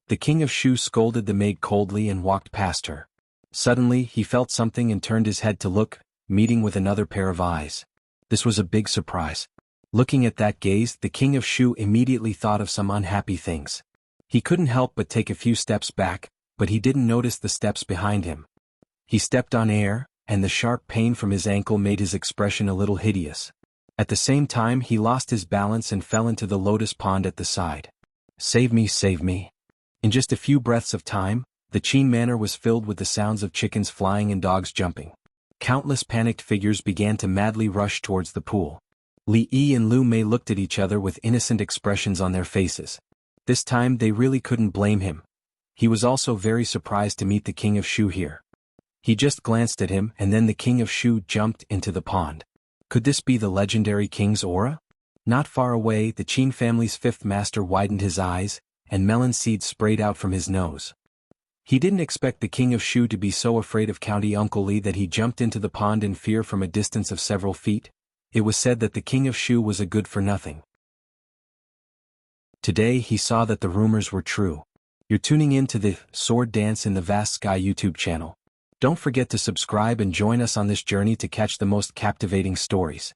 The King of Shu scolded the maid coldly and walked past her. Suddenly, he felt something and turned his head to look, meeting with another pair of eyes. This was a big surprise. Looking at that gaze, the King of Shu immediately thought of some unhappy things. He couldn't help but take a few steps back, but he didn't notice the steps behind him. He stepped on air, and the sharp pain from his ankle made his expression a little hideous. At the same time, he lost his balance and fell into the lotus pond at the side. Save me, save me. In just a few breaths of time, the Qin manor was filled with the sounds of chickens flying and dogs jumping. Countless panicked figures began to madly rush towards the pool. Li Yi and Lu Mei looked at each other with innocent expressions on their faces. This time they really couldn't blame him. He was also very surprised to meet the King of Shu here. He just glanced at him and then the King of Shu jumped into the pond. Could this be the legendary king's aura? Not far away, the Qin family's fifth master widened his eyes, and melon seeds sprayed out from his nose. He didn't expect the King of Shu to be so afraid of County Uncle Li that he jumped into the pond in fear from a distance of several feet. It was said that the King of Shu was a good-for-nothing. Today he saw that the rumors were true. You're tuning in to the Sword Dance in the Vast Sky YouTube channel. Don't forget to subscribe and join us on this journey to catch the most captivating stories.